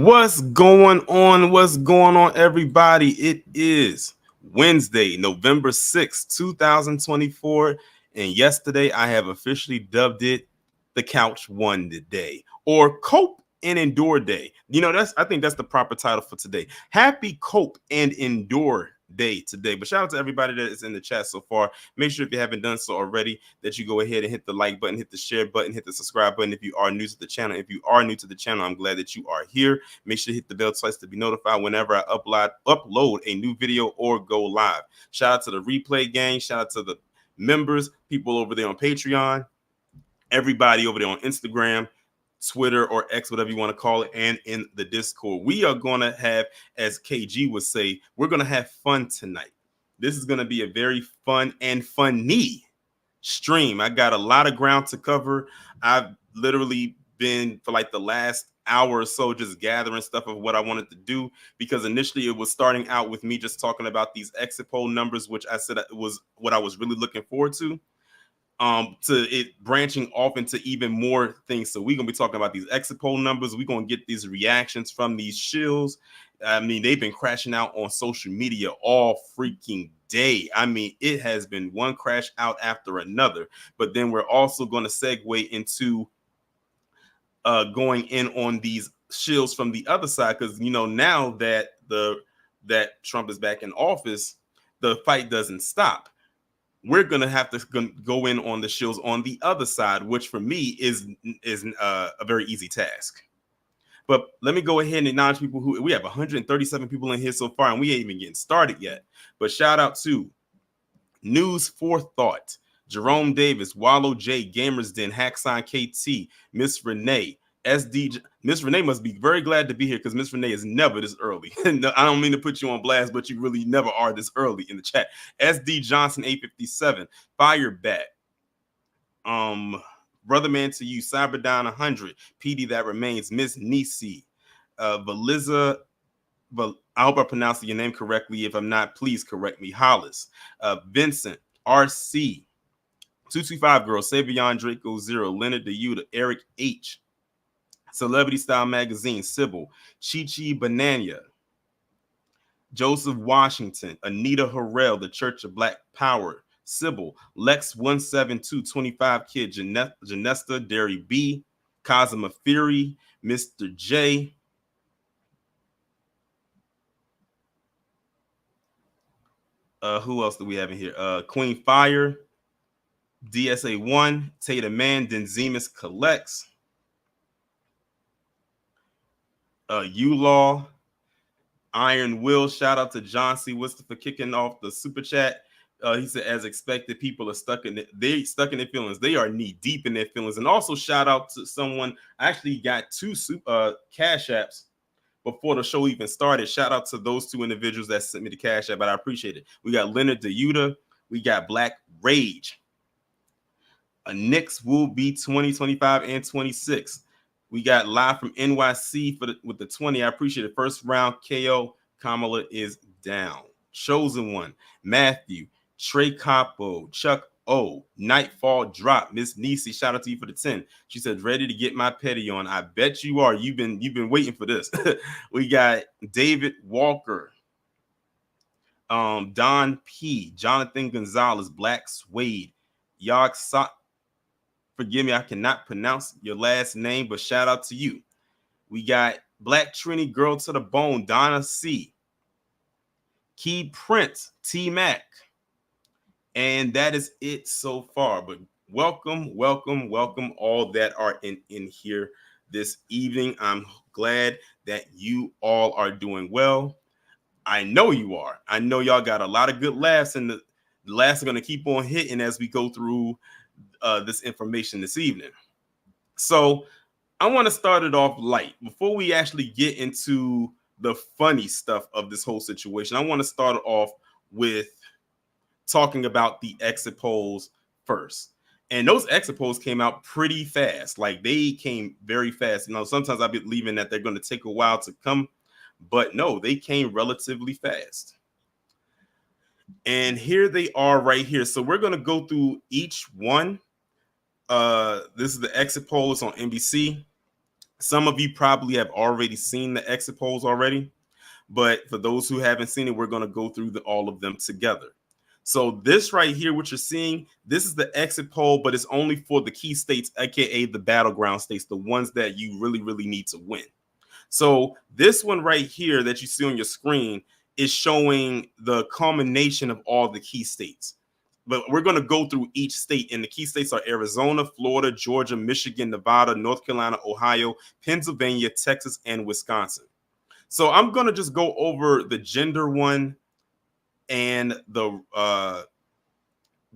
What's going on? What's going on, everybody? It is Wednesday, November 6th, 2024. And yesterday, I have officially dubbed it the Couch One Day, or Cope and Endure Day. I think that's the proper title for today. Happy Cope and Endure Day today. But shout out to everybody that is in the chat so far. Make sure if you haven't done so already that you go ahead and hit the like button, hit the share button, hit the subscribe button if you are new to the channel. If you are new to the channel, I'm glad that you are here. Make sure to hit the bell twice to be notified whenever I upload a new video or go live. Shout out to the replay gang. Shout out to the members, people over there on Patreon, everybody over there on Instagram, Twitter, or X, whatever you want to call it, and in the Discord. We are going to have, as KG would say, we're going to have fun tonight. This is going to be a very fun and funny stream. I got a lot of ground to cover. I've literally been for like the last hour or so just gathering stuff of what I wanted to do, because initially it was starting out with me just talking about these exit poll numbers, which I said it was what I was really looking forward to it branching off into even more things. So we're gonna be talking about these exit poll numbers. We're gonna get these reactions from these shills. I mean, they've been crashing out on social media all freaking day. I mean, it has been one crash out after another. But then we're also going to segue into going in on these shills from the other side, because now that that Trump is back in office, the fight doesn't stop. We're gonna have to go in on the shills on the other side, which for me is a very easy task. But let me go ahead and acknowledge people who we have 137 people in here so far, and we ain't even getting started yet. But shout out to News Forethought, Jerome Davis, Wallow J, Gamers Den, Hacksign KT, Miss Renee, SD. Miss Renee must be very glad to be here, because Miss Renee is never this early. No, I don't mean to put you on blast, but you really never are this early in the chat. SD Johnson 857, Firebat, Brother Man to You, Cyberdown 100, PD That Remains, Miss Nisi, Valiza. But I hope I pronounced your name correctly. If I'm not, please correct me. Hollis, Vincent, RC, 225 Girl, Savion Draco 0, Leonard DeYuta, Eric H, Celebrity Style Magazine, Sybil, Chi Banana, Joseph Washington, Anita Harrell, The Church of Black Power, Sybil, Lex 172, 25 Kid, Janesta, Derry B, Cosima Fury, Mr. J, who else do we have in here? Queen Fire, DSA1, Tatum Man, Denzemus Collects, U-Law, Iron Will. Shout out to John C. Worcester for kicking off the super chat. He said, as expected, people are stuck in their feelings. They are knee deep in their feelings. And also shout out to someone. I actually got two cash apps before the show even started. Shout out to those two individuals that sent me the cash app, but I appreciate it. We got Leonard DeYuta. We got Black Rage. Knicks will be 20, 25, and 26. We got live from NYC with the 20. I appreciate it. First round KO. Kamala is down. Chosen One, Matthew, Trey Capo, Chuck O, Nightfall Drop, Miss Nisi. Shout out to you for the 10. She said, ready to get my petty on. I bet you are. You've been waiting for this. We got David Walker, Don P, Jonathan Gonzalez, Black Suede, Yog Sok. Forgive me, I cannot pronounce your last name, but shout out to you. We got Black Trini Girl to the Bone, Donna C, Key Prince, T Mac, and that is it so far. But welcome all that are in here this evening. I'm glad that you all are doing well. I know you are. I know y'all got a lot of good laughs, and the laughs are going to keep on hitting as we go through this information this evening. So I want to start it off light before we actually get into the funny stuff of this whole situation. I want to start off with talking about the exit polls first. And those exit polls came out pretty fast. Like, they came very fast. Sometimes I be believing that they're going to take a while to come, but no, they came relatively fast. And here they are right here. So we're going to go through each one. This is the exit poll. It's on NBC. Some of you probably have already seen the exit polls already, but for those who haven't seen it, we're going to go through all of them together. So this right here, what you're seeing, this is the exit poll, but it's only for the key states, aka the battleground states, the ones that you really, really need to win. So this one right here that you see on your screen is showing the culmination of all the key states. But we're going to go through each state, and the key states are Arizona, Florida, Georgia, Michigan, Nevada, North Carolina, Ohio, Pennsylvania, Texas, and Wisconsin. So I'm going to just go over the gender one and the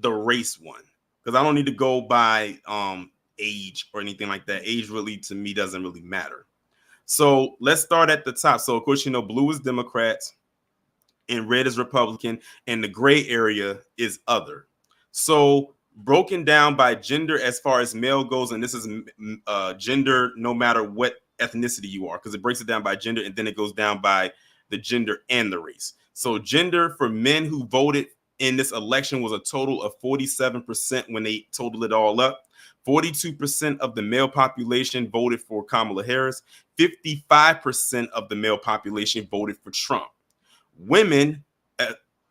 race one, because I don't need to go by age or anything like that. Age really, to me, doesn't really matter. So let's start at the top. So of course, you know, blue is Democrats and red is Republican, and the gray area is other. So broken down by gender as far as male goes, and this is gender no matter what ethnicity you are, because it breaks it down by gender and then it goes down by the gender and the race. So gender for men who voted in this election was a total of 47% when they totaled it all up. 42% of the male population voted for Kamala Harris. 55% of the male population voted for Trump. Women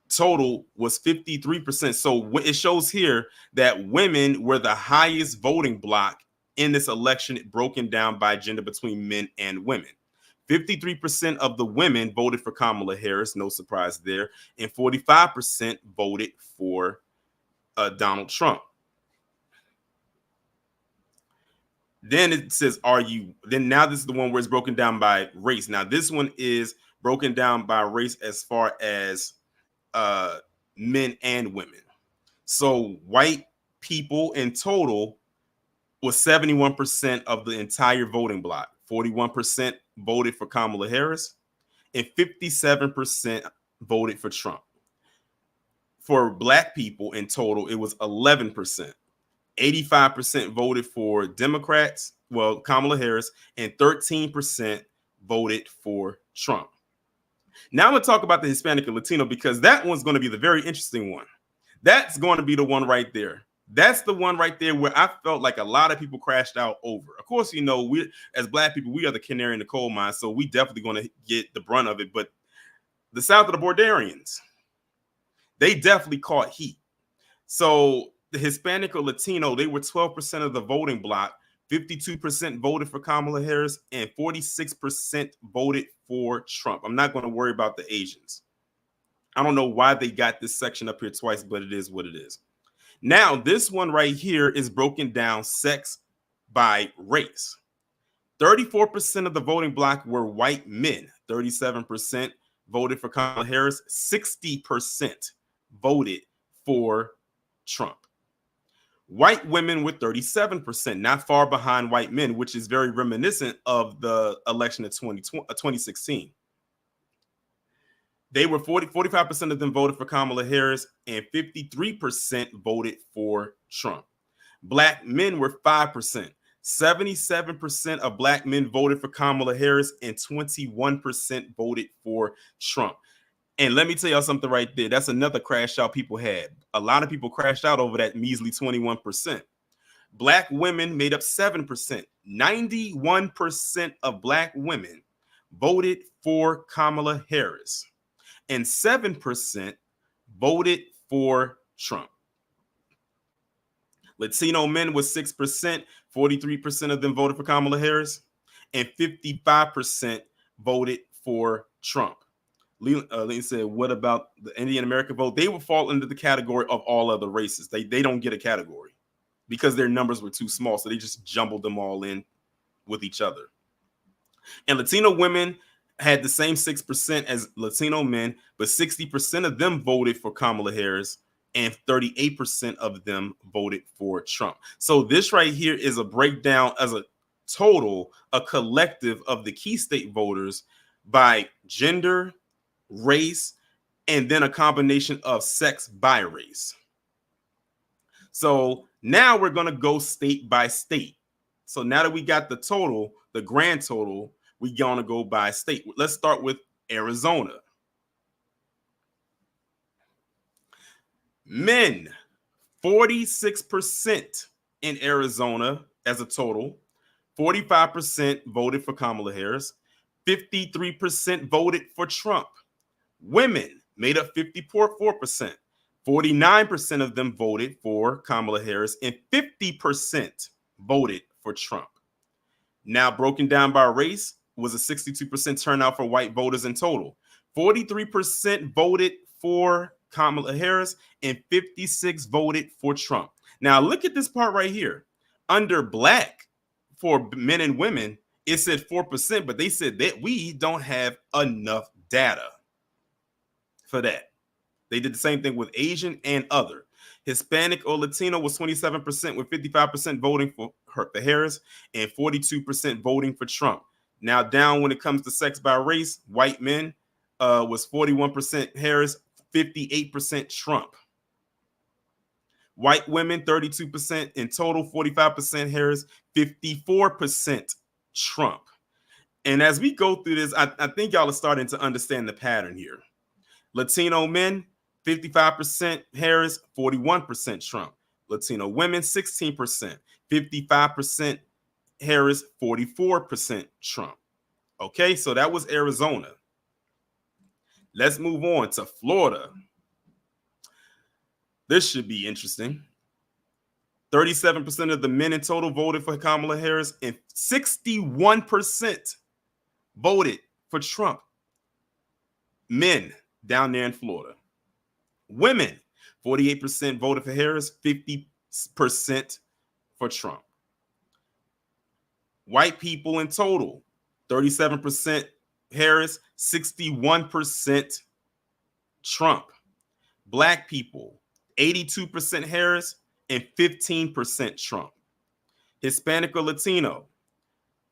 total was 53%. So it shows here that women were the highest voting block in this election, broken down by gender between men and women. 53% of the women voted for Kamala Harris, no surprise there, and 45% voted for Donald Trump. Then it says, are you, then now this is the one where it's broken down by race. Now this one is broken down by race as far as men and women. So white people in total was 71% of the entire voting block. 41% voted for Kamala Harris and 57% voted for Trump. For black people in total, it was 11%. 85% voted for Democrats, well, Kamala Harris, and 13% voted for Trump. Now I'm going to talk about the Hispanic and Latino, because that one's going to be the very interesting one. That's going to be the one right there. That's the one right there where I felt like a lot of people crashed out over. Of course, you know, we as black people, we are the canary in the coal mine, so we definitely going to get the brunt of it. But the South of the Bordarians, they definitely caught heat. So the Hispanic or Latino, they were 12% of the voting block. 52% voted for Kamala Harris and 46% voted for Trump. I'm not going to worry about the Asians. I don't know why they got this section up here twice, but it is what it is. Now, this one right here is broken down sex by race. 34% of the voting block were white men. 37% voted for Kamala Harris. 60% voted for Trump. White women were 37%, not far behind white men, which is very reminiscent of the election of 2016. They were 45% of them voted for Kamala Harris and 53% voted for Trump. Black men were 5%. 77% of black men voted for Kamala Harris and 21% voted for Trump. And let me tell y'all something right there. That's another crash out people had. A lot of people crashed out over that measly 21%. Black women made up 7%. 91% of black women voted for Kamala Harris, and 7% voted for Trump. Latino men was 6%. 43% of them voted for Kamala Harris, and 55% voted for Trump. Lean said, what about the Indian American vote? They would fall into the category of all other races. They don't get a category because their numbers were too small. So they just jumbled them all in with each other. And Latino women had the same 6% as Latino men, but 60% of them voted for Kamala Harris and 38% of them voted for Trump. So this right here is a breakdown as a total, a collective of the key state voters by gender, race, and then a combination of sex by race. So now we're going to go state by state. So now that we got the total, the grand total, we're going to go by state. Let's start with Arizona. Men, 46% in Arizona as a total. 45% voted for Kamala Harris. 53% voted for Trump. Women made up 54%. 49% of them voted for Kamala Harris, and 50% voted for Trump. Now, broken down by race, was a 62% turnout for white voters in total. 43% voted for Kamala Harris, and 56% voted for Trump. Now, look at this part right here. Under black, for men and women, it said 4%, but they said that we don't have enough data for that. They did the same thing with Asian and other. Hispanic or Latino was 27%, with 55% voting for the Harris and 42% voting for Trump. Now, down when it comes to sex by race, white men was 41% Harris, 58% Trump. White women, 32% in total, 45% Harris, 54% Trump. And as we go through this, I think y'all are starting to understand the pattern here. Latino men, 55% Harris, 41% Trump. Latino women, 16%, 55% Harris, 44% Trump. Okay, so that was Arizona. Let's move on to Florida. This should be interesting. 37% of the men in total voted for Kamala Harris, and 61% voted for Trump. Men down there in Florida. Women, 48% voted for Harris, 50% for Trump. White people in total, 37% Harris, 61% Trump. Black people, 82% Harris and 15% Trump. Hispanic or Latino,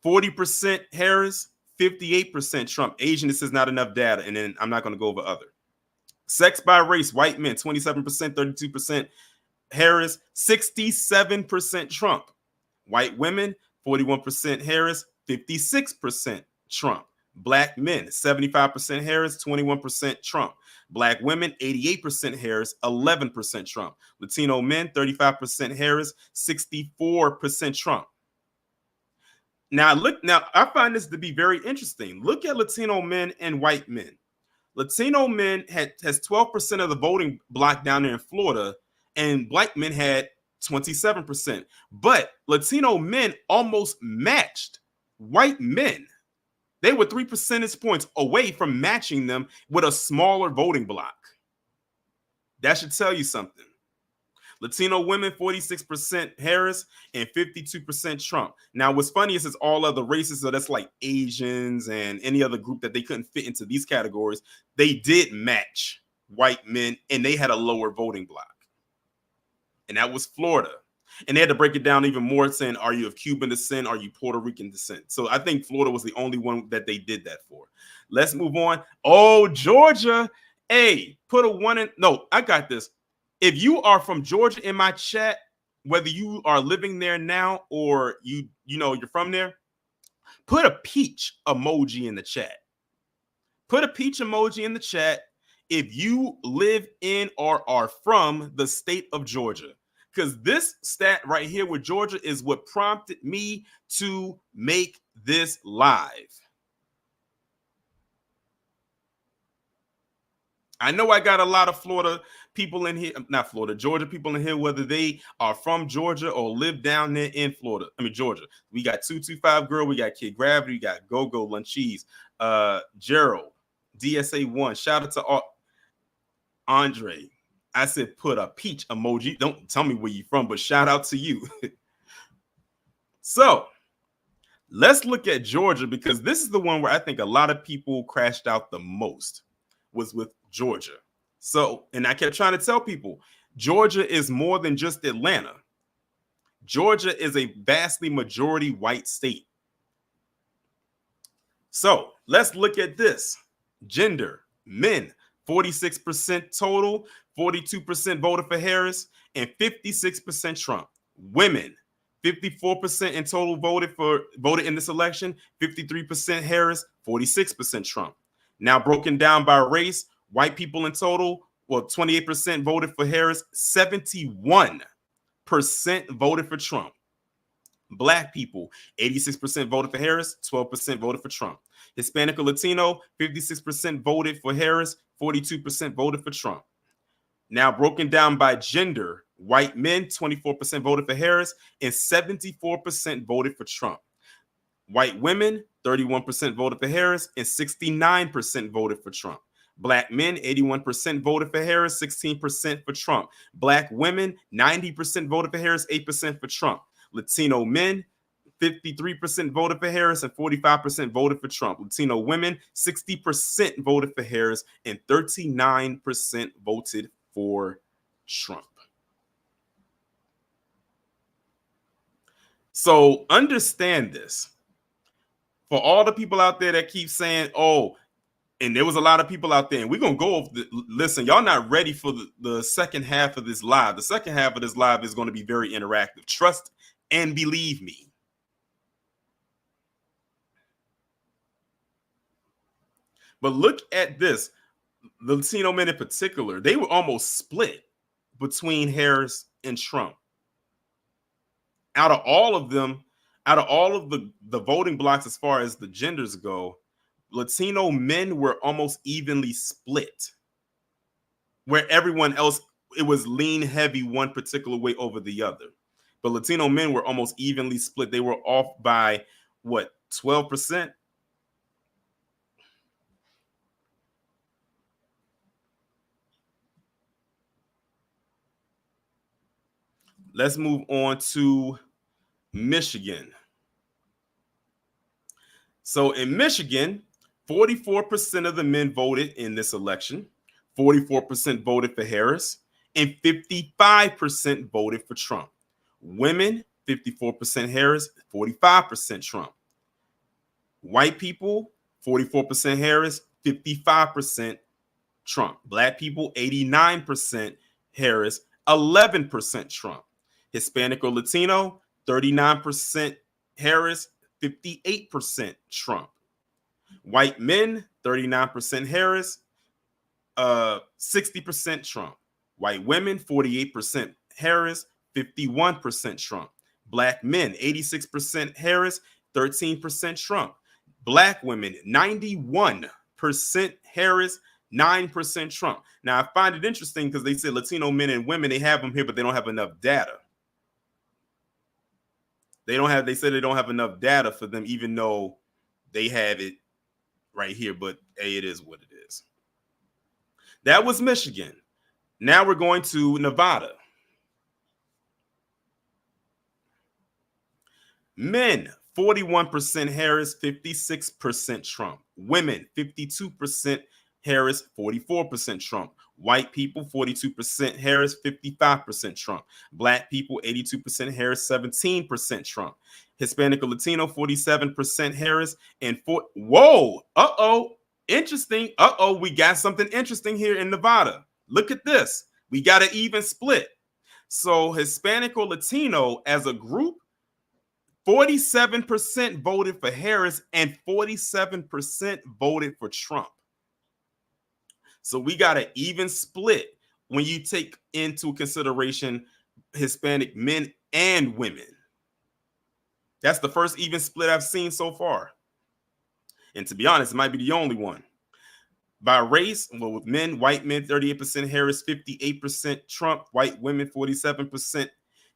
40% Harris, 58% Trump. Asian, this is not enough data, and then I'm not going to go over other. Sex by race, white men, 27%, 32% Harris, 67% Trump. White women, 41% Harris, 56% Trump. Black men, 75% Harris, 21% Trump. Black women, 88% Harris, 11% Trump. Latino men, 35% Harris, 64% Trump. Now, I find this to be very interesting. Look at Latino men and white men. Latino men has 12% of the voting block down there in Florida, and black men had 27%. But Latino men almost matched white men. They were 3 percentage points away from matching them with a smaller voting block. That should tell you something. Latino women, 46% Harris and 52% Trump. Now, what's funny is it's all other races, so that's like Asians and any other group that they couldn't fit into these categories. They did match white men, and they had a lower voting block. And that was Florida. And they had to break it down even more, saying, are you of Cuban descent? Are you Puerto Rican descent? So I think Florida was the only one that they did that for. Let's move on. Oh, Georgia. Hey, put a one in. No, I got this. If you are from Georgia in my chat, whether you are living there now or you're from there, put a peach emoji in the chat. Put a peach emoji in the chat if you live in or are from the state of Georgia. Because this stat right here with Georgia is what prompted me to make this live. I know I got a lot of Florida people in here, not Florida, Georgia people in here, whether they are from Georgia or live down there in Georgia. We got 225 Girl, we got Kid Gravity, we got Go-Go Luncheese, Gerald, DSA1. Shout out to Andre. I said put a peach emoji. Don't tell me where you're from, but shout out to you. So let's look at Georgia, because this is the one where I think a lot of people crashed out the most, was with Georgia. So, and I kept trying to tell people, Georgia is more than just Atlanta. Georgia is a vastly majority white state. So let's look at this. Gender, men, 46% total, 42% voted for Harris, and 56% Trump. Women, 54% in total voted in this election, 53% Harris, 46% Trump. Now broken down by race, white people in total, 28% voted for Harris, 71% voted for Trump. Black people, 86% voted for Harris, 12% voted for Trump. Hispanic or Latino, 56% voted for Harris, 42% voted for Trump. Now broken down by gender, white men, 24% voted for Harris and 74% voted for Trump. White women, 31% voted for Harris and 69% voted for Trump. Black men, 81% voted for Harris, 16% for Trump. Black women, 90% voted for Harris, 8% for Trump. Latino men, 53% voted for Harris and 45% voted for Trump. Latino women, 60% voted for Harris and 39% voted for Trump. So understand this. For all the people out there that keep saying, oh, and there was a lot of people out there, and we're going to go over listen, y'all not ready for the second half of this live. The second half of this live is going to be very interactive. Trust and believe me. But look at this. The Latino men in particular, they were almost split between Harris and Trump. Out of all of them, out of all of the voting blocks as far as the genders go, Latino men were almost evenly split. Where everyone else, it was lean heavy one particular way over the other. But Latino men were almost evenly split. They were off by, what, 12%? Let's move on to Michigan. So in Michigan, 44% of the men voted in this election, 44% voted for Harris, and 55% voted for Trump. Women, 54% Harris, 45% Trump. White people, 44% Harris, 55% Trump. Black people, 89% Harris, 11% Trump. Hispanic or Latino, 39% Harris, 58% Trump. White men, 39% Harris, 60% Trump. White women, 48% Harris, 51% Trump. Black men, 86% Harris, 13% Trump. Black women, 91% Harris, 9% Trump. Now, I find it interesting because they said Latino men and women, they have them here, but they don't have enough data. They said they don't have enough data for them, even though they have it right here, but hey, it is what it is. That was Michigan. Now we're going to Nevada. Men, 41% Harris, 56% Trump. Women, 52% Harris, 44% Trump. White people, 42% Harris, 55% Trump. Black people, 82% Harris, 17% Trump. Hispanic or Latino, 47% Harris, and interesting. We got something interesting here in Nevada. Look at this. We got an even split. So Hispanic or Latino as a group, 47% voted for Harris and 47% voted for Trump. So we got an even split when you take into consideration Hispanic men and women. That's the first even split I've seen so far. And to be honest, it might be the only one. By race, well, with men, white men, 38% Harris, 58% Trump. White women, 47%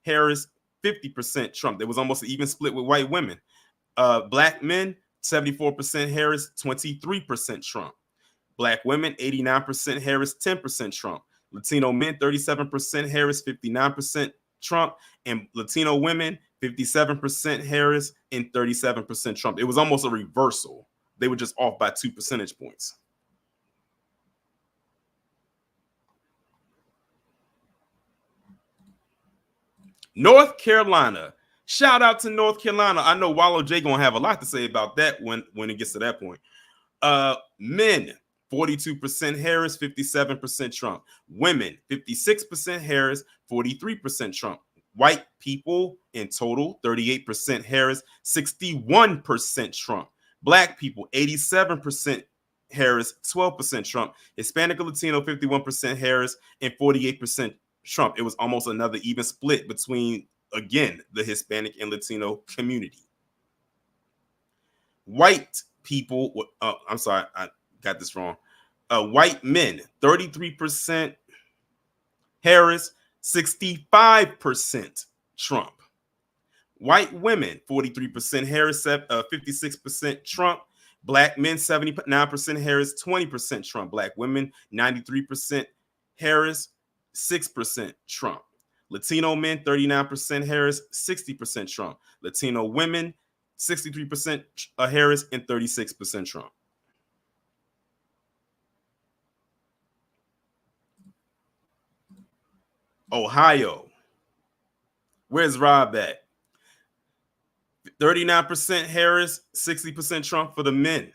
Harris, 50% Trump. There was almost an even split with white women. Black men, 74% Harris, 23% Trump. Black women, 89% Harris, 10% Trump. Latino men, 37% Harris, 59% Trump. And Latino women, 57% Harris and 37% Trump. It was almost a reversal. They were just off by 2 percentage points. North Carolina. Shout out to North Carolina. I know Wallow J gonna have a lot to say about that when it gets to that point. Men, 42% Harris, 57% Trump. Women, 56% Harris, 43% Trump. White people in total, 38% Harris, 61% Trump. Black people, 87% Harris, 12% Trump. Hispanic or Latino, 51% Harris, and 48% Trump. It was almost another even split between again, the Hispanic and Latino community. White people, I'm sorry, I got this wrong. White men, 33% Harris, 65% Trump. White women, 43% Harris, 56% Trump. Black men, 79% Harris, 20% Trump. Black women, 93% Harris, 6% Trump. Latino men, 39% Harris, 60% Trump. Latino women, 63% Harris, and 36% Trump. Ohio. Where's Rob at? 39% Harris, 60% Trump for the men.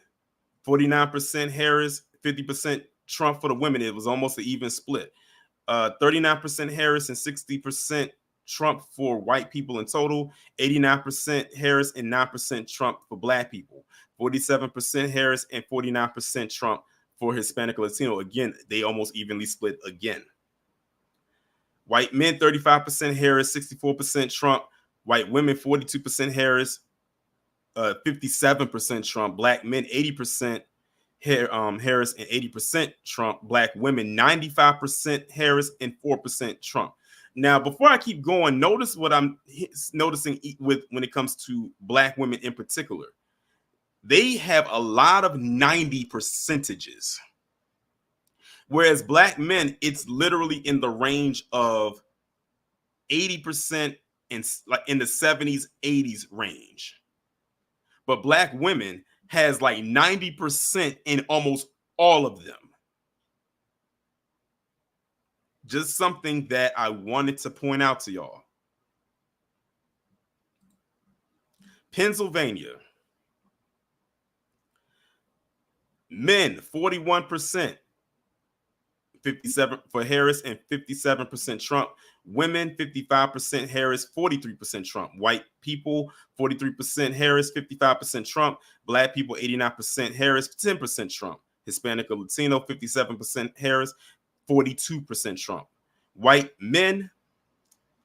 49% Harris, 50% Trump for the women. It was almost an even split. 39% Harris and 60% Trump for white people in total. 89% Harris and 9% Trump for black people. 47% Harris and 49% Trump for Hispanic or Latino. Again, they almost evenly split again. White men, 35% Harris, 64% Trump. White women, 42% Harris, 57% Trump. Black men, 80% Harris and 80% Trump. Black women, 95% Harris and 4% Trump. Now, before I keep going, notice what I'm noticing with when it comes to black women in particular. They have a lot of 90 percentages. Whereas black men, it's literally in the range of 80% and like in the 70s, 80s range. But black women has like 90% in almost all of them. Just something that I wanted to point out to y'all. Pennsylvania. Men, 41%. 57 for Harris and 57% Trump. Women, 55% Harris, 43% Trump. White people, 43% Harris, 55% Trump. Black people, 89% Harris, 10% Trump. Hispanic or Latino, 57% Harris, 42% Trump. White men,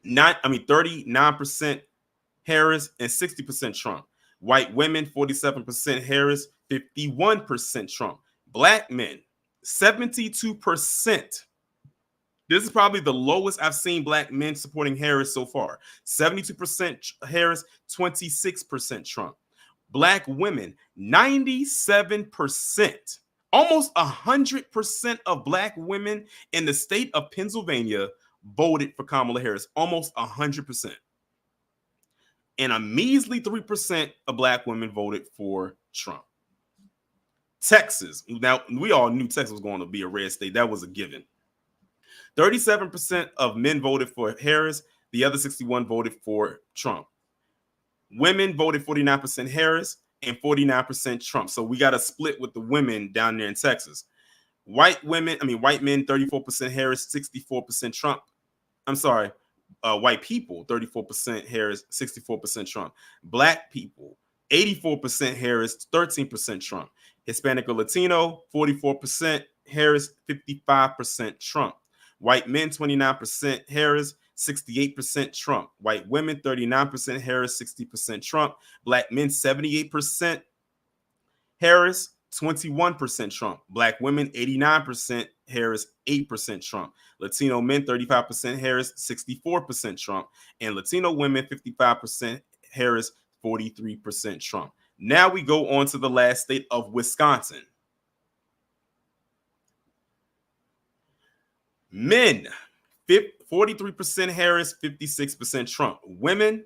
39% Harris and 60% Trump. White women, 47% Harris, 51% Trump. Black men, 72%. This is probably the lowest I've seen black men supporting Harris so far. 72% Harris, 26% Trump. Black women, 97%. Almost 100% of black women in the state of Pennsylvania voted for Kamala Harris. Almost 100%. And a measly 3% of black women voted for Trump. Texas. Now, we all knew Texas was going to be a red state. That was a given. 37% of men voted for Harris. The other 61% voted for Trump. Women voted 49% Harris and 49% Trump. So we got a split with the women down there in Texas. White men, 34% Harris, 64% Trump. I'm sorry, white people, 34% Harris, 64% Trump. Black people, 84% Harris, 13% Trump. Hispanic or Latino, 44% Harris, 55% Trump. White men, 29% Harris, 68% Trump. White women, 39% Harris, 60% Trump. Black men, 78% Harris, 21% Trump. Black women, 89% Harris, 8% Trump. Latino men, 35% Harris, 64% Trump. And Latino women, 55% Harris, 43% Trump. Now we go on to the last state of Wisconsin. Men, 43% Harris, 56% Trump. Women,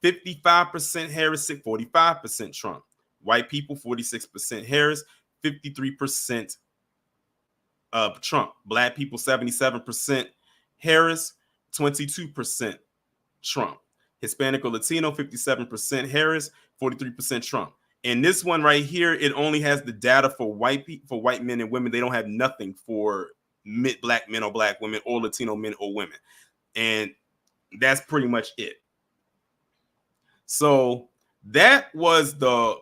55% Harris, 45% Trump. White people, 46% Harris, 53% Trump. Black people, 77% Harris, 22% Trump. Hispanic or Latino, 57% Harris, 43% Trump. And this one right here, it only has the data for white men and women. They don't have nothing for black men or black women or Latino men or women. And that's pretty much it. So that was the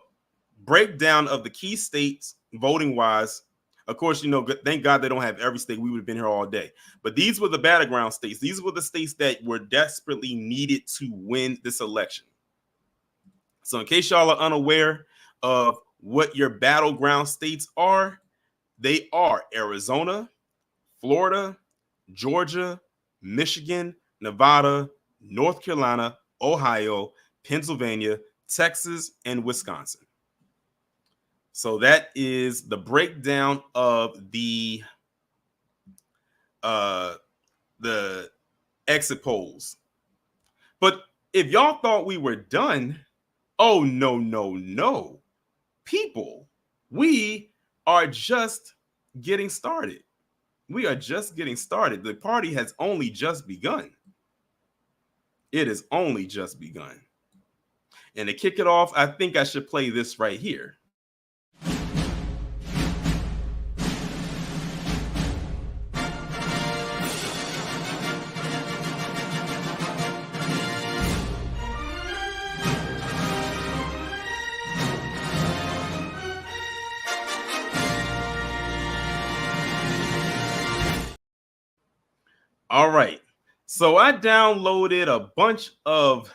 breakdown of the key states voting wise Of course, you know, thank God they don't have every state. We would have been here all day. But these were the battleground states. These were the states that were desperately needed to win this election. So in case y'all are unaware of what your battleground states are, they are Arizona, Florida, Georgia, Michigan, Nevada, North Carolina, Ohio, Pennsylvania, Texas, and Wisconsin. So that is the breakdown of the exit polls. But if y'all thought we were done, oh no, no, no. People, we are just getting started. We are just getting started. The party has only just begun. It has only just begun. And to kick it off, I think I should play this right here. All right. So I downloaded a bunch of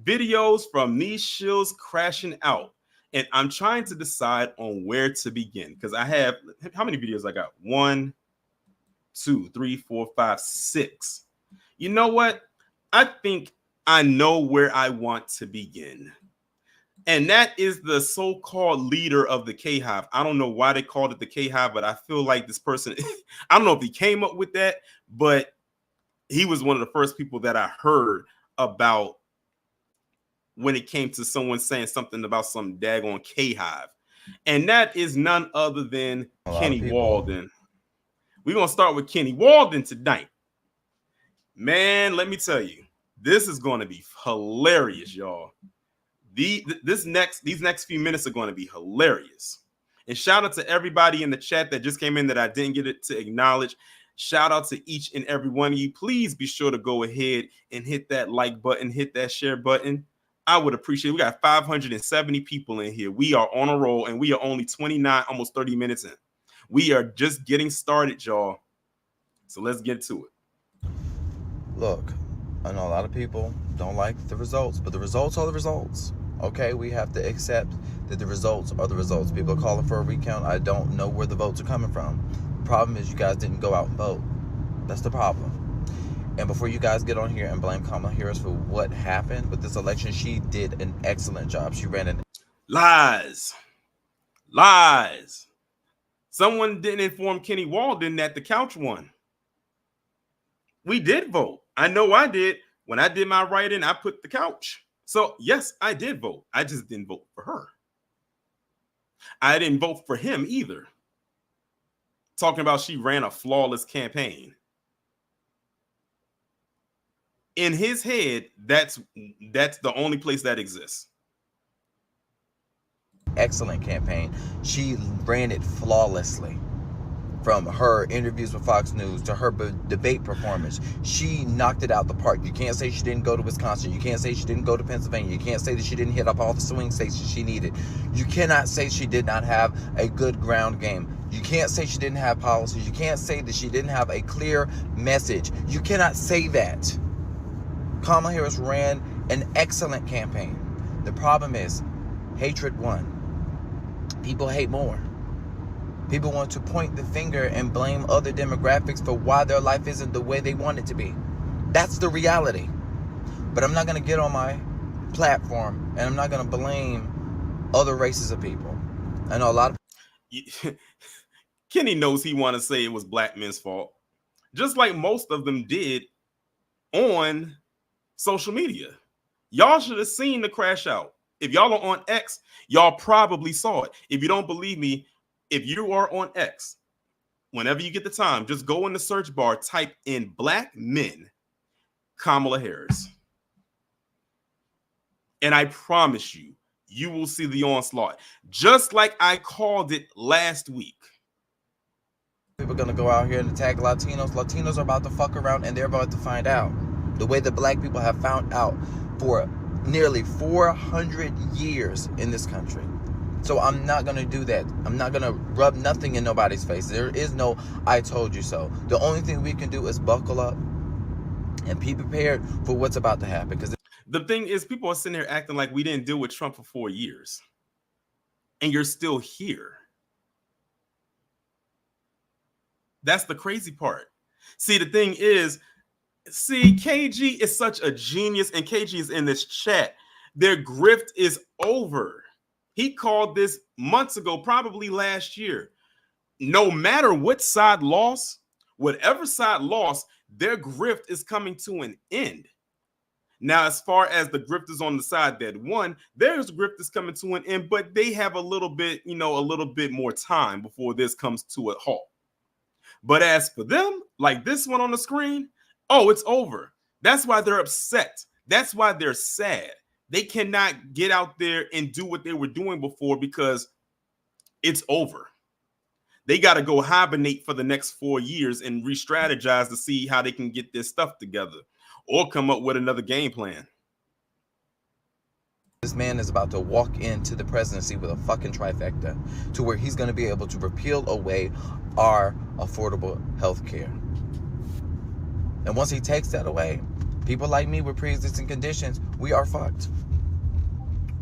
videos from these shills crashing out. And I'm trying to decide on where to begin because I have, how many videos I got? 1, 2, 3, 4, 5, 6. You know what? I think I know where I want to begin. And that is the so-called leader of the K-Hive. I don't know why they called it the K-Hive, but I feel like this person, I don't know if he came up with that, but he was one of the first people that I heard about when it came to someone saying something about some daggone K-Hive. And that is none other than Kenny Walden. We're going to start with Kenny Walden tonight. Man, let me tell you, this is going to be hilarious, y'all. These next few minutes are going to be hilarious. And shout out to everybody in the chat that just came in that I didn't get it to acknowledge. Shout out to each and every one of you. Please be sure to go ahead and hit that like button, hit that share button. I would appreciate it. We got 570 people in here. We are on a roll, and we are only 29, almost 30 minutes in. We are just getting started, y'all. So let's get to it. Look, I know a lot of people don't like the results, but the results are the results. Okay, we have to accept that the results are the results. People are calling for a recount. I don't know where the votes are coming from. The problem is you guys didn't go out and vote. That's the problem. And before you guys get on here and blame Kamala Harris for what happened with this election, she did an excellent job. She ran an... Lies. Lies. Someone didn't inform Kenny Walden that the couch won. We did vote. I know I did. When I did my write-in, I put the couch. So, yes, I did vote. I just didn't vote for her. I didn't vote for him either. Talking about she ran a flawless campaign. In his head, that's the only place that exists. Excellent campaign. She ran it flawlessly. From her interviews with Fox News to her debate performance, she knocked it out the park. You can't say she didn't go to Wisconsin. You can't say she didn't go to Pennsylvania. You can't say that she didn't hit up all the swing states that she needed. You cannot say she did not have a good ground game. You can't say she didn't have policies. You can't say that she didn't have a clear message. You cannot say that. Kamala Harris ran an excellent campaign. The problem is, hatred won. People hate more. People want to point the finger and blame other demographics for why their life isn't the way they want it to be. That's the reality. But I'm not going to get on my platform and I'm not going to blame other races of people. I know a lot of... Kenny knows he want to say it was black men's fault. Just like most of them did on social media. Y'all should have seen the crash out. If y'all are on X, y'all probably saw it. If you don't believe me, if you are on X, whenever you get the time, just go in the search bar, type in black men, Kamala Harris. And I promise you, you will see the onslaught. Just like I called it last week. People are going to go out here and attack Latinos. Latinos are about to fuck around and they're about to find out. The way that black people have found out for nearly 400 years in this country. So I'm not going to do that. I'm not going to rub nothing in nobody's face. There is no I told you so. The only thing we can do is buckle up and be prepared for what's about to happen. Because the thing is, people are sitting there acting like we didn't deal with Trump for 4 years. And you're still here. That's the crazy part. See, the thing is, KG is such a genius, and KG is in this chat. Their grift is over. He called this months ago, probably last year. No matter what side lost, whatever side lost, their grift is coming to an end. Now, as far as the grifters on the side that won, their grift is coming to an end, but they have a little bit more time before this comes to a halt. But as for them, like this one on the screen, oh, it's over. That's why they're upset. That's why they're sad. They cannot get out there and do what they were doing before because it's over. They got to go hibernate for the next 4 years and re-strategize to see how they can get their stuff together or come up with another game plan. this man is about to walk into the presidency with a fucking trifecta to where he's going to be able to repeal away our affordable health care. And once he takes that away, people like me with pre-existing conditions, we are fucked.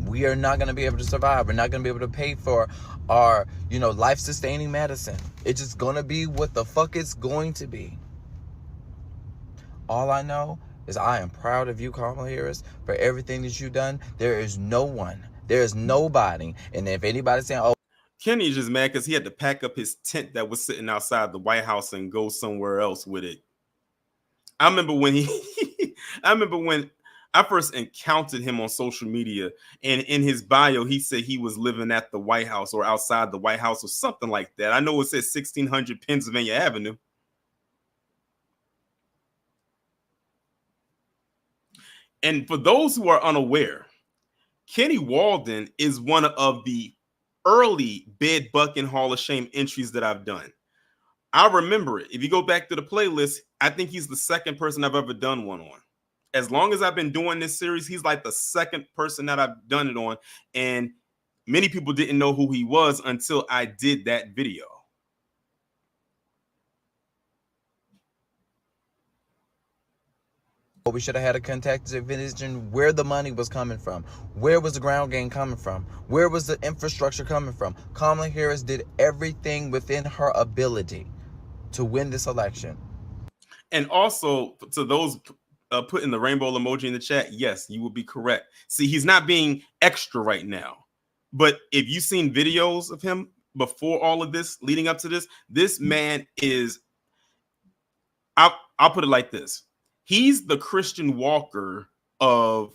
We are not going to be able to survive. We're not going to be able to pay for our, life-sustaining medicine. It's just going to be what the fuck it's going to be. All I know is I am proud of you, Kamala Harris, for everything that you've done. There is no one. There is nobody. And if anybody's saying, oh, Kenny is just mad because he had to pack up his tent that was sitting outside the White House and go somewhere else with it. I remember when I first encountered him on social media, and in his bio, he said he was living at the White House or outside the White House or something like that. I know it says 1600 Pennsylvania Avenue. And for those who are unaware, Kenny Walden is one of the early Bed Bucking Hall of Shame entries that I've done. I remember it. If you go back to the playlist, I think he's the second person I've ever done one on. As long as I've been doing this series, he's like the second person that I've done it on. And many people didn't know who he was until I did that video. we should have had a contacted vision where the money was coming from. Where was the ground game coming from? Where was the infrastructure coming from? Kamala Harris did everything within her ability to win this election. And also, to those putting the rainbow emoji in the chat, yes, you will be correct. See, he's not being extra right now. But if you've seen videos of him before all of this, leading up to this, this man is, I'll put it like this. He's the Christian Walker of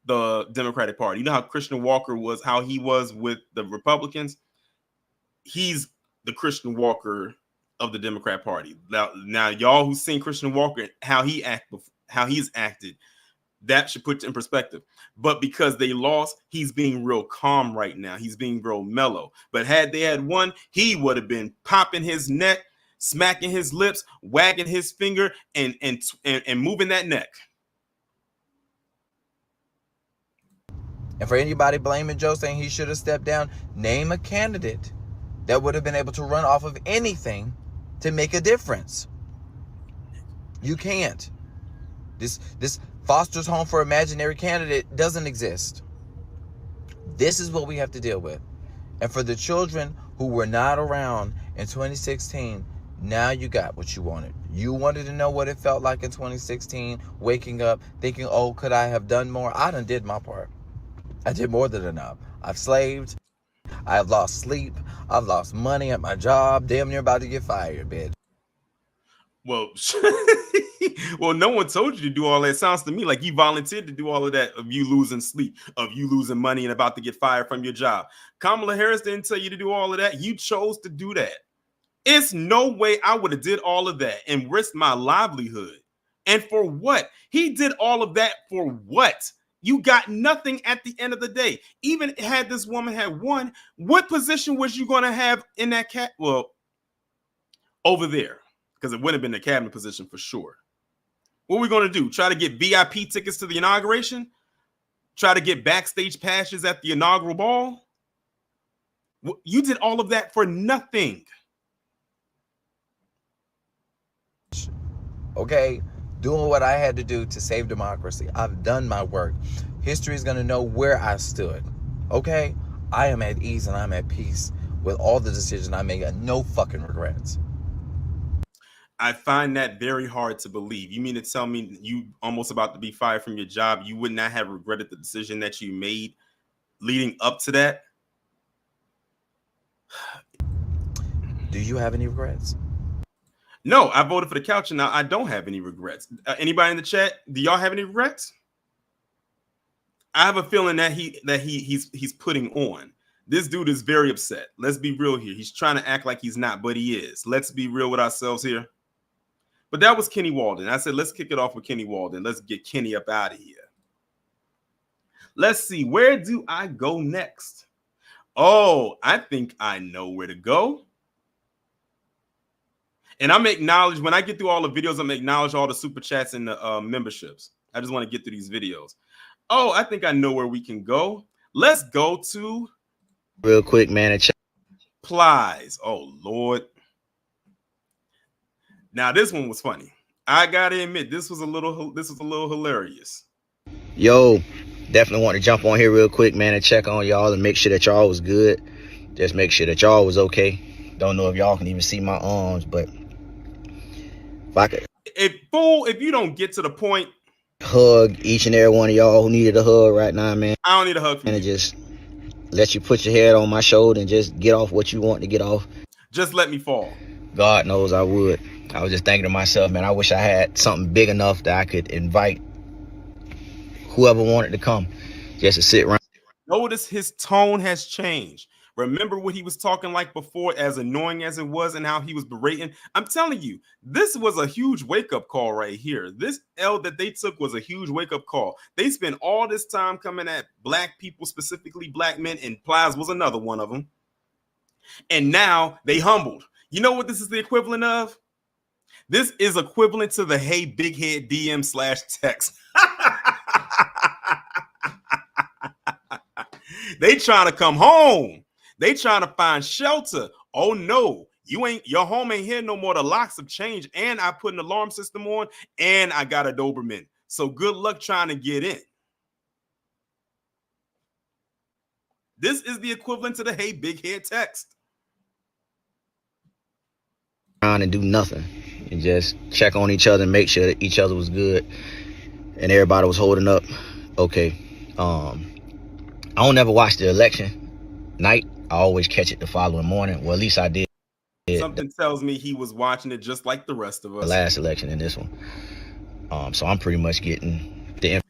the Democratic Party. You know how Christian Walker was, how he was with the Republicans? He's the Christian Walker of the Democrat Party. Now y'all who've seen Christian Walker, how he's acted, that should put it in perspective. But because they lost, he's being real calm right now. He's being real mellow. But had they had won, he would have been popping his neck, smacking his lips, wagging his finger, and moving that neck. And for anybody blaming Joe saying he should have stepped down, name a candidate that would have been able to run off of anything to make a difference. You can't. This Foster's Home for Imaginary Candidate doesn't exist. This is what we have to deal with. And for the children who were not around in 2016, now you got what you wanted. You wanted to know what it felt like in 2016, waking up, thinking, oh, could I have done more? I done did my part. I did more than enough. I've slaved. I've lost sleep. I've lost money at my job. Damn near about to get fired, bitch. Well, well, no one told you to do all that. Sounds to me like you volunteered to do all of that, of you losing sleep, of you losing money and about to get fired from your job. Kamala Harris didn't tell you to do all of that. You chose to do that. It's no way I would have did all of that and risked my livelihood. And for what? He did all of that for what? You got nothing at the end of the day. Even had this woman had won, what position was you going to have in that well, over there? Because it wouldn't have been the cabinet position for sure. What are we going to do? Try to get VIP tickets to the inauguration? Try to get backstage passes at the inaugural ball? You did all of that for nothing. Okay, doing what I had to do to save democracy. I've done my work. History is going to know where I stood. Okay, I am at ease and I'm at peace with all the decisions I made. No fucking regrets. I find that very hard to believe. You mean to tell me you almost about to be fired from your job, you would not have regretted the decision that you made leading up to that? Do you have any regrets? No, I voted for the couch, and now I don't have any regrets. Anybody in the chat? Do y'all have any regrets? I have a feeling that he's putting on. This dude is very upset. Let's be real here. He's trying to act like he's not, but he is. Let's be real with ourselves here. But that was Kenny Walden. I said, let's kick it off with Kenny Walden. Let's get Kenny up out of here. Let's see. Where do I go next? Oh, I think I know where to go. And I'm acknowledge when I get through all the videos, I'm acknowledge all the super chats and the memberships. I just want to get through these videos. Oh, I think I know where we can go. Let's go to real quick, man. Plies. Oh Lord. Now this one was funny. I gotta admit, this was a little hilarious. Yo, definitely want to jump on here real quick, man, and check on y'all and make sure that y'all was good. Just make sure that y'all was okay. Don't know if y'all can even see my arms, but if I could if you don't get to the point, hug each and every one of y'all who needed a hug right now, man. I don't need a hug from you. And just let you put your head on my shoulder and just get off what you want to get off. Just let me fall. God knows I would. I was just thinking to myself, man, I wish I had something big enough that I could invite whoever wanted to come just to sit around. Notice his tone has changed. Remember what he was talking like before, as annoying as it was, and how he was berating. I'm telling you, this was a huge wake-up call right here. This L that they took was a huge wake-up call. They spent all this time coming at black people, specifically black men, and Plies was another one of them. And now they humbled. You know what this is the equivalent of? This is equivalent to the hey big head DM / text. They trying to come home. They trying to find shelter. Oh no, your home ain't here no more. The locks have changed, and I put an alarm system on, and I got a Doberman. So good luck trying to get in. This is the equivalent to the hey big head text. And do nothing and just check on each other and make sure that each other was good and everybody was holding up okay. I don't ever watch the election night. I always catch it the following morning. Well, at least I did. Something tells me he was watching it just like the rest of us. The last election and this one. So I'm pretty much getting the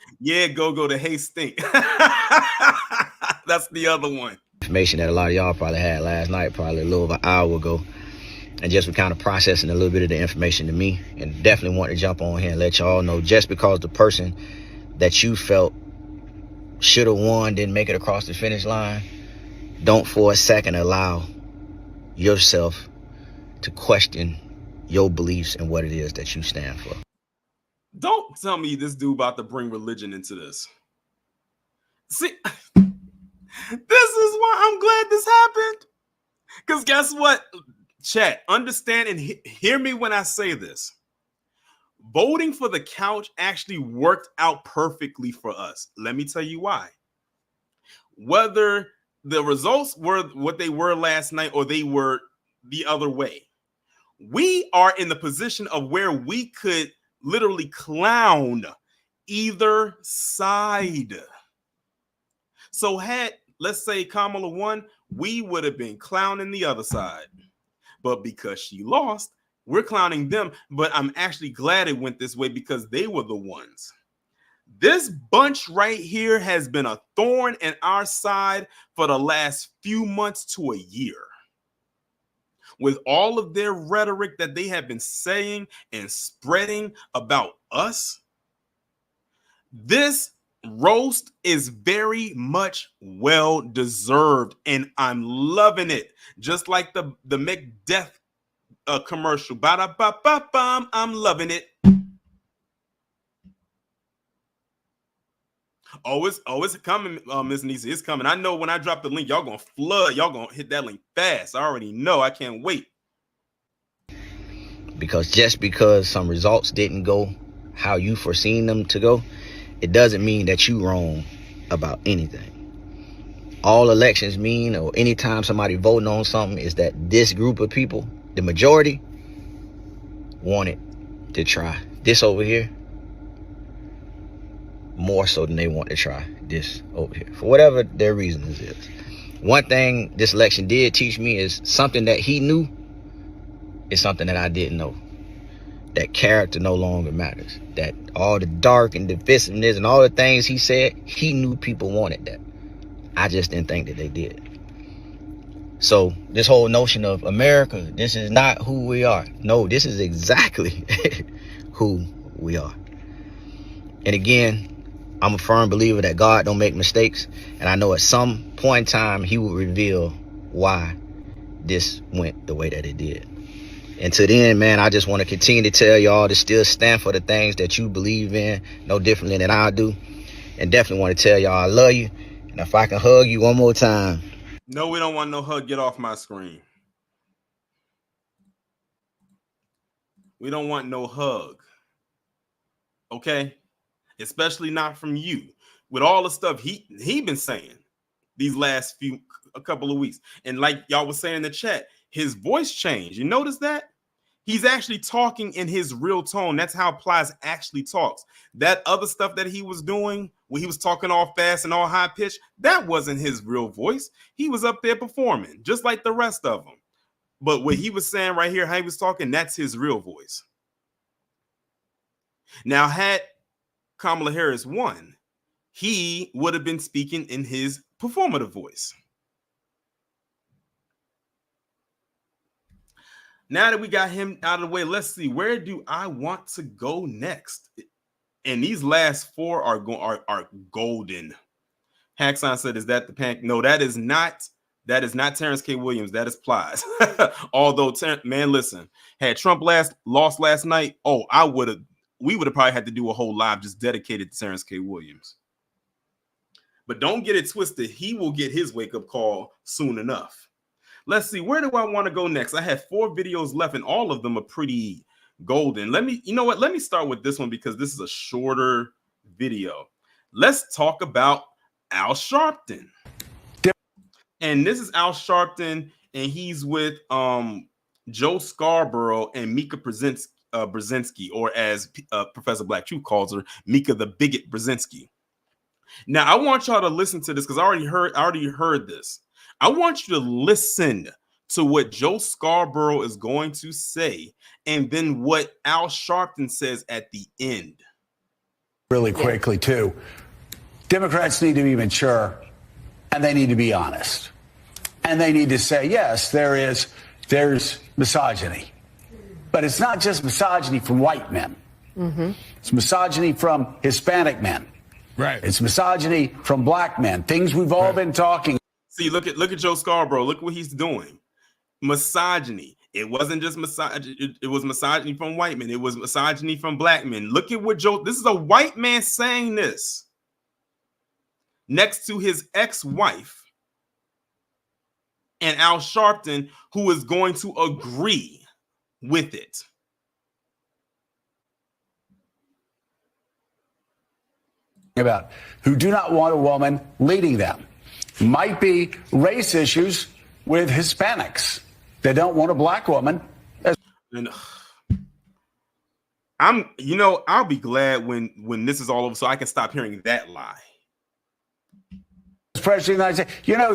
go to hey stink. That's the other one. Information that a lot of y'all probably had last night, probably a little over an hour ago. And just was kind of processing a little bit of the information to me, and definitely want to jump on here and let y'all know, just because the person that you felt should have won didn't make it across the finish line, don't for a second allow yourself to question your beliefs and what it is that you stand for. Don't tell me this dude about to bring religion into this. See, this is why I'm glad this happened. Because guess what? Chat, understand and hear me when I say this. Voting for the couch actually worked out perfectly for us. Let me tell you why. Whether the results were what they were last night or they were the other way, we are in the position of where we could literally clown either side. So had, let's say, Kamala won, we would have been clowning the other side. But because she lost, we're clowning them. But I'm actually glad it went this way because they were the ones. This bunch right here has been a thorn in our side for the last few months to a year. With all of their rhetoric that they have been saying and spreading about us, this roast is very much well deserved, and I'm loving it. Just like the McDeath commercial. Ba-da-ba-ba-bum, I'm loving it. Oh, it's coming, Miss Nisa. It's coming. I know when I drop the link, y'all gonna flood. Y'all gonna hit that link fast. I already know. I can't wait. Because just because some results didn't go how you foreseen them to go, it doesn't mean that you wrong about anything. All elections mean, or anytime somebody voting on something, is that this group of people, the majority, wanted to try this over here more so than they want to try this over here, for whatever their reasons is. One thing this election did teach me is something that he knew is something that I didn't know. That character no longer matters. That all the dark and divisiveness and all the things he said, he knew people wanted that. I just didn't think that they did. So this whole notion of America, this is not who we are. No, this is exactly who we are. And again, I'm a firm believer that God don't make mistakes. And I know at some point in time, he will reveal why this went the way that it did. And to the end, man, I just want to continue to tell y'all to still stand for the things that you believe in, no differently than I do. And definitely want to tell y'all I love you. And if I can hug you one more time. No, we don't want no hug. Get off my screen. We don't want no hug. Okay? Especially not from you. With all the stuff he been saying these last a couple of weeks. And like y'all was saying in the chat, his voice changed. You notice that? He's actually talking in his real tone. That's how Plies actually talks. That other stuff that he was doing, when he was talking all fast and all high pitched, that wasn't his real voice. He was up there performing, just like the rest of them. But what he was saying right here, how he was talking, that's his real voice. Now, had Kamala Harris won, he would have been speaking in his performative voice. Now that we got him out of the way, let's see, where do I want to go next? And these last four are golden. Haxon said, "Is that the pancake?" No, that is not. That is not Terrence K. Williams. That is Plies. Although, man, listen, had Trump lost last night, we would have probably had to do a whole live just dedicated to Terrence K. Williams. But don't get it twisted. He will get his wake-up call soon enough. Let's see, where do I want to go next? I have 4 videos left, and all of them are pretty golden. You know what? Let me start with this one because this is a shorter video. Let's talk about Al Sharpton. And this is Al Sharpton, and he's with Joe Scarborough and Mika Brzezinski, or as Professor Black Truth calls her, Mika the Bigot Brzezinski. Now, I want y'all to listen to this because I already heard this. I want you to listen to what Joe Scarborough is going to say, and then what Al Sharpton says at the end. Really quickly, too. Democrats need to be mature, and they need to be honest. And they need to say, yes, there's misogyny. But it's not just misogyny from white men. Mm-hmm. It's misogyny from Hispanic men. Right. It's misogyny from black men. Things we've all been talking. See, look at Joe Scarborough. Look what he's doing. Misogyny. It wasn't just misogyny. It was misogyny from white men. It was misogyny from black men. Look at what Joe. This is a white man saying this next to his ex-wife and Al Sharpton, who is going to agree with it. About who do not want a woman leading them. Might be race issues with Hispanics. They don't want a black woman. And I'll be glad when this is all over, so I can stop hearing that lie. President of the United States. You know,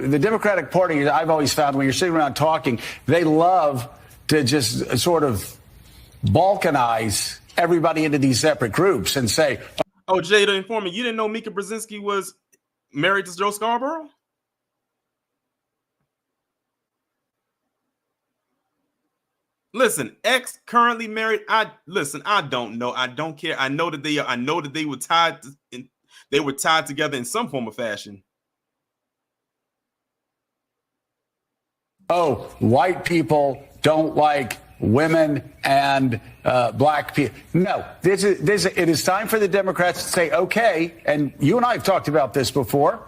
the Democratic Party, I've always found when you're sitting around talking, they love to just sort of balkanize everybody into these separate groups and say, "Oh, Jay, to inform me, you didn't know Mika Brzezinski was married to Joe Scarborough?" Listen, ex currently married. I don't know. I don't care. I know that they were tied. They were tied together in some form of fashion. Oh, white people don't like women and black people. No, it is time for the Democrats to say, okay, and you and I have talked about this before,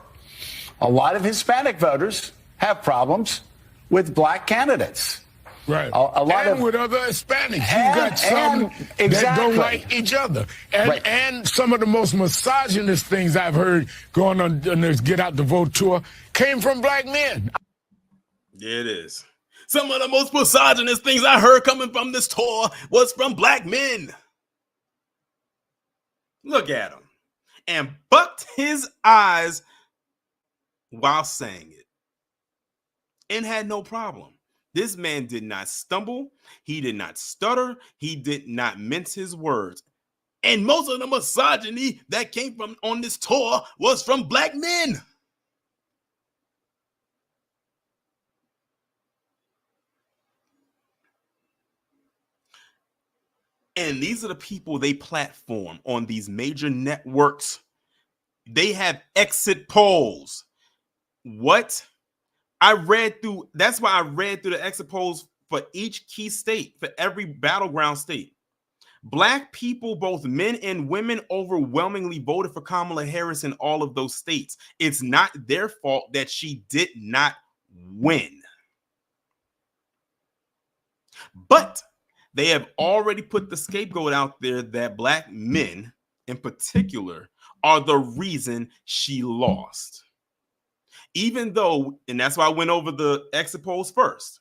a lot of Hispanic voters have problems with black candidates. Right. A lot and of, with other Hispanics. You got some that don't like each other. And some of the most misogynist things I've heard going on this Get Out the Vote tour came from black men. Yeah, it is. Some of the most misogynist things I heard coming from this tour was from black men. Look at him. And bucked his eyes while saying it. And had no problem. This man did not stumble. He did not stutter. He did not mince his words. And most of the misogyny that came from on this tour was from black men. And these are the people they platform on these major networks. They have exit polls. What? That's why I read through the exit polls for each key state, for every battleground state. Black people, both men and women, overwhelmingly voted for Kamala Harris in all of those states. It's not their fault that she did not win. But they have already put the scapegoat out there that black men, in particular, are the reason she lost. Even though, and that's why I went over the exit polls first.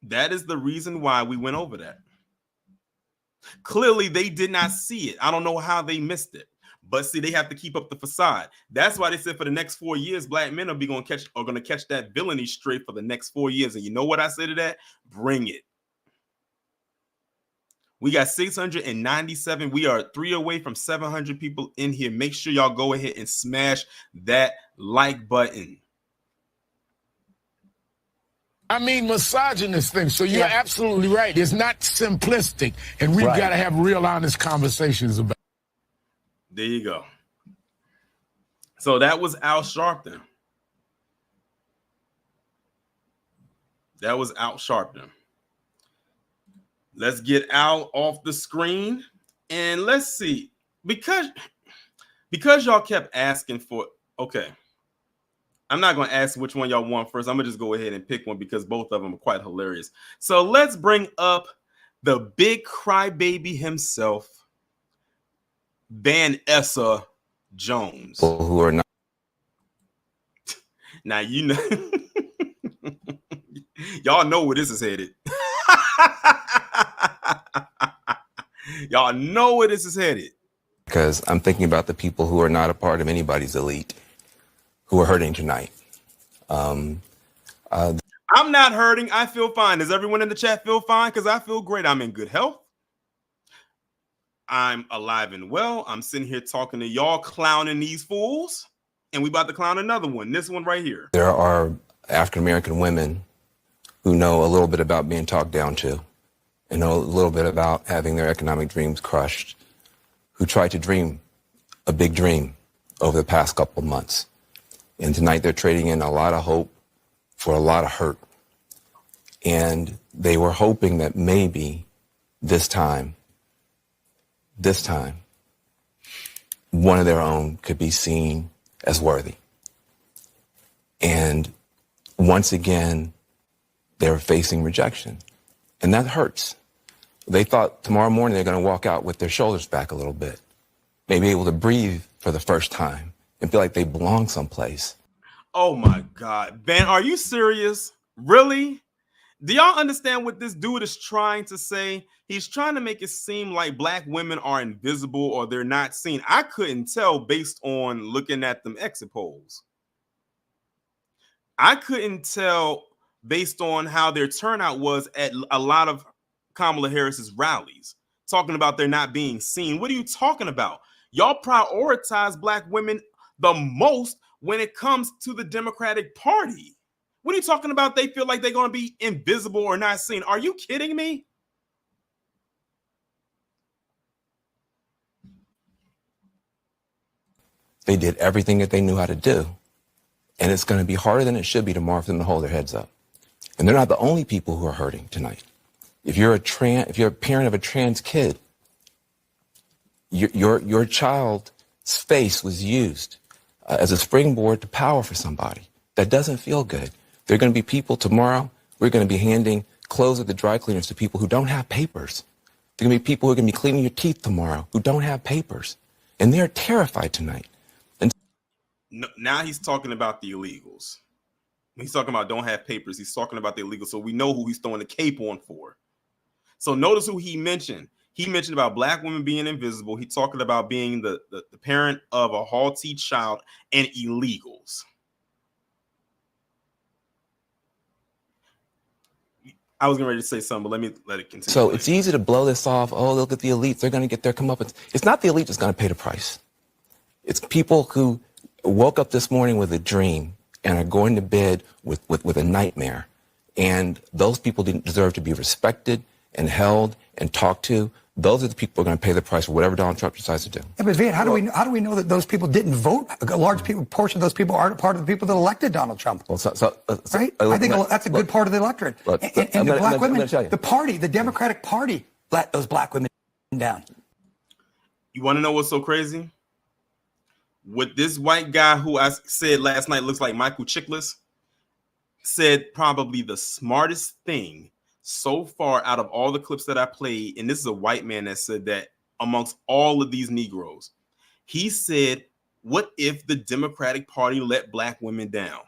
That is the reason why we went over that. Clearly, they did not see it. I don't know how they missed it. But see, they have to keep up the facade. That's why they said for the next 4 years, black men are going to catch that villainy straight for the next 4 years. And you know what I say to that? Bring it. We got 697. We are 3 away from 700 people in here. Make sure y'all go ahead and smash that like button. I mean, misogynist things. So you're absolutely right. It's not simplistic. And we've got to have real honest conversations about it. There you go. So that was Al Sharpton. Let's get Al off the screen and let's see. Because y'all kept asking for, okay. I'm not going to ask which one y'all want first. I'm going to just go ahead and pick one because both of them are quite hilarious. So let's bring up the big crybaby himself, Vanessa Jones. Who are not. Now, you know, y'all know where this is headed. Y'all know where this is headed. Because I'm thinking about the people who are not a part of anybody's elite who are hurting tonight. I'm not hurting. I feel fine. Does everyone in the chat feel fine? Because I feel great. I'm in good health. I'm alive and well. I'm sitting here talking to y'all, clowning these fools. And we about to clown another one. This one right here. There are African-American women who know a little bit about being talked down to and know a little bit about having their economic dreams crushed, who tried to dream a big dream over the past couple of months. And tonight they're trading in a lot of hope for a lot of hurt. And they were hoping that maybe this time, one of their own could be seen as worthy. And once again, they're facing rejection. And that hurts. They thought tomorrow morning they're going to walk out with their shoulders back a little bit, maybe able to breathe for the first time and feel like they belong someplace. Oh my God. Van, are you serious? Really? Do y'all understand what this dude is trying to say? He's trying to make it seem like black women are invisible or they're not seen. I couldn't tell based on looking at them exit polls. I couldn't tell based on how their turnout was at a lot of Kamala Harris's rallies, talking about they're not being seen. What are you talking about? Y'all prioritize black women the most when it comes to the Democratic Party. What are you talking about? They feel like they're going to be invisible or not seen. Are you kidding me? They did everything that they knew how to do. And it's going to be harder than it should be tomorrow for them to hold their heads up. And they're not the only people who are hurting tonight. If you're a parent of a trans kid, your child's face was used as a springboard to power for somebody. That doesn't feel good. There are going to be people tomorrow, we're going to be handing clothes at the dry cleaners to people who don't have papers. There are going to be people who are going to be cleaning your teeth tomorrow who don't have papers. And they're terrified tonight. And now he's talking about the illegals. He's talking about don't have papers. He's talking about the illegals. So we know who he's throwing the cape on for. So notice who he mentioned. He mentioned about black women being invisible. He talking about being the parent of a haughty child and illegals. I was getting ready to say something, but let it continue. So it's easy to blow this off. Oh, look at the elites. They're going to get their comeuppance. It's not the elite that's going to pay the price. It's people who woke up this morning with a dream and are going to bed with a nightmare. And those people didn't deserve to be respected and held and talked to. Those are the people who are going to pay the price for whatever Donald Trump decides to do. Yeah, but Van, how do we know that those people didn't vote? A large portion of those people aren't part of the people that elected Donald Trump. Well, right? I think that's a good part of the electorate. And the black women, the party, the Democratic Party, let those black women down. You want to know what's so crazy? What this white guy who I said last night looks like Michael Chiklis said probably the smartest thing so far out of all the clips that I played, and this is a white man that said that amongst all of these Negroes, he said, what if the Democratic Party let black women down?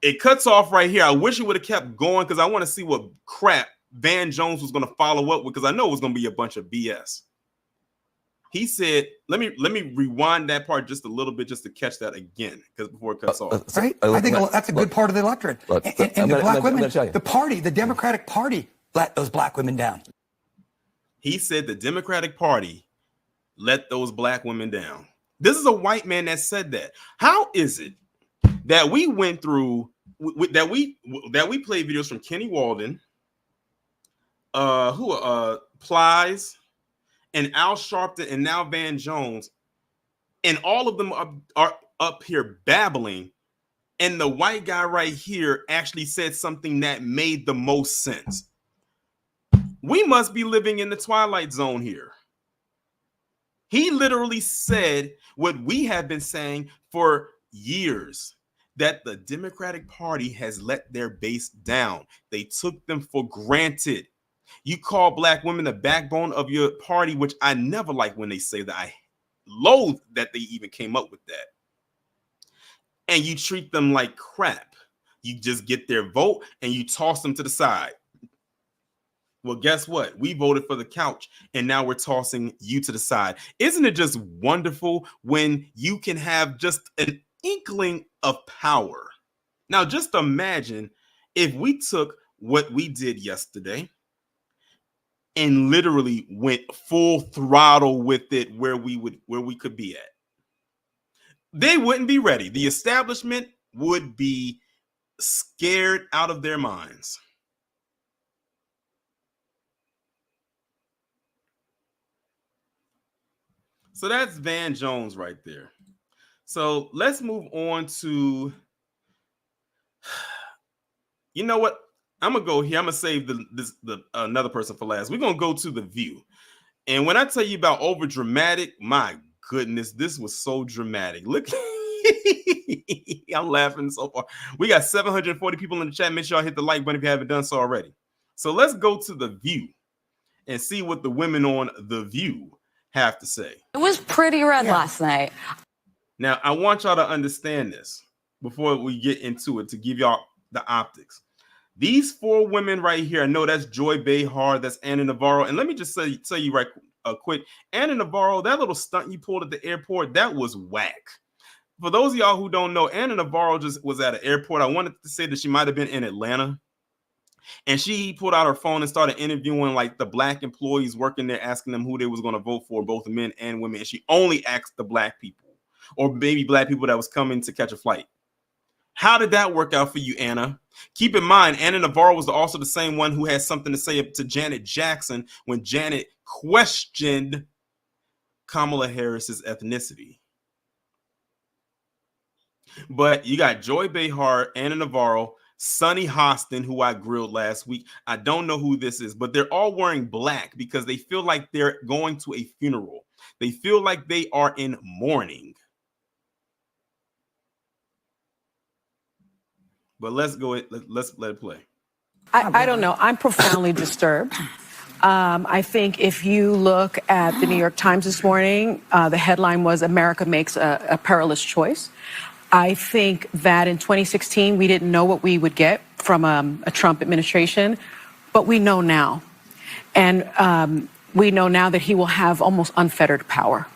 It cuts off right here. I wish it would have kept going because I want to see what crap Van Jones was going to follow up with, because I know it was going to be a bunch of BS. He said, let me rewind that part just a little bit just to catch that again, because before it cuts off. Right? I think that's a good part of the electorate. And the black women, the party, the Democratic Party, let those black women down. He said the Democratic Party let those black women down. This is a white man that said that. How is it that we went through that we played videos from Kenny Walden, Plies, and Al Sharpton, and now Van Jones, and all of them are up here babbling, and the white guy right here actually said something that made the most sense. We must be living in the Twilight Zone here. He literally said what we have been saying for years, that the Democratic Party has let their base down. They took them for granted. You call black women the backbone of your party, which I never like when they say that. I loathe that they even came up with that. And you treat them like crap. You just get their vote and you toss them to the side. Well, guess what? We voted for the couch and now we're tossing you to the side. Isn't it just wonderful when you can have just an inkling of power? Now, just imagine if we took what we did yesterday and literally went full throttle with it where we could be at. They wouldn't be ready. The establishment would be scared out of their minds. So that's Van Jones right there. So let's move on to, you know what? I'm gonna go here. I'm gonna save the another person for last. We're gonna go to The View. And when I tell you about over dramatic, my goodness, this was so dramatic. Look, I'm laughing so far. We got 740 people in the chat. Make sure y'all hit the like button if you haven't done so already. So let's go to The View and see what the women on The View have to say. It was pretty red last night. Now, I want y'all to understand this before we get into it, to give y'all the optics. These four women right here, I know that's Joy Behar, that's Ana Navarro. And let me just tell you right quick, Ana Navarro, that little stunt you pulled at the airport, that was whack. For those of y'all who don't know, Ana Navarro just was at an airport. I wanted to say that she might have been in Atlanta. And she pulled out her phone and started interviewing like the black employees working there, asking them who they was going to vote for, both men and women. And she only asked the black people, or maybe black people that was coming to catch a flight. How did that work out for you, Anna? Keep in mind, Ana Navarro was also the same one who had something to say to Janet Jackson when Janet questioned Kamala Harris's ethnicity. But you got Joy Behar, Ana Navarro, Sunny Hostin, who I grilled last week. I don't know who this is, but they're all wearing black because they feel like they're going to a funeral. They feel like they are in mourning. But let's let it play. I don't know. I'm profoundly disturbed. I think if you look at the New York Times this morning, the headline was America makes a perilous choice. I think that in 2016, we didn't know what we would get from a Trump administration, but we know now. And we know now that he will have almost unfettered power.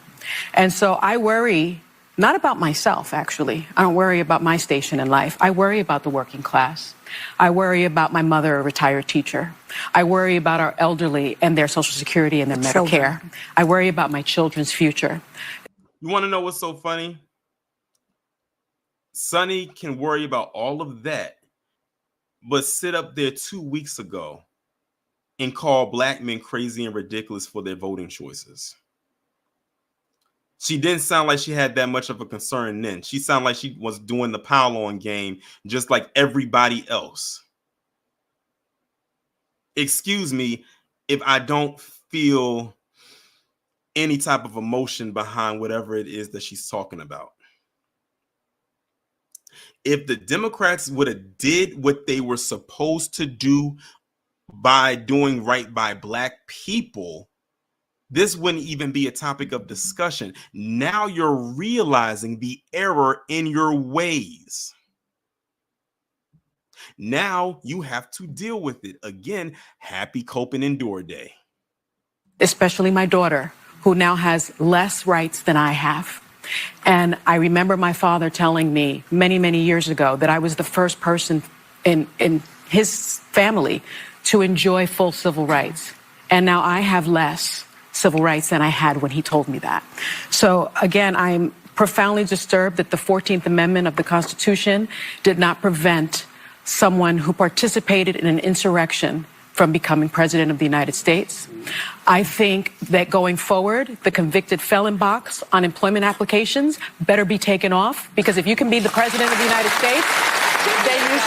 And so I worry not about myself, actually. I don't worry about my station in life. I worry about the working class. I worry about my mother, a retired teacher. I worry about our elderly and their Social Security and their Medicare. I worry about my children's future. You want to know what's so funny? Sonny can worry about all of that, but sit up there 2 weeks ago and call black men crazy and ridiculous for their voting choices. She didn't sound like she had that much of a concern then. She sounded like she was doing the pile-on game just like everybody else. Excuse me if I don't feel any type of emotion behind whatever it is that she's talking about. If the Democrats would have did what they were supposed to do by doing right by black people, this wouldn't even be a topic of discussion. Now you're realizing the error in your ways. Now you have to deal with it. Again, happy Cope and Endure Day. Especially my daughter, who now has less rights than I have. And I remember my father telling me many, many years ago that I was the first person in his family to enjoy full civil rights. And now I have less civil rights than I had when he told me that. So again, I'm profoundly disturbed that the 14th Amendment of the Constitution did not prevent someone who participated in an insurrection from becoming president of the United States. I think that going forward, the convicted felon box on employment applications better be taken off, because if you can be the president of the United States, then you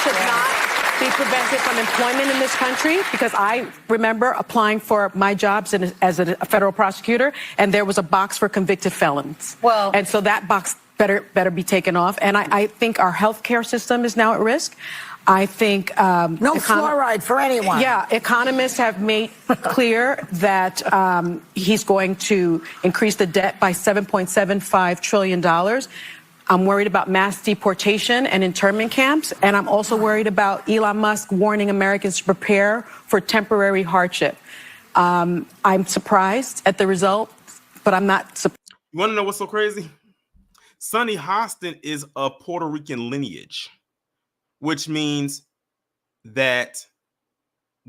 should not be prevented from employment in this country. Because I remember applying for my jobs as a federal prosecutor, and there was a box for convicted felons. Well, and so that box better be taken off. And I think our healthcare system is now at risk. I think no fluoride for anyone. Yeah, economists have made clear that he's going to increase the debt by $7.75 trillion. I'm worried about mass deportation and internment camps, and I'm also worried about Elon Musk warning Americans to prepare for temporary hardship. I'm surprised at the result, but I'm not surprised. You want to know what's so crazy? Sunny Hostin is of Puerto Rican lineage, which means that,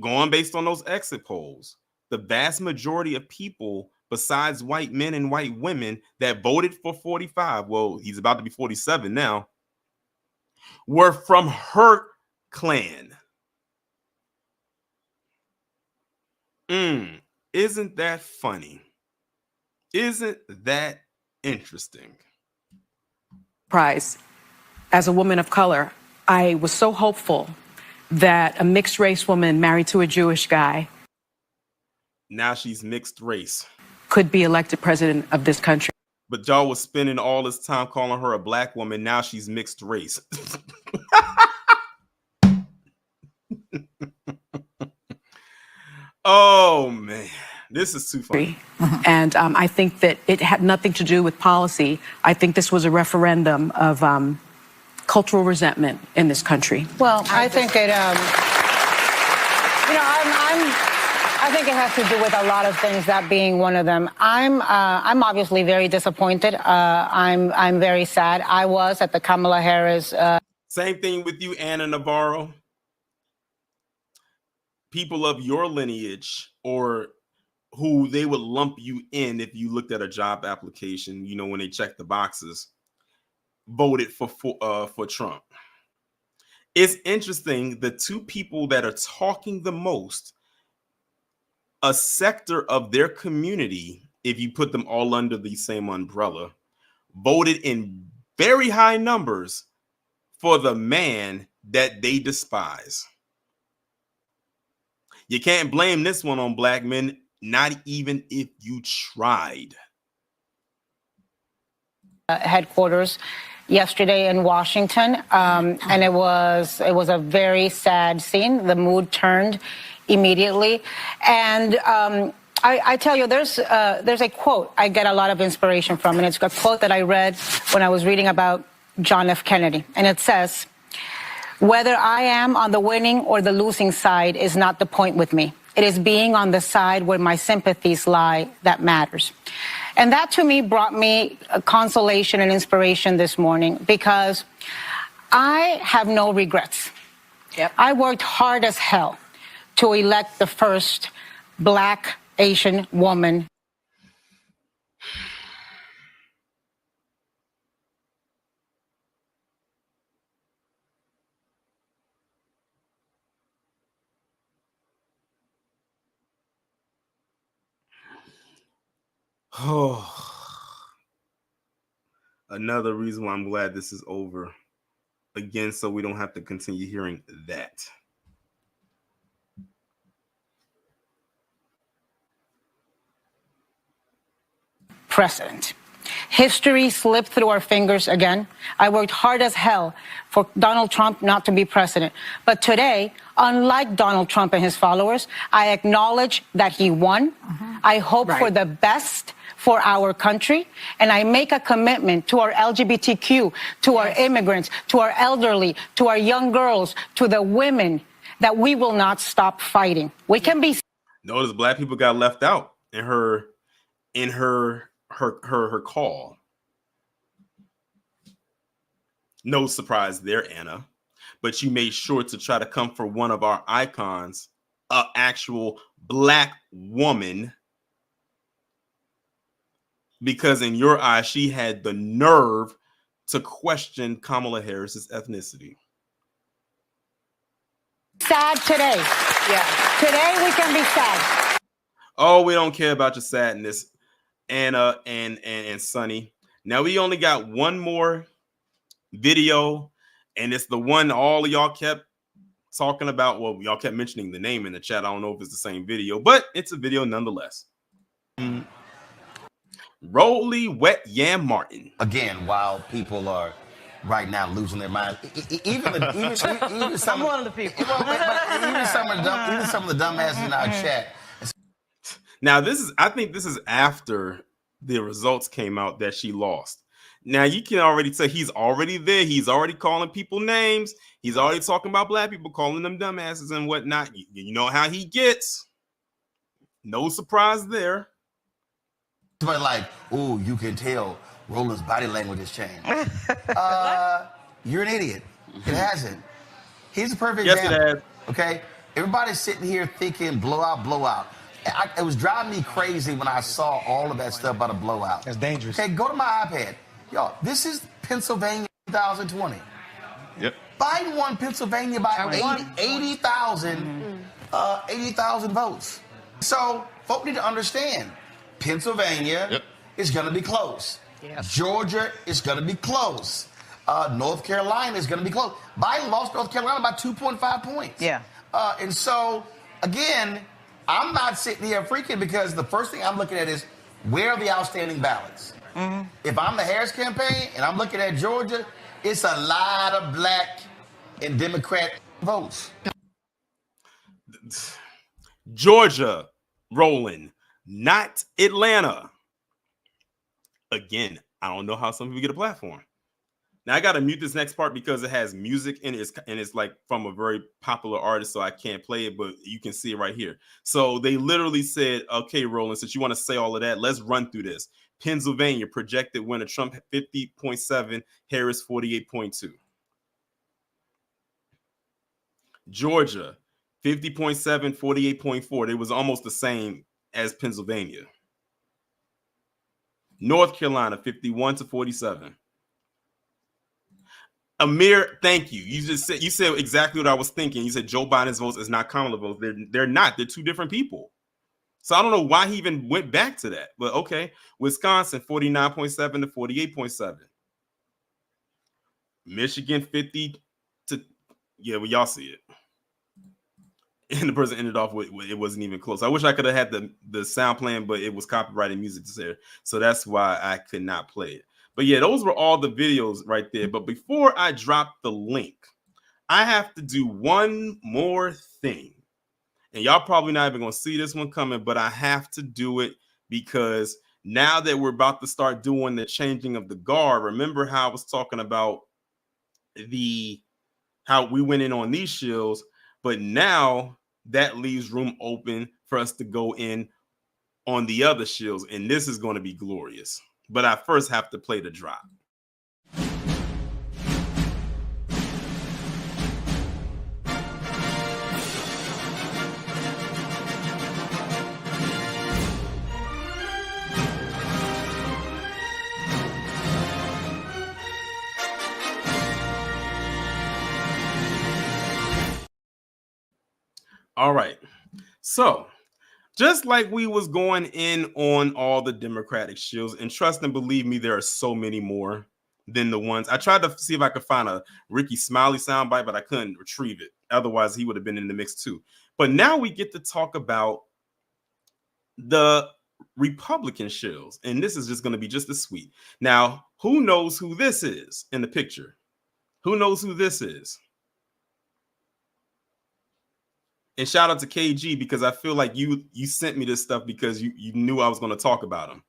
going based on those exit polls, the vast majority of people besides white men and white women that voted for 45, well, he's about to be 47 now, were from her clan. Isn't that funny? Isn't that interesting? Prize. As a woman of color, I was so hopeful that a mixed race woman married to a Jewish guy, now she's mixed race, could be elected president of this country. But y'all was spending all this time calling her a black woman. Now she's mixed race. Oh, man. This is too funny. And I think that it had nothing to do with policy. I think this was a referendum of cultural resentment in this country. Well, I think it, I think it has to do with a lot of things, that being one of them. I'm obviously very disappointed. I'm very sad. I was at the Kamala Harris. Same thing with you, Anna Navarro. People of your lineage, or who they would lump you in if you looked at a job application, you know, when they check the boxes, voted for Trump. It's interesting, the two people that are talking the most, a sector of their community, if you put them all under the same umbrella, voted in very high numbers for the man that they despise. You can't blame this one on black men, not even if you tried. Headquarters yesterday in Washington, and it was a very sad scene. The mood turned immediately, and I tell you, there's a quote I get a lot of inspiration from, and it's a quote that I read when I was reading about John F. Kennedy, and it says, "Whether I am on the winning or the losing side is not the point with me. It is being on the side where my sympathies lie that matters." And that to me brought me a consolation and inspiration this morning, because I have no regrets. Yep. I worked hard as hell to elect the first Black Asian woman. Oh, another reason why I'm glad this is over. Again, so we don't have to continue hearing that. Precedent. History slipped through our fingers again. I worked hard as hell for Donald Trump not to be president. But today, unlike Donald Trump and his followers, I acknowledge that he won. I hope for the best for our country, and I make a commitment to our LGBTQ, to our immigrants, to our elderly, to our young girls, to the women, that we will not stop fighting. We can be. Notice black people got left out in her call. No surprise there, Anna. But you made sure to try to come for one of our icons, an actual black woman, because in your eyes, she had the nerve to question Kamala Harris's ethnicity. Sad today. Yeah. Today we can be sad. Oh, we don't care about your sadness, Anna and Sonny. Now we only got one more video, and it's the one all of y'all kept talking about. Well, y'all kept mentioning the name in the chat. I don't know if it's the same video, but it's a video nonetheless. Roland Martin. Again, while people are right now losing their mind, even some of the people, even some of the dumbasses in our chat. Now, I think this is after the results came out that she lost. Now, you can already tell he's already there. He's already calling people names. He's already talking about black people, calling them dumbasses and whatnot. You know how he gets. No surprise there. But like, ooh, you can tell Roland's body language has changed. You're an idiot. It hasn't. Here's a perfect example. Yes, it has. Okay? Everybody's sitting here thinking blowout, blowout. It was driving me crazy when I saw all of that stuff about a blowout. That's dangerous. Okay, go to my iPad. Y'all, this is Pennsylvania 2020. Yep. Biden won Pennsylvania by 80,000 votes. So, folks need to understand, Pennsylvania is going to be close. Yes. Georgia is going to be close. North Carolina is going to be close. Biden lost North Carolina by 2.5 points. Yeah. And so, again, I'm not sitting here freaking, because the first thing I'm looking at is, where are the outstanding ballots? Mm-hmm. If I'm the Harris campaign and I'm looking at Georgia, it's a lot of black and Democrat votes. Georgia, Roland, not Atlanta. Again, I don't know how some people get a platform. Now I gotta mute this next part because it has music in it, and it's like from a very popular artist, so I can't play it, but you can see it right here. So they literally said, okay, Roland, since you want to say all of that, let's run through this. Pennsylvania projected winner, Trump 50.7, Harris 48.2. Georgia 50.7, 48.4. It was almost the same as Pennsylvania. North Carolina 51-47. Amir, thank you. You said exactly what I was thinking. You said Joe Biden's votes is not Kamala votes. They're not. They're two different people. So I don't know why he even went back to that. But okay, Wisconsin 49.7 to 48.7. Michigan 50 to Yeah, well, y'all see it. And the person ended off with it wasn't even close. I wish I could have had the sound playing, but it was copyrighted music there. So that's why I could not play it. But yeah, those were all the videos right there. But before I drop the link, I have to do one more thing. And y'all probably not even going to see this one coming, but I have to do it because now that we're about to start doing the changing of the guard, remember how I was talking about how we went in on these shills, but now that leaves room open for us to go in on the other shills, and this is going to be glorious. But I first have to play the drop. All right. So just like we was going in on all the Democratic shills, and trust and believe me, there are so many more than the ones. I tried to see if I could find a Ricky Smiley soundbite, but I couldn't retrieve it. Otherwise, he would have been in the mix too. But now we get to talk about the Republican shills, and this is just going to be just as sweet. Now, who knows who this is in the picture? Who knows who this is? And shout out to KG, because I feel like you sent me this stuff because you knew I was going to talk about him.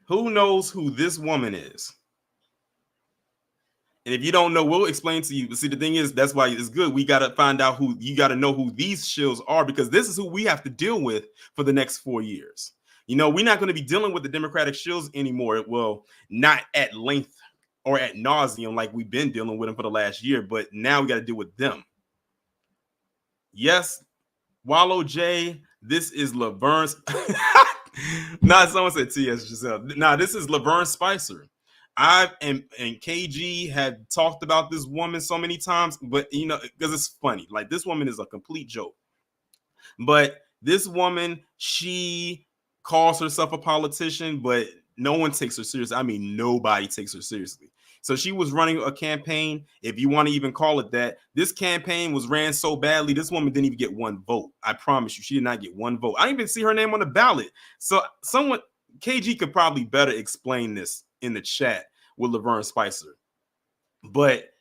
Who knows who this woman is? And if you don't know, we'll explain to you. But see, the thing is, that's why it's good. We got to find out you got to know who these shills are, because this is who we have to deal with for the next 4 years. You know, we're not going to be dealing with the Democratic shills anymore. Well, not at length or at nauseum like we've been dealing with them for the last year, but now we got to deal with them. Yes, Wallow J, this is Laverne. Someone said T.S. Giselle. This is Laverne Spicer. And KG had talked about this woman so many times, but you know, because it's funny. Like, this woman is a complete joke. But this woman, she calls herself a politician, but no one takes her seriously. I mean, nobody takes her seriously. So she was running a campaign, if you want to even call it that. This campaign was ran so badly, this woman didn't even get one vote. I promise you, she did not get one vote. I didn't even see her name on the ballot. So KG could probably better explain this in the chat with Laverne Spicer. But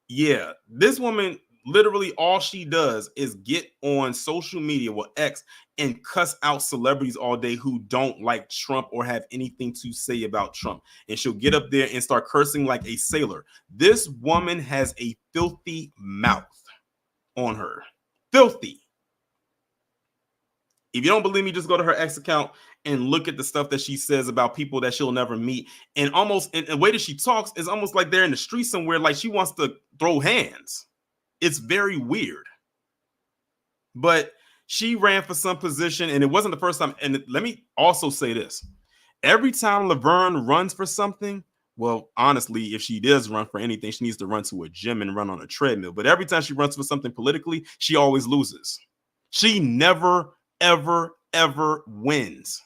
yeah, this woman, literally all she does is get on social media, well, X, and cuss out celebrities all day who don't like Trump or have anything to say about Trump. And she'll get up there and start cursing like a sailor. This woman has a filthy mouth on her. Filthy. If you don't believe me, just go to her X account and look at the stuff that she says about people that she'll never meet. And almost, in the way that she talks is almost like they're in the street somewhere, like she wants to throw hands. It's very weird. But she ran for some position, and it wasn't the first time. And let me also say this. Every time Laverne runs for something, well, honestly, if she does run for anything, she needs to run to a gym and run on a treadmill. But every time she runs for something politically, she always loses. She never, ever, ever wins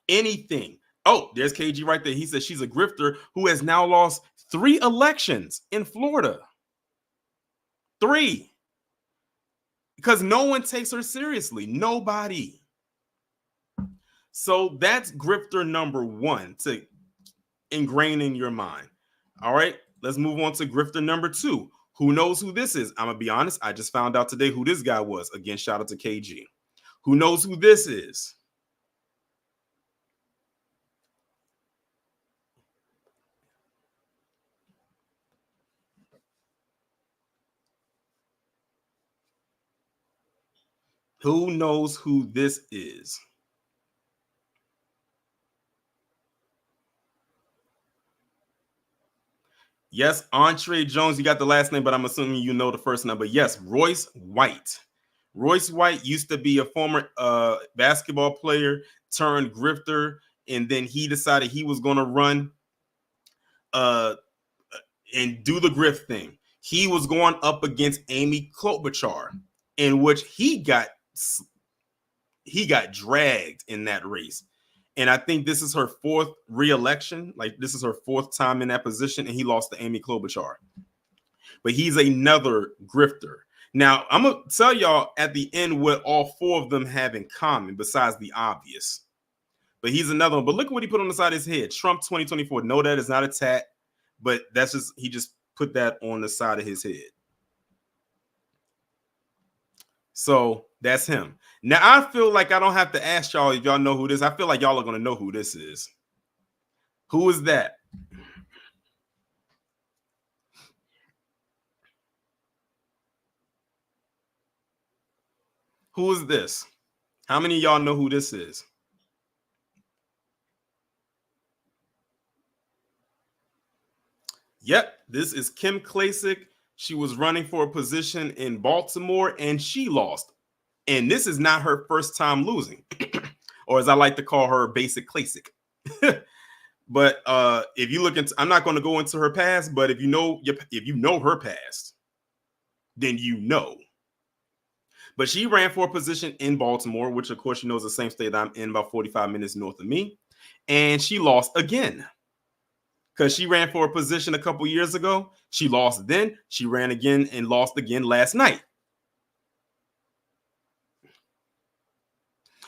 anything. Oh, there's KG right there. He says she's a grifter who has now lost 3 elections in Florida. 3. Because no one takes her seriously. Nobody. So that's grifter number 1 to ingrain in your mind. All right, let's move on to grifter number 2. Who knows who this is? I'm going to be honest. I just found out today who this guy was. Again, shout out to KG. Who knows who this is? Who knows who this is? Yes, Entree Jones, you got the last name, but I'm assuming you know the first name. But yes, Royce White. Royce White used to be a former basketball player turned grifter, and then he decided he was going to run and do the grift thing. He was going up against Amy Klobuchar, in which he got dragged in that race. And I think this is her 4th re-election. Like, this is her 4th time in that position, and he lost to Amy Klobuchar. But he's another grifter. Now, I'm going to tell y'all at the end what all 4 of them have in common, besides the obvious. But he's another one. But look at what he put on the side of his head. Trump 2024. No, that is not a tat, but that's just, he just put that on the side of his head. So that's him. Now, I feel like I don't have to ask y'all if y'all know who this is. I feel like y'all are going to know who this is. Who is that? Who is this? How many of y'all know who this is? Yep, this is Kim Klacik. She was running for a position in Baltimore, and she lost. And this is not her first time losing, or as I like to call her, basic Klacik. But if you look into, I'm not going to go into her past, but if you know her past, then you know. But she ran for a position in Baltimore, which of course you know is the same state I'm in, about 45 minutes north of me, and she lost again. Because she ran for a position a couple years ago. She lost then. She ran again and lost again last night.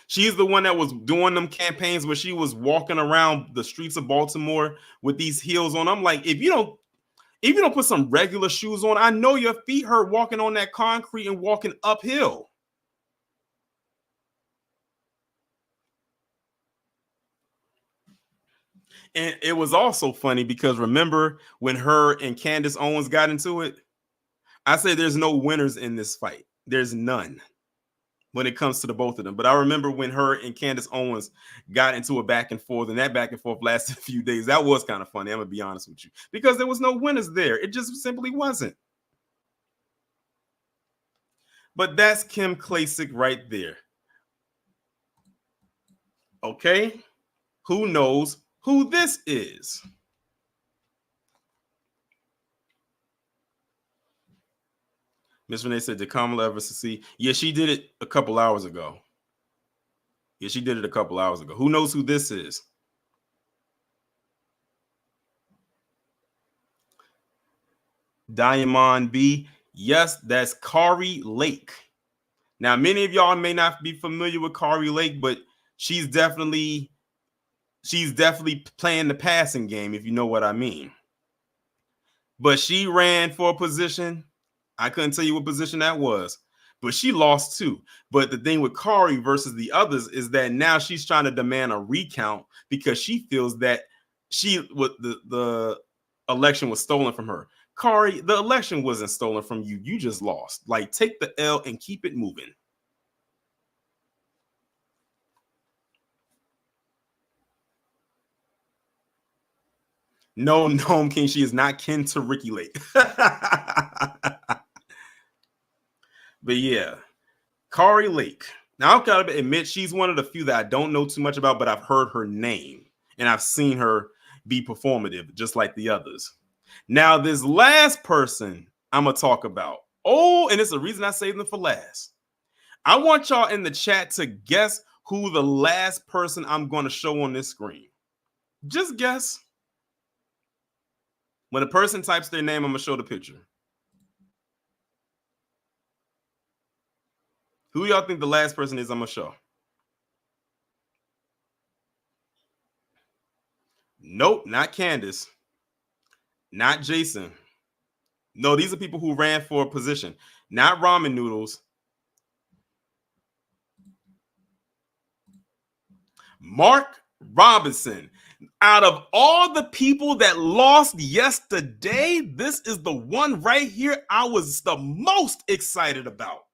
She's the one that was doing them campaigns where she was walking around the streets of Baltimore with these heels on. I'm like, if you don't put some regular shoes on, I know your feet hurt walking on that concrete and walking uphill. And it was also funny because remember when her and Candace Owens got into it? I say there's no winners in this fight. There's none when it comes to the both of them. But I remember when her and Candace Owens got into a back and forth, and that back and forth lasted a few days. That was kind of funny. I'm going to be honest with you, because there was no winners there. It just simply wasn't. But that's Kim Klacik right there. Okay. Who knows who this is? Miss Renee said, did Kamala ever succeed? Yeah, she did it a couple hours ago. Yeah, she did it a couple hours ago. Who knows who this is? Diamond B. Yes, that's Kari Lake. Now, many of y'all may not be familiar with Kari Lake, but she's definitely playing the passing game, if you know what I mean. But she ran for a position. I couldn't tell you what position that was, but she lost too. But the thing with Kari versus the others is that now she's trying to demand a recount because she feels that the election was stolen from her. Kari, the election wasn't stolen from you. You just lost. Like, take the L and keep it moving. No, Gnome King, she is not kin to Ricky Lake. But yeah, Kari Lake. Now, I've got to admit, she's one of the few that I don't know too much about, but I've heard her name and I've seen her be performative, just like the others. Now, this last person I'm going to talk about. Oh, and it's the reason I saved them for last. I want y'all in the chat to guess who the last person I'm going to show on this screen. Just guess. When a person types their name, I'm going to show the picture. Who y'all think the last person is I'm going to show? Nope, not Candace. Not Jason. No, these are people who ran for a position. Not ramen noodles. Mark Robinson. Out of all the people that lost yesterday, this is the one right here I was the most excited about.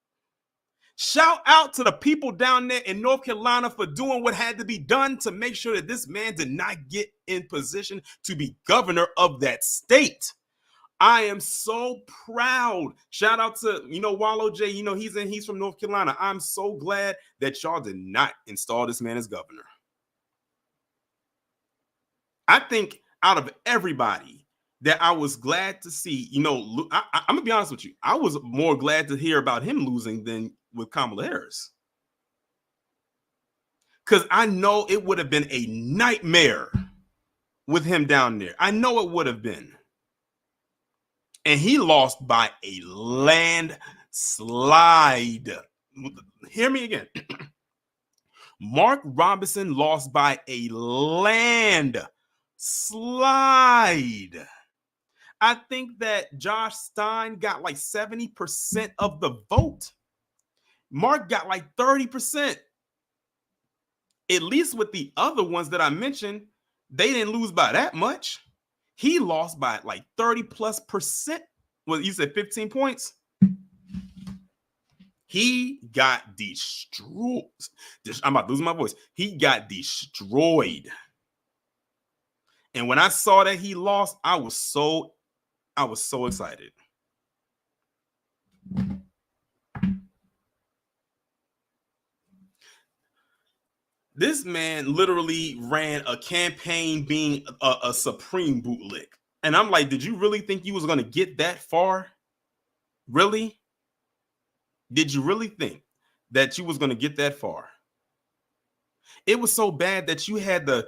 Shout out to the people down there in North Carolina for doing what had to be done to make sure that this man did not get in position to be governor of that state. I am so proud. Shout out to, Wallow J, he's from North Carolina. I'm so glad that y'all did not install this man as governor. I think out of everybody that I was glad to see, I'm going to be honest with you. I was more glad to hear about him losing than with Kamala Harris. Because I know it would have been a nightmare with him down there. I know it would have been. And he lost by a landslide. Hear me again. Mark Robinson lost by a landslide. I think that Josh Stein got like 70% of the vote. Mark got like 30%. At least with the other ones that I mentioned, they didn't lose by that much. He lost by like 30+%. Well, you said 15 points. He got destroyed. I'm about to lose my voice. He got destroyed. And when I saw that he lost, I was so excited. This man literally ran a campaign being a supreme bootlick. And I'm like, did you really think you was going to get that far? Really? Did you really think that you was going to get that far? It was so bad that you had the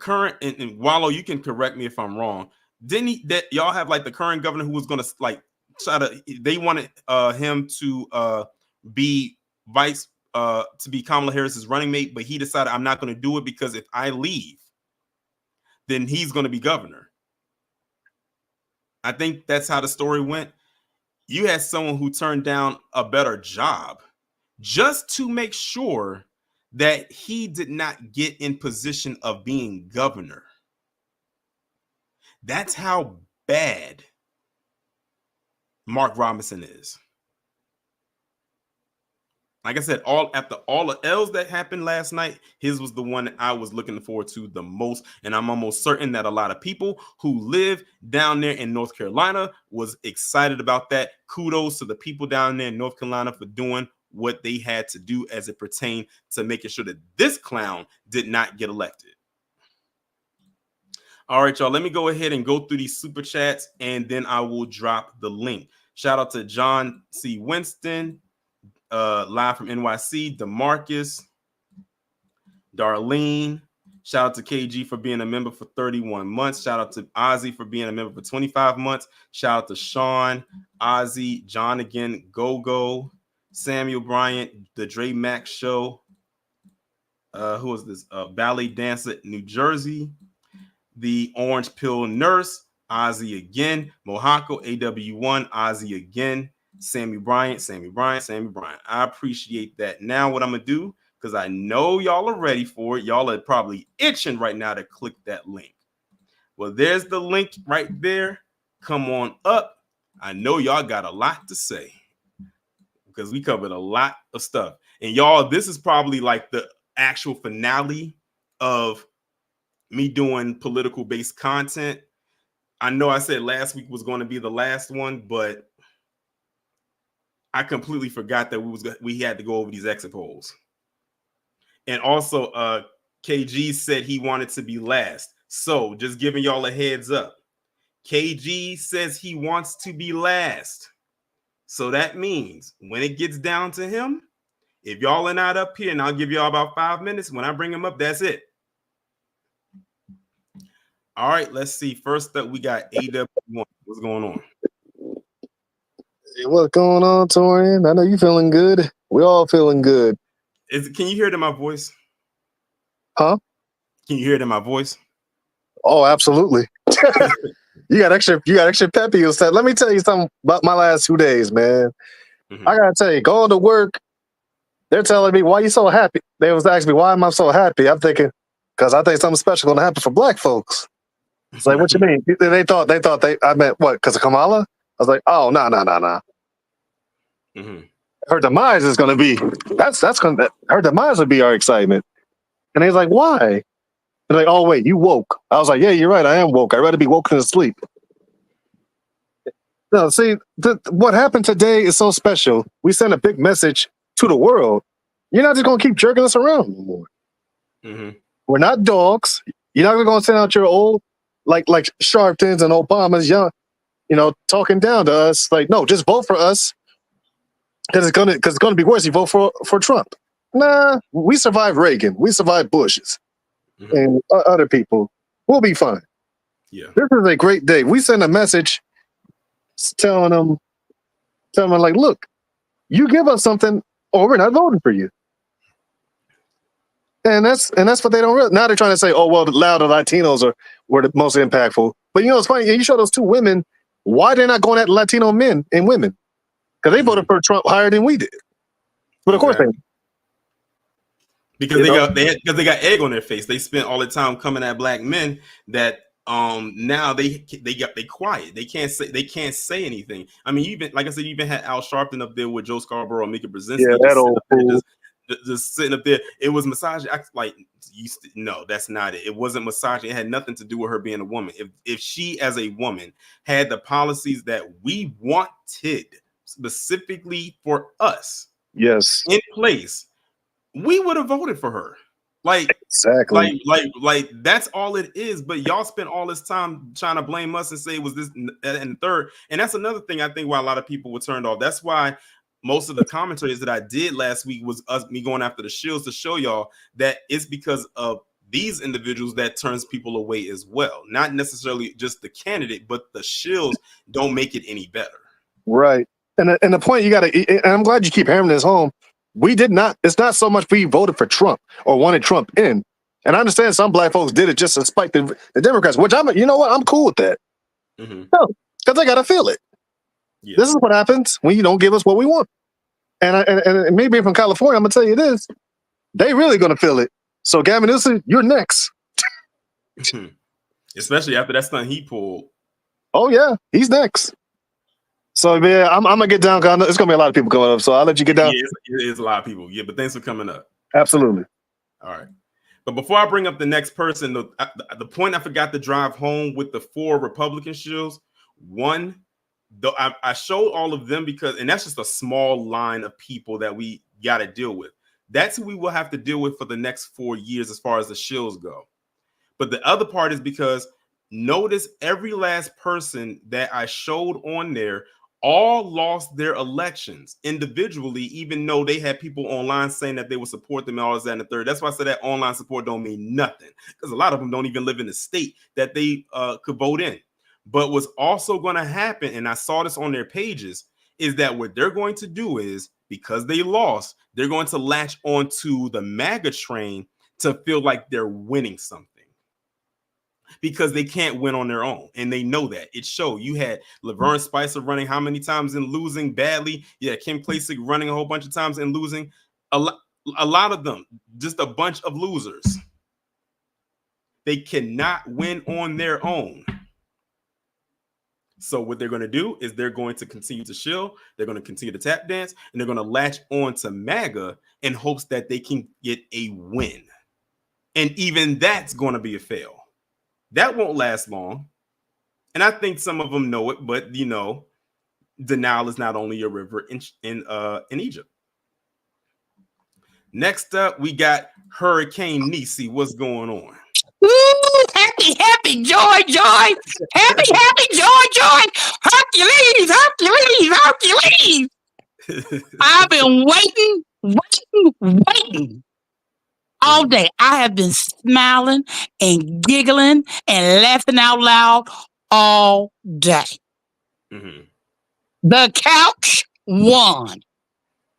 current, and Wallow, you can correct me if I'm wrong. Didn't that y'all have like the current governor who was going to like try to, they wanted him to be vice to be Kamala Harris's running mate, but he decided I'm not going to do it because if I leave, then he's going to be governor. I think that's how the story went. You had someone who turned down a better job just to make sure that he did not get in position of being governor. That's how bad Mark Robinson is. Like I said, after all the L's that happened last night, his was the one that I was looking forward to the most. And I'm almost certain that a lot of people who live down there in North Carolina was excited about that. Kudos to the people down there in North Carolina for doing what they had to do as it pertained to making sure that this clown did not get elected. All right, y'all, let me go ahead and go through these super chats and then I will drop the link. Shout out to John C. Winston. Live from NYC, DeMarcus, Darlene. Shout out to KG for being a member for 31 months. Shout out to Ozzy for being a member for 25 months. Shout out to Sean, Ozzy, John again, Go, Samuel Bryant, the Dre Max Show. Who is this? Ballet Dancer, New Jersey. The Orange Pill Nurse, Ozzy again. Mohako, AW1, Ozzy again. Sammy Bryant. I appreciate that. Now what I'm going to do, because I know y'all are ready for it. Y'all are probably itching right now to click that link. Well, there's the link right there. Come on up. I know y'all got a lot to say because we covered a lot of stuff. And y'all, this is probably like the actual finale of me doing political-based content. I know I said last week was going to be the last one, but I completely forgot that we had to go over these exit polls. And also, KG said he wanted to be last. So just giving y'all a heads up. KG says he wants to be last. So that means when it gets down to him, if y'all are not up here, and I'll give y'all about 5 minutes, when I bring him up, that's it. All right, let's see. First up, we got AW1. What's going on? What's going on, Torian? I know you feeling good. We all feeling good. Can you hear it in my voice? Huh? Can you hear it in my voice? Oh, absolutely. You got extra peppy. Let me tell you something about my last 2 days, man. Mm-hmm. I gotta tell you, going to work, they're telling me, why you so happy? They was asking me, why am I so happy? I'm thinking, because I think something special gonna happen for black folks. It's like, what you mean? They thought I meant what? Because of Kamala? I was like, oh, no. Mm-hmm. Her demise is going to be, her demise would be our excitement. And he's like, why? They're like, oh, wait, you woke. I was like, yeah, you're right. I am woke. I'd rather be woke than asleep. No, see, what happened today is so special. We sent a big message to the world. You're not just going to keep jerking us around anymore. Mm-hmm. We're not dogs. You're not going to send out your old, like Sharptons and Obama's young, talking down to us. Like, no, just vote for us because it's gonna be worse. You vote for Trump. Nah, we survived Reagan. We survived Bush's. And other people. We'll be fine. Yeah. This is a great day. We send a message telling them like, look, you give us something or we're not voting for you. And that's what they don't realize. Now they're trying to say, oh, well, the Latinos were the most impactful. But you know, it's funny. You show those two women, why they're not going at Latino men and women? Because they voted for Trump higher than we did. But of course they. Because they got egg on their face. They spent all the time coming at black men that now they quiet. They can't say anything. I mean, even like I said, you even had Al Sharpton up there with Joe Scarborough and Mika Brzezinski. Yeah, that old fool. Just sitting up there. It was misogyny. Like, no, that's not it. It wasn't misogyny. It had nothing to do with her being a woman. If she, as a woman, had the policies that we wanted specifically for us, yes, in place, we would have voted for her. Like, exactly. Like that's all it is. But y'all spent all this time trying to blame us and say it was this and the third. And that's another thing I think why a lot of people were turned off. That's why most of the commentaries that I did last week was me going after the shills to show y'all that it's because of these individuals that turns people away as well. Not necessarily just the candidate, but the shills don't make it any better. Right. And the point you got to, and I'm glad you keep hammering this home. We did not, it's not so much we voted for Trump or wanted Trump in. And I understand some black folks did it just to spite the Democrats, which you know what? I'm cool with that. No, because I got to feel it. Yeah. This is what happens when you don't give us what we want. And maybe from California, I'm going to tell you this. They really going to feel it. So Gavin Newsom, you're next. Especially after that stunt he pulled. Oh, yeah. He's next. So, yeah, I'm going to get down. Cause it's going to be a lot of people coming up. So I'll let you get down. Yeah, it's a lot of people. Yeah, but thanks for coming up. Absolutely. All right. But before I bring up the next person, the point I forgot to drive home with the 4 Republican shills, one, though I showed all of them because, and that's just a small line of people that we got to deal with. That's who we will have to deal with for the next 4 years as far as the shills go. But the other part is because notice every last person that I showed on there all lost their elections individually, even though they had people online saying that they would support them and all that and the third. That's why I said that online support don't mean nothing, because a lot of them don't even live in the state that they could vote in. But what's also going to happen, and I saw this on their pages, is that what they're going to do is, because they lost, they're going to latch onto the MAGA train to feel like they're winning something. Because they can't win on their own, and they know that. It showed. You had Laverne Spicer running how many times and losing badly? Yeah, Kim Klacik running a whole bunch of times and losing. A lot of them, just a bunch of losers. They cannot win on their own. So what they're going to do is they're going to continue to shill, they're going to continue to tap dance, and they're going to latch on to MAGA in hopes that they can get a win. And even that's going to be a fail. That won't last long. And I think some of them know it, but you know, denial is not only a river in Egypt. Next up, we got Hurricane Niecy. What's going on? Ooh, happy, joy. Happy, joy. Hercules. I've been waiting. All day. I have been smiling and giggling and laughing out loud all day. Mm-hmm. The couch won.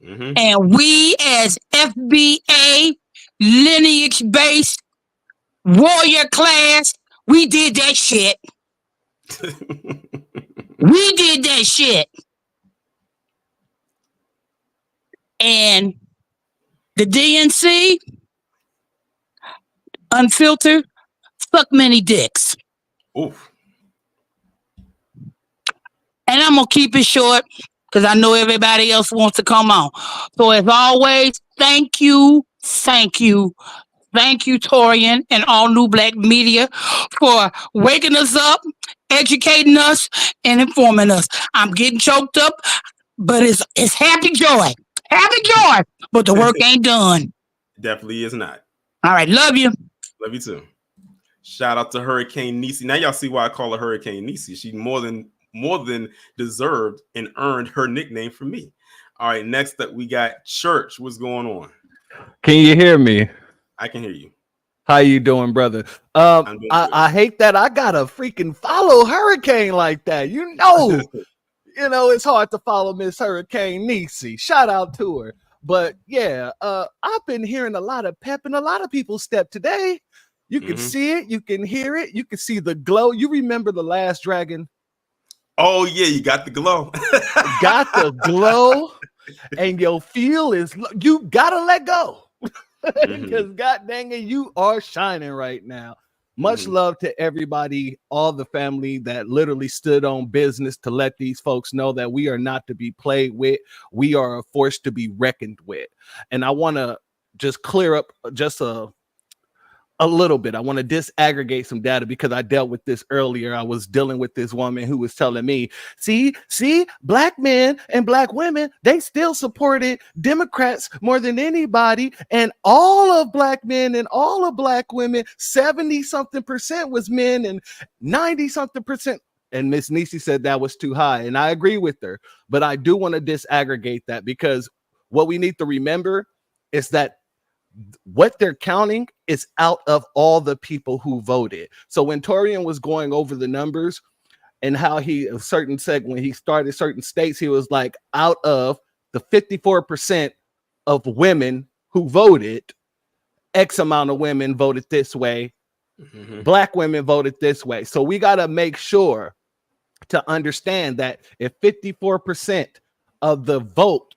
Mm-hmm. And we as FBA lineage-based warrior class, we did that shit. We did that shit. And the DNC, unfiltered, fuck many dicks. Oof. And I'm going to keep it short because I know everybody else wants to come on. So as always, thank you, Torian and all New Black Media for waking us up, educating us, and informing us. I'm getting choked up, but it's happy joy. Happy joy, but the work ain't done. Definitely is not. All right, love you. Love you too. Shout out to Hurricane Niecy. Now y'all see why I call her Hurricane Niecy. She more than deserved and earned her nickname from me. All right, next up we got Church. What's going on? Can you hear me? I can hear you. How you doing, brother? I hate that I gotta freaking follow Hurricane like that. You know, it's hard to follow Miss Hurricane Niecy. Shout out to her. But yeah, I've been hearing a lot of pep in a lot of people's step today. You can see it, you can hear it, you can see the glow. You remember The Last Dragon? Oh yeah, you got the glow. Got the glow, and your feel is you gotta let go. Because god dang it, you are shining right now. Much love to everybody, all the family that literally stood on business to let these folks know that we are not to be played with. We are a force to be reckoned with. And I want to just clear up just a little bit. I want to disaggregate some data because I dealt with this earlier. I was dealing with this woman who was telling me, see, black men and black women, they still supported Democrats more than anybody. And all of black men and all of black women, 70-something% was men and 90-something%. And Miss Niecy said that was too high. And I agree with her. But I do want to disaggregate that because what we need to remember is that what they're counting is out of all the people who voted. So when Torian was going over the numbers and how when he started certain states, he was like, out of the 54% of women who voted, X amount of women voted this way. Black women voted this way. So we got to make sure to understand that if 54% of the vote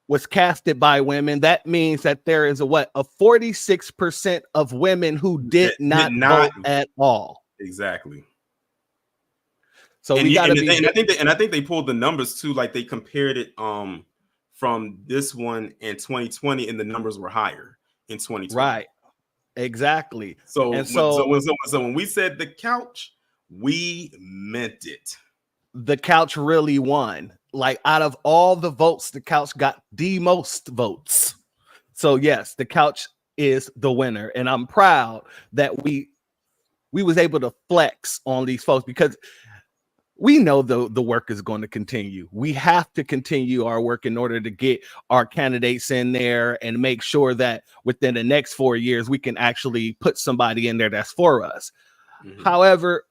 was casted by women, that means that there is a 46% of women who did not vote at all. Exactly. So we got to be. And I think they pulled the numbers too. Like they compared it from this one in 2020, and the numbers were higher in 2020. Right. Exactly. So when we said the couch, we meant it. The couch really won. Like out of all the votes, the couch got the most votes. So yes, the couch is the winner. And I'm proud that we was able to flex on these folks because we know the work is going to continue. We have to continue our work in order to get our candidates in there and make sure that within the next 4 years, we can actually put somebody in there that's for us. However,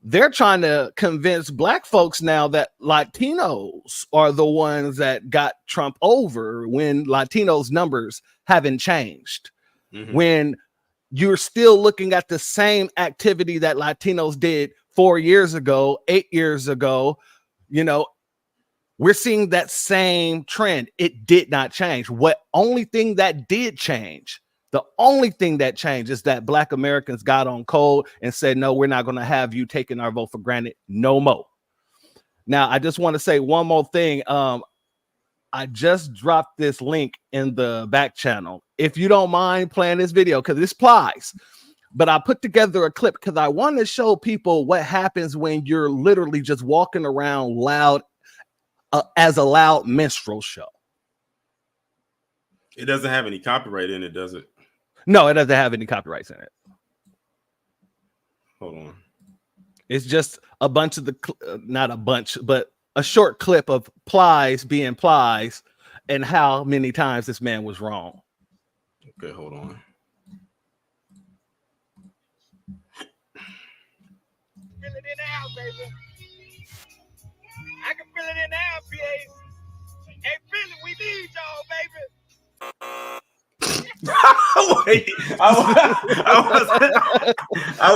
they're trying to convince black folks now that Latinos are the ones that got Trump over when Latinos numbers haven't changed. When you're still looking at the same activity that Latinos did 4 years ago, 8 years ago, we're seeing that same trend. It did not change. The only thing that changed is that black Americans got on cold and said, no, we're not going to have you taking our vote for granted no more. Now, I just want to say one more thing. I just dropped this link in the back channel. If you don't mind playing this video, because this applies, but I put together a clip because I want to show people what happens when you're literally just walking around loud as a loud minstrel show. It doesn't have any copyright in it, does it? No, it doesn't have any copyrights in it. Hold on. It's just a bunch of not a bunch, but a short clip of Plies being Plies and how many times this man was wrong. Okay, hold on. Feel it in the house, baby. I can feel it in the house, PA. Hey, Philly, we need y'all, baby. Wait, I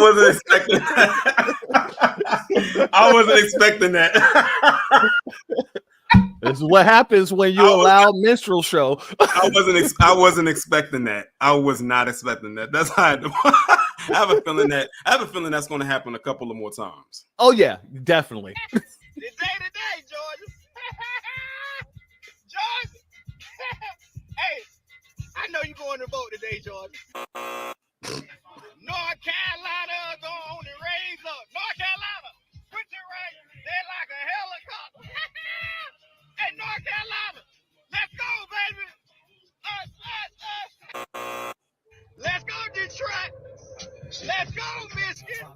wasn't expecting that. I wasn't expecting that. This is what happens when you allow minstrel show. I wasn't expecting that. I was not expecting that. That's how I have a feeling that's going to happen a couple of more times. Oh yeah, definitely. Today, Georgia. Georgia. Hey, I know you're going to vote today, Georgia. North Carolina going to raise up. North Carolina, put your right there like a helicopter. Hey, North Carolina, let's go, baby. Let's go, Detroit. Let's go, Michigan.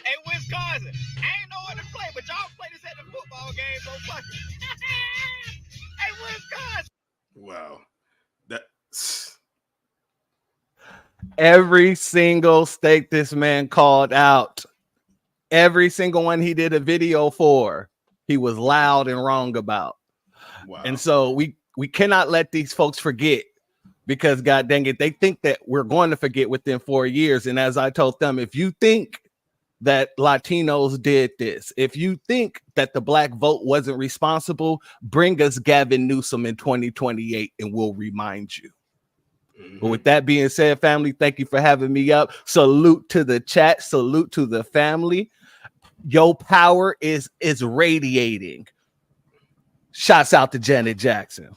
Hey, Wisconsin, I ain't know where to play, but y'all play this at the football game, so fuck it. Hey, Wisconsin. Wow. That every single stake this man called out, every single one he did a video for, he was loud and wrong about. Wow. And so we cannot let these folks forget, because God dang it, they think that we're going to forget within 4 years. And as I told them, if you think that Latinos did this, if you think that the black vote wasn't responsible, bring us Gavin Newsom in 2028 and we'll remind you. But with that being said, family, thank you for having me up. Salute to the chat. Salute to the family. Your power is radiating. Shouts out to Janet Jackson.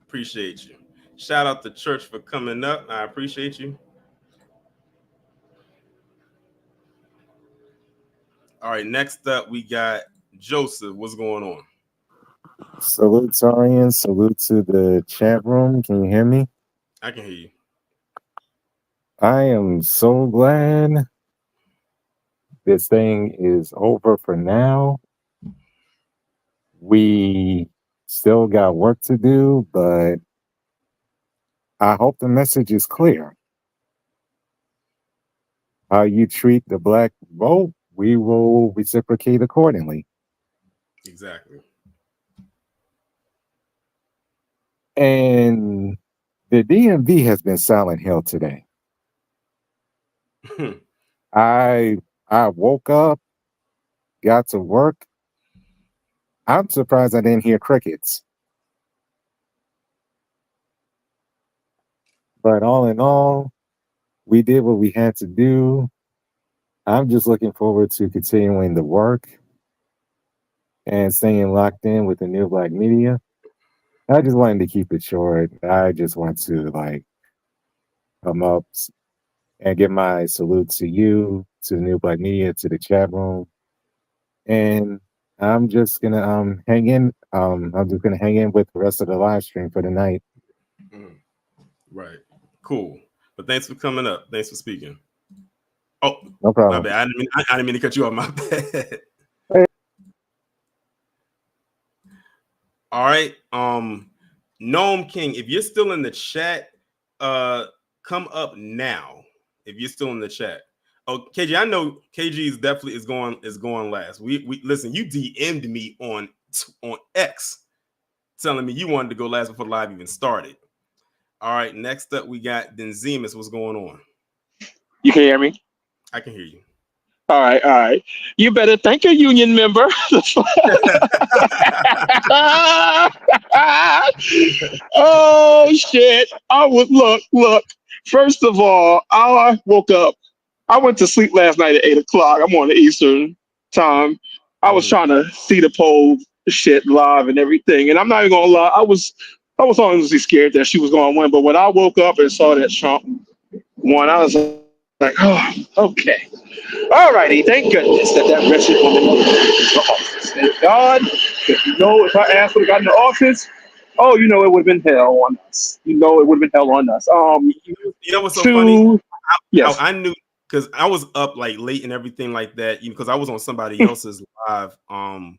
Appreciate you. Shout out to Church for coming up. I appreciate you. All right, next up we got Joseph. What's going on? Salute, Tarian. Salute to the chat room. Can you hear me? I can hear you. I am so glad this thing is over for now. We still got work to do, but I hope the message is clear. How you treat the black vote, we will reciprocate accordingly. Exactly. And the DMV has been Silent Hill today. I woke up, got to work. I'm surprised I didn't hear crickets. But all in all, we did what we had to do. I'm just looking forward to continuing the work and staying locked in with the new black media. I just wanted to keep it short. I just want to come up and give my salute to you, to the new black media, to the chat room. And I'm just gonna hang in. I'm just gonna hang in with the rest of the live stream for the night. Right. Cool. But thanks for coming up. Thanks for speaking. Oh, no problem. My bad. I didn't mean to cut you off. My bad. All right. Gnome King, if you're still in the chat, come up now. If you're still in the chat. Oh, KG, I know KG is definitely is going last. We listen, you DM'd me on X telling me you wanted to go last before the live even started. All right, next up we got Denzemus. What's going on? You can hear me? I can hear you. All right. You better thank a union member. Oh shit. Look. First of all, I woke up. I went to sleep last night at 8:00. I'm on the Eastern time. I was trying to see the poll shit live and everything. And I'm not even gonna lie, I was honestly scared that she was gonna win. But when I woke up and saw that Trump won, I was like, oh, okay. All righty, thank goodness that wretched woman in the office. Thank God. If our ass would have gotten the office, it would have been hell on us. It would have been hell on us. You know what's so funny? Yes. I knew because I was up like late and everything like that. Because I was on somebody else's live. And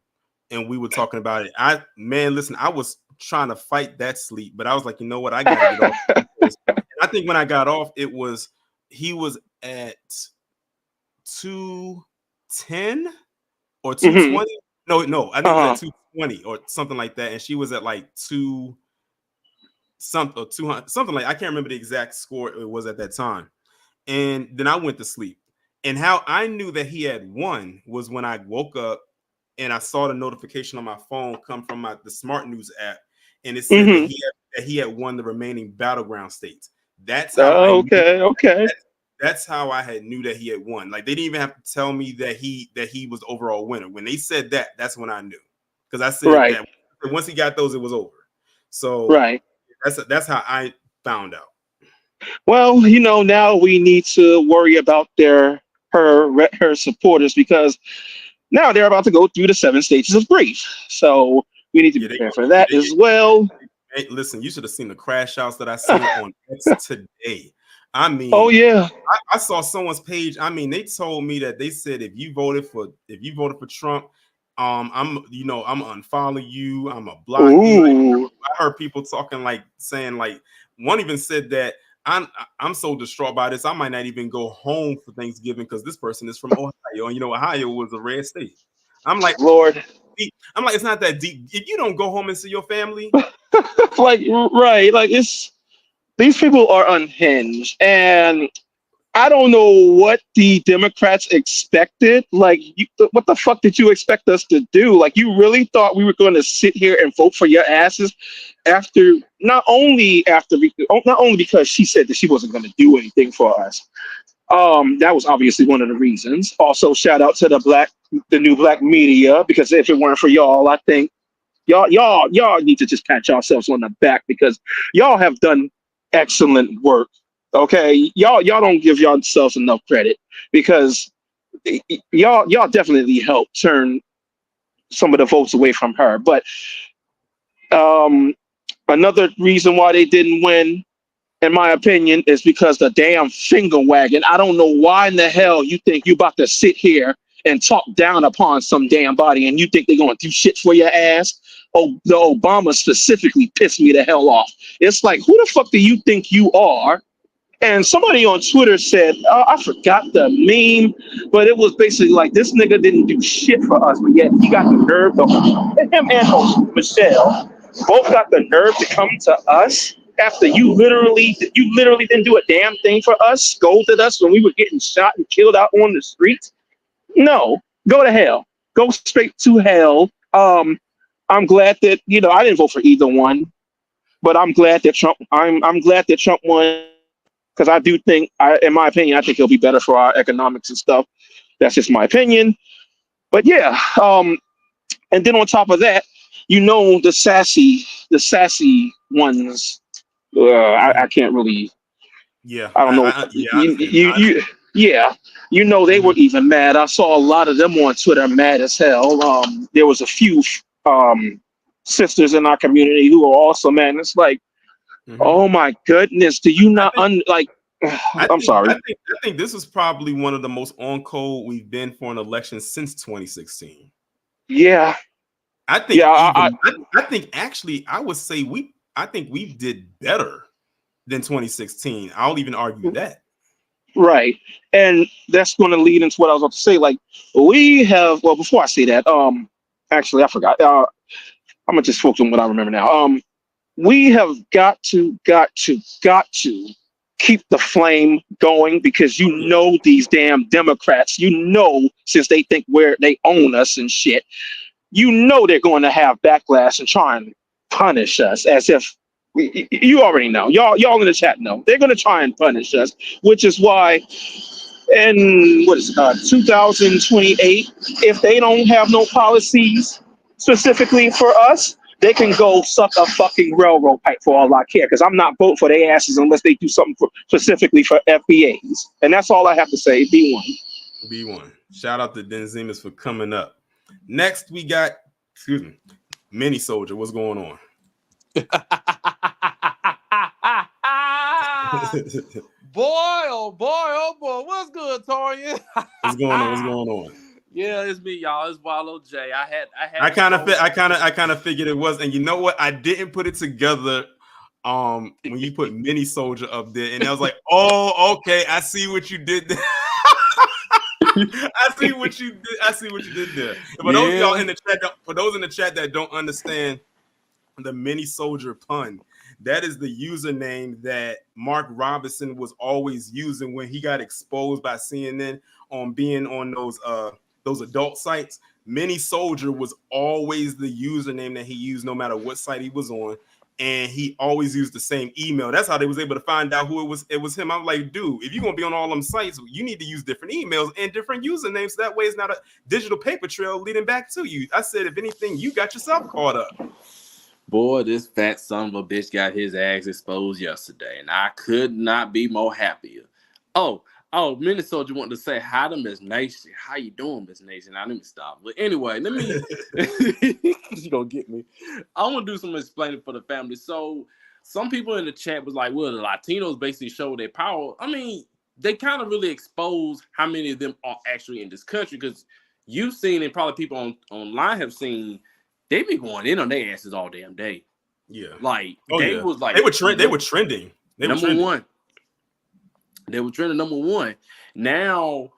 we were talking about it. Listen, I was trying to fight that sleep, but I was like, you know what? I gotta get off. I think when I got off, he was at 210 or 220. No, I think it was at 220 or something like that, and she was at like 200 something like I can't remember the exact score it was at that time. And then I went to sleep. And how I knew that he had won was when I woke up and I saw the notification on my phone come from the Smart News app, and it said that he had won the remaining battleground states. That's how That's how I had knew that he had won. Like they didn't even have to tell me that he was overall winner. When they said that, that's when I knew. Because I said that once he got those, it was over. So that's how I found out. Well, now we need to worry about her supporters, because now they're about to go through the 7 stages of grief. So we need to prepare for that as well. Hey, listen, you should have seen the crash outs that I seen on X today. I mean, I saw someone's page. I mean, they told me that they said if you voted for Trump, I'm unfollow you, I'm a block you. heard people talking like saying like one even said that I'm so distraught by this I might not even go home for Thanksgiving because this person is from Ohio and Ohio was a red state. I'm like, Lord, it's not that deep. If you don't go home and see your family, like right, like these people are unhinged, and I don't know what the Democrats expected. Like, what the fuck did you expect us to do? Like, you really thought we were going to sit here and vote for your asses after not only because she said that she wasn't going to do anything for us. That was obviously one of the reasons. Also, shout out to the new black media, because if it weren't for y'all, I think y'all need to just pat yourselves on the back because y'all have done excellent work. Okay, y'all don't give yourselves enough credit because y'all definitely helped turn some of the votes away from her. But another reason why they didn't win, in my opinion, is because the damn finger wagging. I don't know why in the hell you think you about to sit here and talk down upon some damn body and you think they're going to do shit for your ass. Oh, the Obama specifically pissed me the hell off. It's like, who the fuck do you think you are? And somebody on Twitter said, I forgot the meme, but it was basically like, this nigga didn't do shit for us, but yet he got the nerve him and Michelle both got the nerve to come to us after you literally didn't do a damn thing for us, scolded us when we were getting shot and killed out on the streets. No, go to hell. Go straight to hell. I'm glad that I didn't vote for either one, but I'm glad that Trump won because I do think, in my opinion, I think he'll be better for our economics and stuff. That's just my opinion. But yeah, and then on top of that, the sassy ones. I can't really. Yeah, I don't know. They were even mad. I saw a lot of them on Twitter mad as hell. There was a few sisters in our community who were also mad. And it's like, oh my goodness, do you not I'm sorry. I think this is probably one of the most on code we've been for an election since 2016. Yeah. I think I think actually I would say we did better than 2016. I'll even argue that. Right. And that's going to lead into what I was about to say. Like, before I say that, actually I forgot. I'm gonna just focus on what I remember now. We have got to keep the flame going because these damn Democrats, since they think they own us and shit, they're going to have backlash and try and punish us as if you already know. Y'all in the chat know. They're going to try and punish us, which is why in 2028, if they don't have no policies specifically for us, they can go suck a fucking railroad pipe for all I care, because I'm not voting for their asses unless they do something specifically for FBAs. And that's all I have to say. B1. Shout out to Denzimas for coming up. Next, we got, Mini Soldier. What's going on? Oh boy, what's good, Torian? What's going on? Yeah, it's me, y'all. It's Wallow J. I kind of figured it was, and you know what? I didn't put it together when you put Mini Soldier up there, and I was like, oh, okay, I see what you did there. I see what you did there. For those of y'all in the chat, for those in the chat that don't understand the Mini Soldier pun, that is the username that Mark Robinson was always using when he got exposed by CNN on being on those adult sites. Mini Soldier was always the username that he used no matter what site he was on, and he always used the same email. That's how they was able to find out who it was. It was him. I'm like, dude, if you're gonna be on all them sites, you need to use different emails and different usernames. So that way it's not a digital paper trail leading back to you. I said, if anything, you got yourself caught up. Boy, this fat son of a bitch got his ass exposed yesterday, and I could not be more happier. Oh, Minnesota wanted to say hi to Miss Nation. How you doing, Miss Nation? Now, let me stop. But anyway, let me... you gonna get me. I want to do some explaining for the family. So, some people in the chat was like, well, the Latinos basically show their power. I mean, they kind of really expose how many of them are actually in this country, because you've seen, and probably people online have seen, they be going in on their asses all damn day. Yeah. Like they was like they were trending. Number one. They were trending number one. Now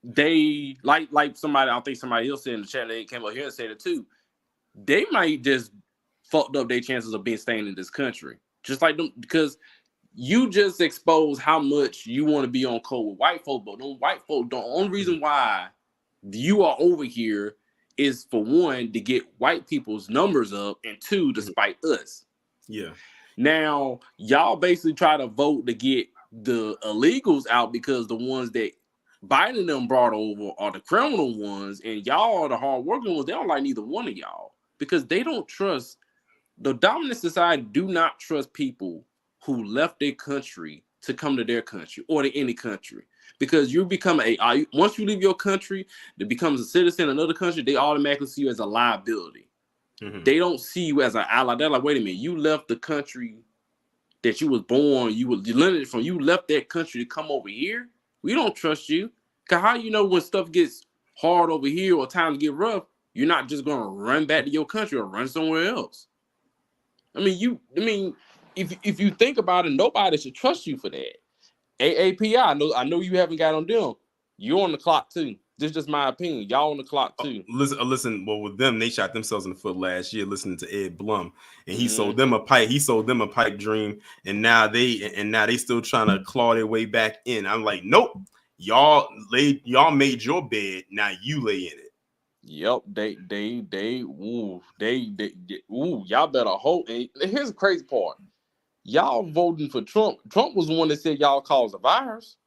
they like somebody, I think somebody else said in the chat, they came up here and said it too. They might just fucked up their chances of being staying in this country. Just like them, because you just expose how much you want to be on code with white folk, but them white folk, the only reason why you are over here is for one, to get white people's numbers up, and two, to spite us. Yeah. Now, y'all basically try to vote to get the illegals out because the ones that Biden and them brought over are the criminal ones, and y'all are the hardworking ones. They don't like neither one of y'all because they don't trust, the dominant society do not trust people who left their country to come to their country or to any country. Because you become once you leave your country, to become a citizen in another country, they automatically see you as a liability. Mm-hmm. They don't see you as an ally. They're like, wait a minute, you left the country that you was born, you left that country to come over here? We don't trust you. Because how you know when stuff gets hard over here or times get rough, you're not just going to run back to your country or run somewhere else? I mean, if you think about it, nobody should trust you for that. AAPI, I know you haven't got on them. You're on the clock too. This is just my opinion. Y'all on the clock too. Listen. Well, with them, they shot themselves in the foot last year listening to Ed Blum, and he sold them a pipe. He sold them a pipe dream, and now they still trying to claw their way back in. I'm like, nope. Y'all made your bed. Now you lay in it. Yep. Y'all better hope. And here's the crazy part. Y'all voting for Trump. Trump was the one that said y'all caused the virus.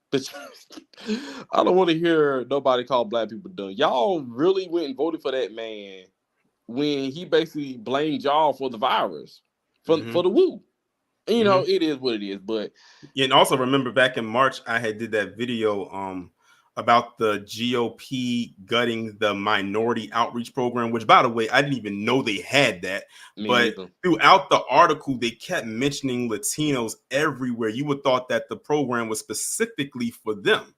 But I don't want to hear nobody call black people dumb. Y'all really went and voted for that man when he basically blamed y'all for the virus, for the woo. And, you know, it is what it is. But and also remember back in March, I had did that video about the GOP gutting the minority outreach program, which, by the way, I didn't even know they had that. But throughout the article, they kept mentioning Latinos everywhere. You would thought that the program was specifically for them.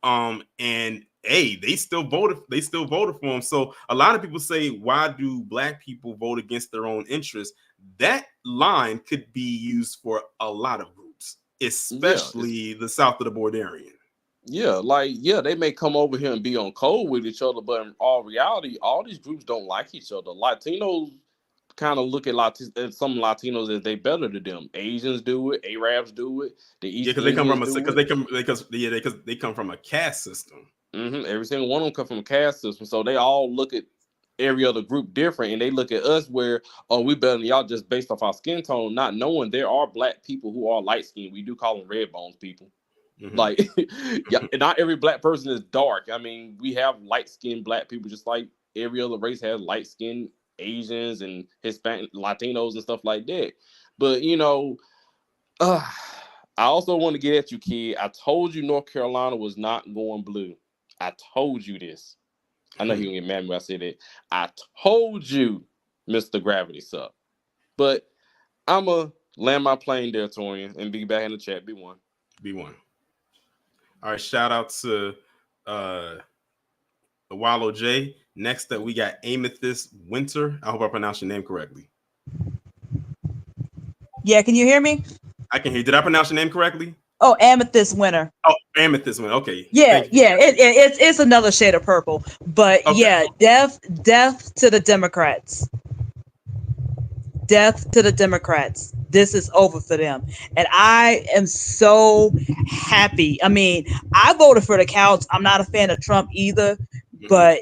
And hey, they still voted for them. So a lot of people say, why do black people vote against their own interests? That line could be used for a lot of groups, especially the south of the border area. Yeah, they may come over here and be on code with each other, but in all reality, all these groups don't like each other. Latinos kind of look at some Latinos as they better than them. Asians do it, Arabs do it. Because they come from a caste system. Every single one of them come from a caste system, so they all look at every other group different, and they look at us where, oh, we better than y'all just based off our skin tone, not knowing there are black people who are light skinned. We do call them red bones people. Like, yeah, not every black person is dark. I mean, we have light-skinned black people just like every other race has light-skinned Asians and Hispanic, Latinos and stuff like that. But, you know, I also want to get at you, kid. I told you North Carolina was not going blue. I told you this. I know he gonna get mad when I say that. I told you, Mr. Gravity Sup. But I'm going to land my plane there, Torian, and be back in the chat. B1. All right, shout out to Wallow J. Next up, we got Amethyst Winter. I hope I pronounced your name correctly. Yeah, can you hear me? I can hear. Did I pronounce your name correctly? Oh, Amethyst Winter. Oh, Amethyst Winter. Okay. Yeah. It's another shade of purple, but yeah, death to the Democrats. Death to the Democrats. This is over for them. And I am so happy. I mean, I voted for the Couch. I'm not a fan of Trump either, but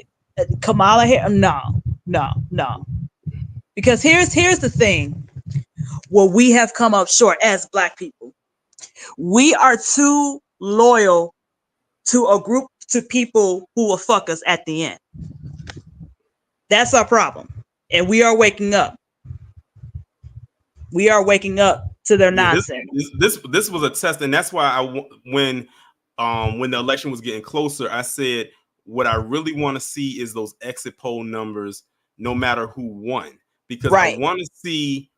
Kamala Harris, no. Because here's the thing. Well, we have come up short as black people. We are too loyal to a group to people who will fuck us at the end. That's our problem. And we are waking up. We are waking up to their nonsense. This was a test, and that's why when the election was getting closer, I said what I really want to see is those exit poll numbers, no matter who won, because I want to see,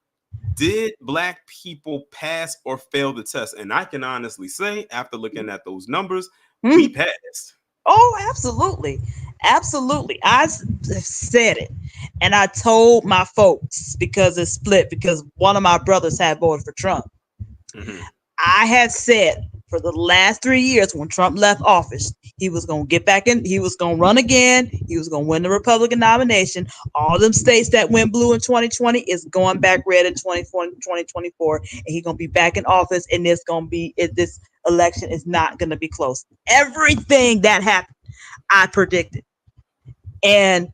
did black people pass or fail the test? And I can honestly say, after looking at those numbers, we passed. Oh, absolutely. Absolutely. I said it. And I told my folks, because it's split, because one of my brothers had voted for Trump. Mm-hmm. I had said for the last 3 years when Trump left office, he was going to get back in. He was going to run again. He was going to win the Republican nomination. All them states that went blue in 2020 is going back red in 2024. And he's going to be back in office. And this election is not going to be close. Everything that happened, I predicted. And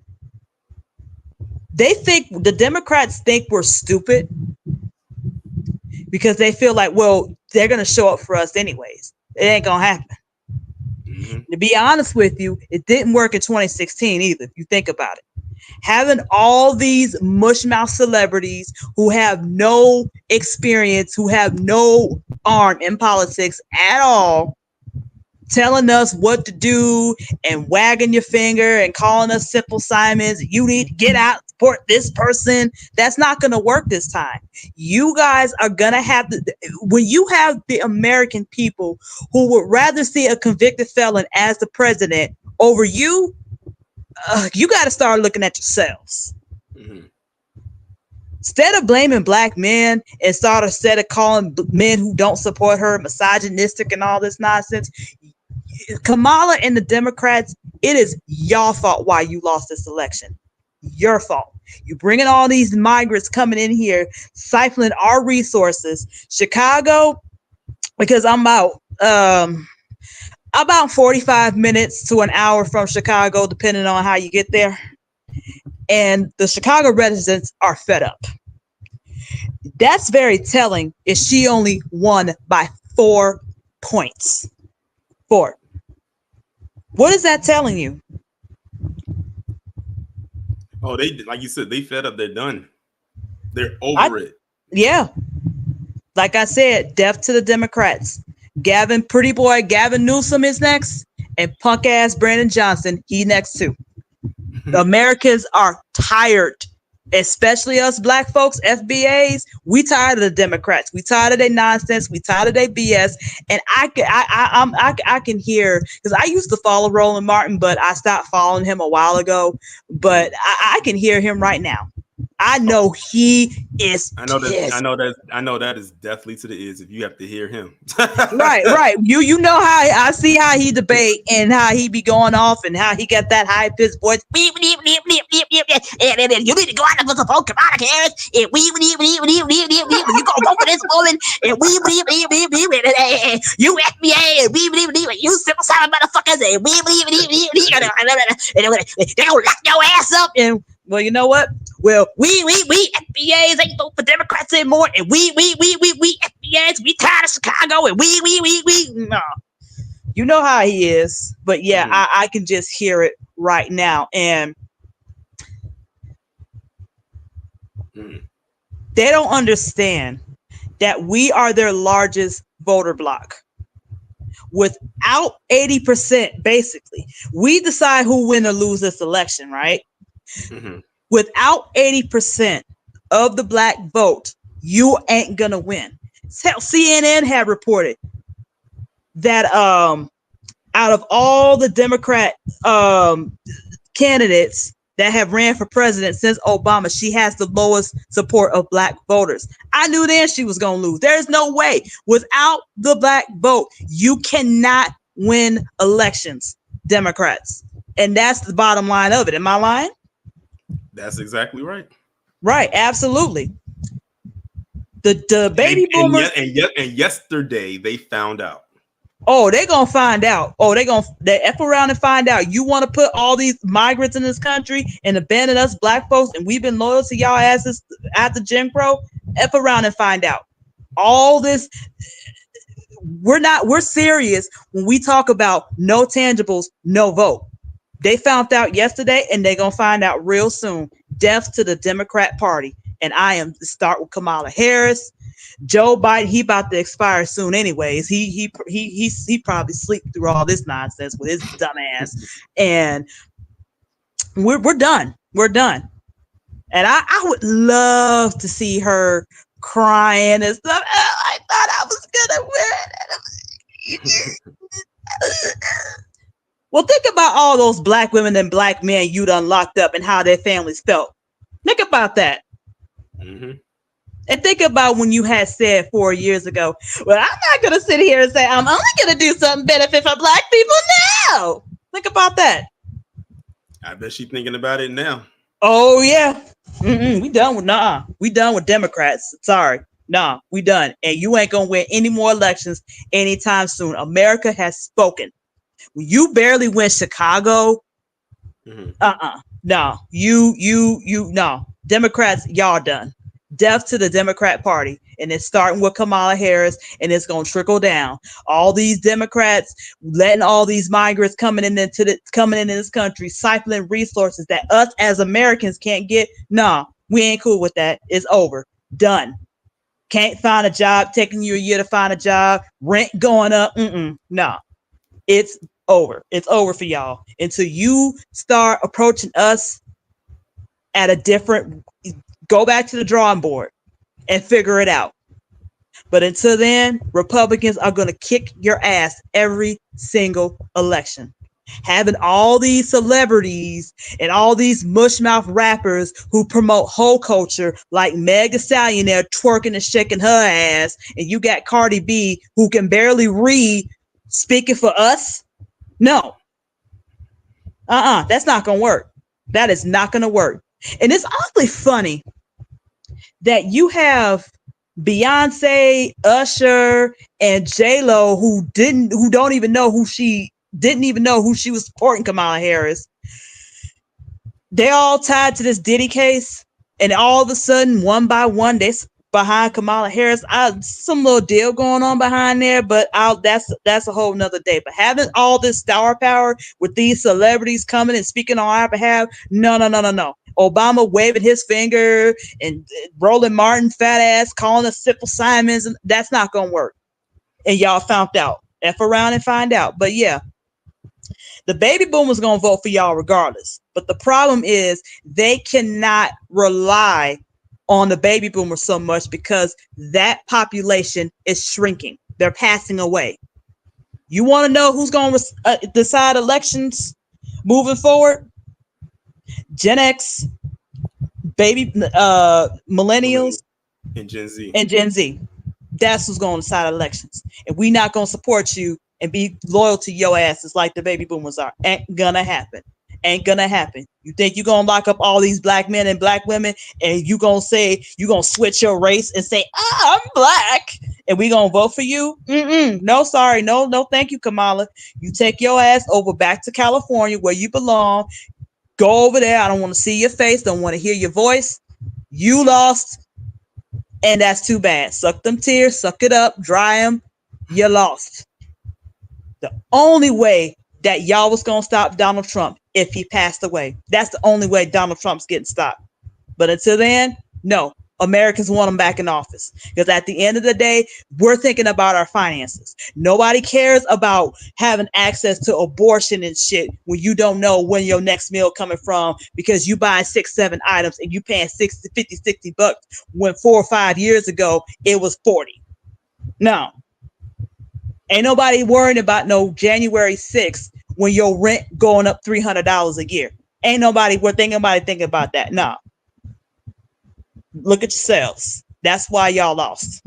the Democrats think we're stupid because they feel like, well, they're going to show up for us anyways. It ain't going to happen. Mm-hmm. To be honest with you, it didn't work in 2016 either, if you think about it. Having all these mushmouth celebrities who have no experience, who have no arm in politics at all, telling us what to do and wagging your finger and calling us simple Simons. You need to get out, support this person. That's not going to work this time. You guys are going to have when you have the American people who would rather see a convicted felon as the president over you, you got to start looking at yourselves. Mm-hmm. Instead of blaming black men and instead of calling men who don't support her misogynistic and all this nonsense, Kamala and the Democrats, it is y'all fault why you lost this election. Your fault. You bringing all these migrants coming in here, siphoning our resources. Chicago, because I'm about 45 minutes to an hour from Chicago, depending on how you get there. And the Chicago residents are fed up. That's very telling if she only won by 4 points. 4. What is that telling you? Oh, they, like you said, they fed up. They're done. They're over it. Yeah. Like I said, death to the Democrats. Pretty boy Gavin Newsom is next, and punk ass Brandon Johnson, he next too. The Americans are tired, especially us black folks, FBAs. We tired of the Democrats. We tired of their nonsense. We tired of their BS. And I can hear, because I used to follow Roland Martin, but I stopped following him a while ago. But I can hear him right now. I know he is. I know that is deathly to the ears if you have to hear him. Right. You know how I see how he debate and how he be going off and how he got that high pitched voice. And you need to go out and vote Kamala Harris. And you gonna vote for this woman. And you FBA and you simple silent motherfuckers. And they're gonna lock your ass up. And well, you know what? Well, we FBAs ain't vote for Democrats anymore, and we FBAs, we tired of Chicago, and we no. You know how he is, but yeah, I can just hear it right now, and they don't understand that we are their largest voter bloc. Without 80%, basically, we decide who win or lose this election, right? Mm-hmm. Without 80% of the black vote, you ain't gonna win. Hell, CNN had reported that out of all the Democrat candidates that have ran for president since Obama, she has the lowest support of black voters. I knew then she was gonna lose. There's no way. Without the black vote, you cannot win elections, Democrats. And that's the bottom line of it. Am I lying? That's exactly right. Right, absolutely. The baby boomers and yesterday they found out. Oh, they're gonna find out. Oh, they F around and find out. You want to put all these migrants in this country and abandon us black folks, and we've been loyal to y'all asses after Jim Crow? F around and find out. All this, we're serious when we talk about no tangibles, no vote. They found out yesterday, and they're gonna find out real soon. Death to the Democrat Party. And I am to start with Kamala Harris. Joe Biden, he about to expire soon anyways. He probably sleep through all this nonsense with his dumb ass. And we're done. We're done. And I would love to see her crying and stuff. I thought I was gonna win. Well, think about all those black women and black men you done locked up and how their families felt. Think about that. Mm-hmm. And think about when you had said 4 years ago, well, I'm not going to sit here and say I'm only going to do something benefit for black people now. Think about that. I bet she's thinking about it now. Oh, yeah. We done with, we done with Democrats. Sorry. Nah, we done. And you ain't going to win any more elections anytime soon. America has spoken. When you barely win Chicago, no, no. Democrats, y'all done. Death to the Democrat Party. And it's starting with Kamala Harris, and it's going to trickle down. All these Democrats letting all these migrants coming into this country, siphoning resources that us as Americans can't get. No, we ain't cool with that. It's over. Done. Can't find a job, taking you a year to find a job, rent going up. No. It's over. It's over for y'all. Until you start approaching us at a different, go back to the drawing board and figure it out. But until then, Republicans are going to kick your ass every single election. Having all these celebrities and all these mushmouth rappers who promote whole culture like Meg Thee Stallion there twerking and shaking her ass, and you got Cardi B who can barely read speaking for us. No. That's not going to work. That is not going to work. And it's awfully funny that you have Beyonce, Usher, and J-Lo who didn't even know who she was supporting Kamala Harris. They all tied to this Diddy case, and all of a sudden, one by one, they behind Kamala Harris. Some little deal going on behind there, but that's a whole nother day. But having all this star power with these celebrities coming and speaking on our behalf, no. Obama waving his finger and Roland Martin fat ass calling us simple Simons, and that's not gonna work. And y'all found out. F around and find out. But yeah, the baby boomers gonna vote for y'all regardless. But the problem is they cannot rely on the baby boomers so much because that population is shrinking. They're passing away. You want to know who's going to decide elections moving forward? Gen X, baby, millennials, and Gen Z. That's who's going to decide elections. And we not going to support you and be loyal to your asses like the baby boomers are. Ain't gonna happen. Ain't gonna happen. You think you're gonna lock up all these black men and black women and you gonna say you gonna switch your race and say, I'm black, and we gonna vote for you? No, sorry. No, thank you, Kamala. You take your ass over back to California where you belong. Go over there. I don't want to see your face. Don't want to hear your voice. You lost. And that's too bad. Suck them tears, suck it up, dry them. You lost. The only way that y'all was going to stop Donald Trump if he passed away. That's the only way Donald Trump's getting stopped. But until then, no. Americans want him back in office. Because at the end of the day, we're thinking about our finances. Nobody cares about having access to abortion and shit when you don't know when your next meal coming from because you buy 6-7 items and you paying $60 when 4 or 5 years ago it was 40. No. Ain't nobody worrying about no January 6th when your rent going up $300 a year. Ain't nobody thinking about that. No. Look at yourselves. That's why y'all lost.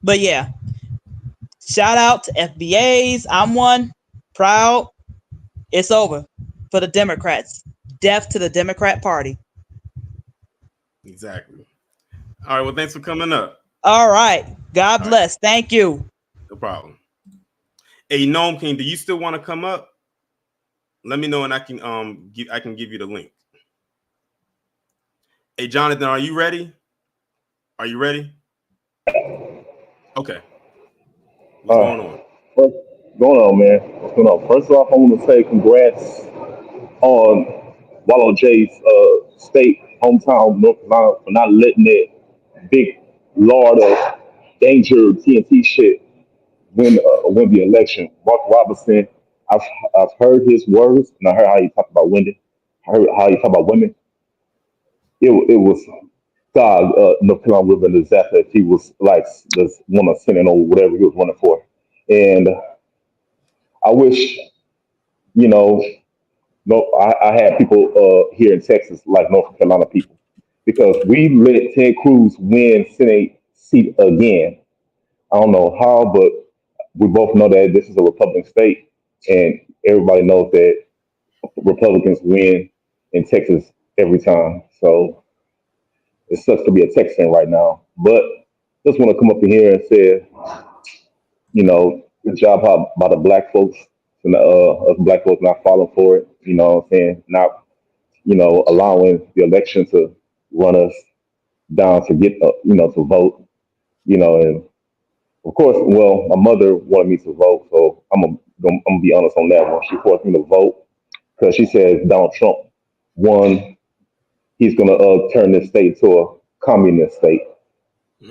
But yeah, shout out to FBAs. I'm one. Proud. It's over for the Democrats. Death to the Democrat Party. Exactly. All right. Well, thanks for coming up. All right. God bless. Thank you. No problem. Hey, Gnome King, do you still want to come up? Let me know and I can give you the link. Hey, Jonathan, are you ready? Are you ready? Okay. What's going on? What's going on, man? What's going on? First off, I want to say congrats on Wallow J's state, hometown, North Carolina, for not letting that big lord of danger TNT shit win the election. Mark Robinson, I've heard his words, and I heard how he talked about women. I heard how he talked about women. It was God, North Carolina would have been a disaster if he was like this one of Senate or whatever he was running for. And I wish, you know, no, I had people here in Texas like North Carolina people because we let Ted Cruz win Senate seat again. I don't know how, but we both know that this is a Republican state, and everybody knows that Republicans win in Texas every time. So it sucks to be a Texan right now. But just want to come up in here and say, good job by the black folks and us black folks not falling for it. You know what I'm saying? Not, allowing the election to run us down to get, to vote. And of course, well, my mother wanted me to vote, so I'm gonna be honest on that one. She forced me to vote because she says Donald Trump won. He's gonna turn this state to a communist state.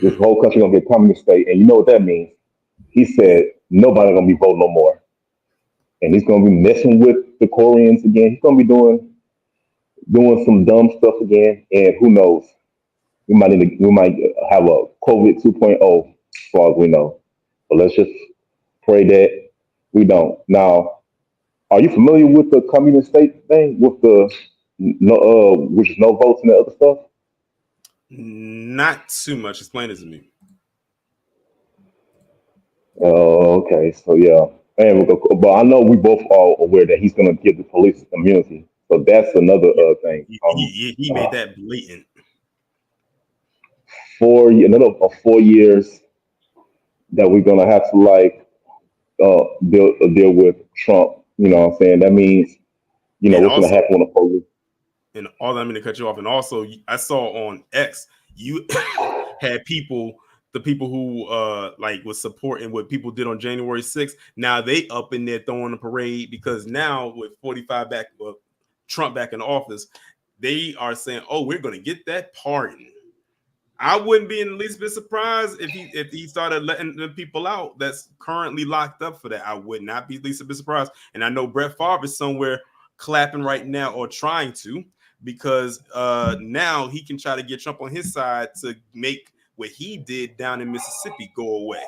This whole country gonna be a communist state, and you know what that means? He said nobody gonna be voting no more, and he's gonna be messing with the Koreans again. He's gonna be doing some dumb stuff again, and who knows? We might have a COVID 2.0, as far as we know. But let's just pray that we don't. Now, are you familiar with the communist state thing with the no, which is no votes and the other stuff? Not too much. Explain it to me. Okay, so yeah, but I know we both are aware that he's going to give the police immunity. So that's another thing. He made that blatant. Another 4 years that we're going to have to deal with Trump. You know what I'm saying? That means what's going to happen when the police. And all I'm going to cut you off. And also, I saw on X you had the people who was supporting what people did on January 6th. Now they up in there throwing a parade because now with 45 Trump back in office, they are saying, "Oh, we're going to get that pardon." I wouldn't be in the least bit surprised if he started letting the people out that's currently locked up for that. I would not be least bit surprised. And I know Brett Favre is somewhere clapping right now or trying to, because now he can try to get Trump on his side to make what he did down in Mississippi go away.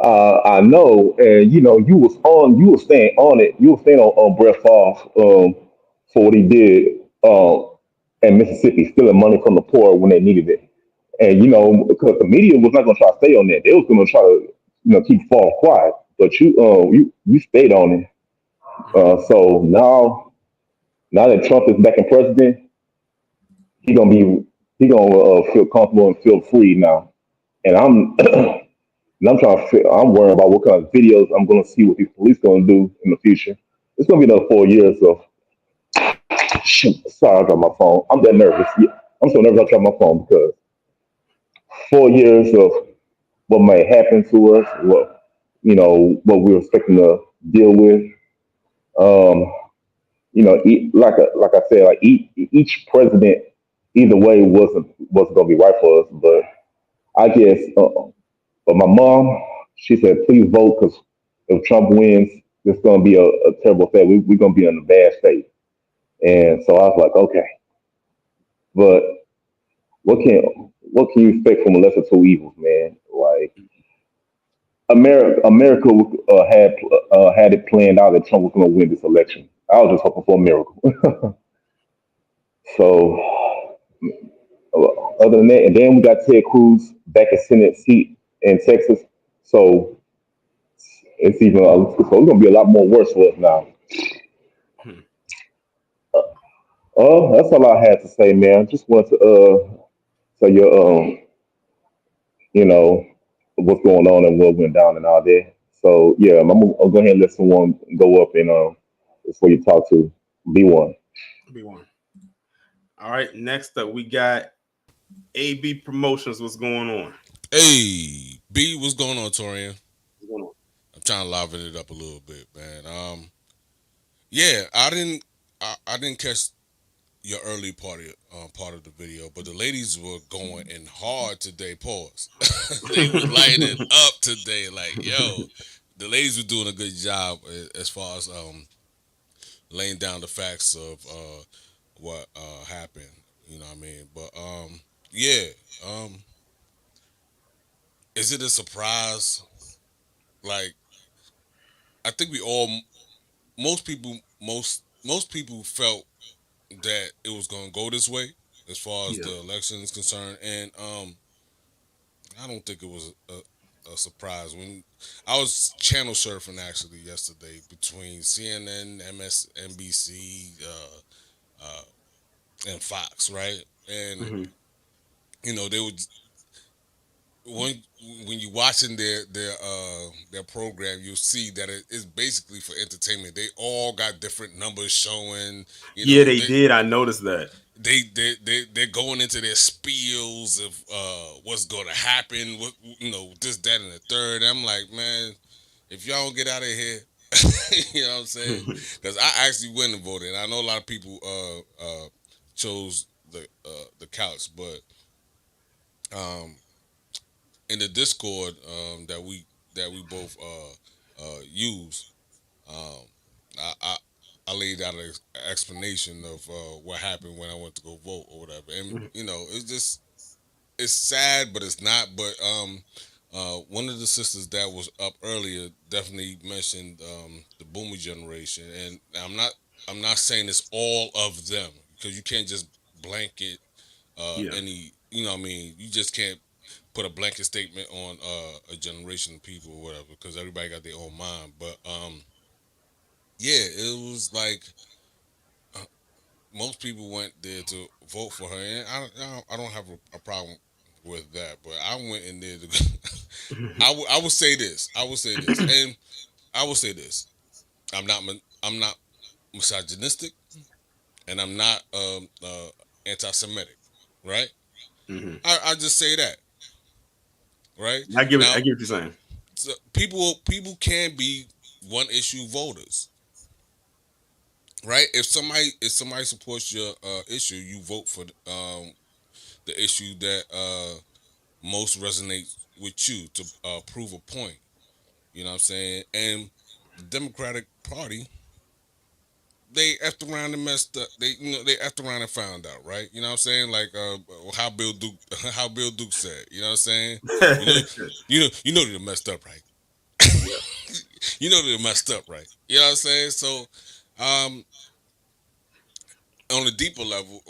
I know, and you were staying on it. You were staying on Brett Favre for what he did in Mississippi, stealing money from the poor when they needed it. And because the media was not going to try to stay on that, they was going to try to keep Favre quiet. But you stayed on it. So now that Trump is back in president, he gonna feel comfortable and feel free now. And I'm I'm worried about what kind of videos I'm gonna see what these police gonna do in the future. It's gonna be another 4 years of shoot. Sorry, I dropped my phone. I'm that nervous. Yeah, I'm so nervous I dropped my phone because 4 years of what might happen to us, what we're expecting to deal with. Um, like I said, like each president, either way, wasn't gonna be right for us. But I guess, but my mom, she said, please vote because if Trump wins, it's gonna be a terrible state. We're gonna be in a bad state. And so I was like, okay, but what can you expect from a lesser two evils, man? Like America had it planned out that Trump was gonna win this election. I was just hoping for a miracle. So other than that, and then we got Ted Cruz back in Senate seat in Texas. So it's even so it's gonna be a lot more worse for us now. That's all I had to say, man. Just want to tell you you know what's going on and what went down and all that. So yeah, I'll go ahead and let someone go up and before you talk to B1. B1. All right, next up we got AB Promotions. What's going on? Hey, B, what's going on, Torian? I'm trying to liven it up a little bit, man. Yeah, I didn't catch your early part of the video, but the ladies were going in hard today. Pause. They were lighting it up today. Like, yo, the ladies were doing a good job as far as laying down the facts of what happened. You know what I mean? But yeah. Is it a surprise? Like, I think most people felt that it was going to go this way as far as the election is concerned, and I don't think it was a surprise when I was channel surfing actually yesterday between CNN, MSNBC, and Fox, right? And they would when you watching their program, you'll see that it's basically for entertainment. They all got different numbers showing. They did. I noticed that. They're going into their spiels of what's going to happen, this, that, and the third. I'm like, man, if y'all don't get out of here, you know what I'm saying? Because I actually went and voted. And I know a lot of people chose the couch, but in the Discord that we both use, I laid out an explanation of what happened when I went to go vote or whatever, and it's sad, but it's not. But one of the sisters that was up earlier definitely mentioned the Boomer generation, and I'm not saying it's all of them because you can't just blanket any. You know what I mean? You just can't put a blanket statement on a generation of people or whatever because everybody got their own mind. But it was like most people went there to vote for her, and I don't have a problem with that. But I went in there to. I would say this, and I will say this. I'm not misogynistic, and I'm not anti-Semitic, right? I just say that, right? I get what you're saying. So people can be one issue voters, right? If somebody supports your issue, you vote for the issue that most resonates with you to prove a point. You know what I'm saying? And the Democratic Party, they effed around and messed up. They effed around and found out, right? You know what I'm saying? Like how Bill Duke said. You know what I'm saying? you know they messed up, right? You know they messed up, right? You know what I'm saying? So, on a deeper level,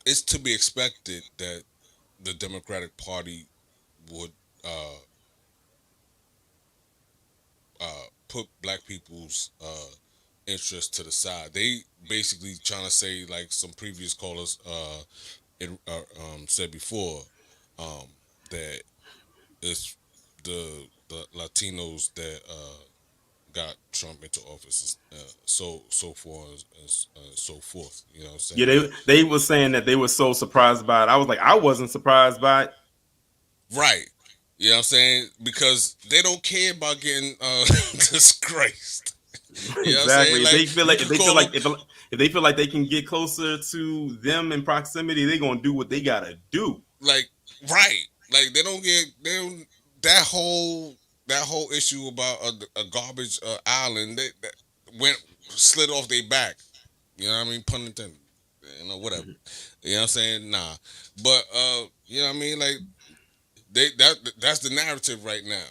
it's to be expected that the Democratic Party would put black people's interests to the side. They basically trying to say, like some previous callers said before, that it's the Latinos that got Trump into office, so forth and so forth. You know what I'm saying? Yeah, they were saying that they were so surprised by it. I was like, I wasn't surprised by it. Right. You know what I'm saying? Because they don't care about getting disgraced. You know Exactly. what I'm saying? If they feel like they can get closer to them in proximity, they're gonna do what they gotta do. Like, right. Like they don't that whole issue about a garbage island that slid off their back. You know what I mean? Pun intended. Whatever. You know what I'm saying? Nah. But you know what I mean? Like that's the narrative right now.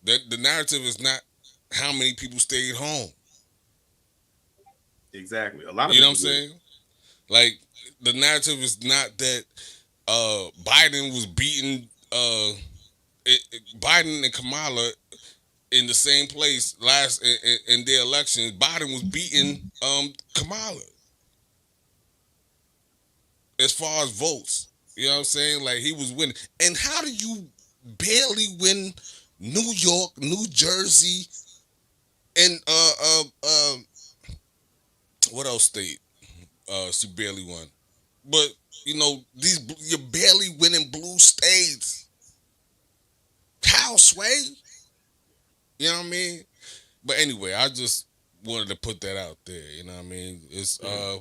The narrative is not how many people stayed home. Exactly. A lot of you know what I'm saying? Like the narrative is not that Biden was beating Biden and Kamala in the same place in their elections. Biden was beating Kamala as far as votes. You know what I'm saying? Like he was winning. And how do you barely win New York, New Jersey, and what else state? She barely won. But you're barely winning blue states. How, Sway? You know what I mean? But anyway, I just wanted to put that out there. You know what I mean? It's a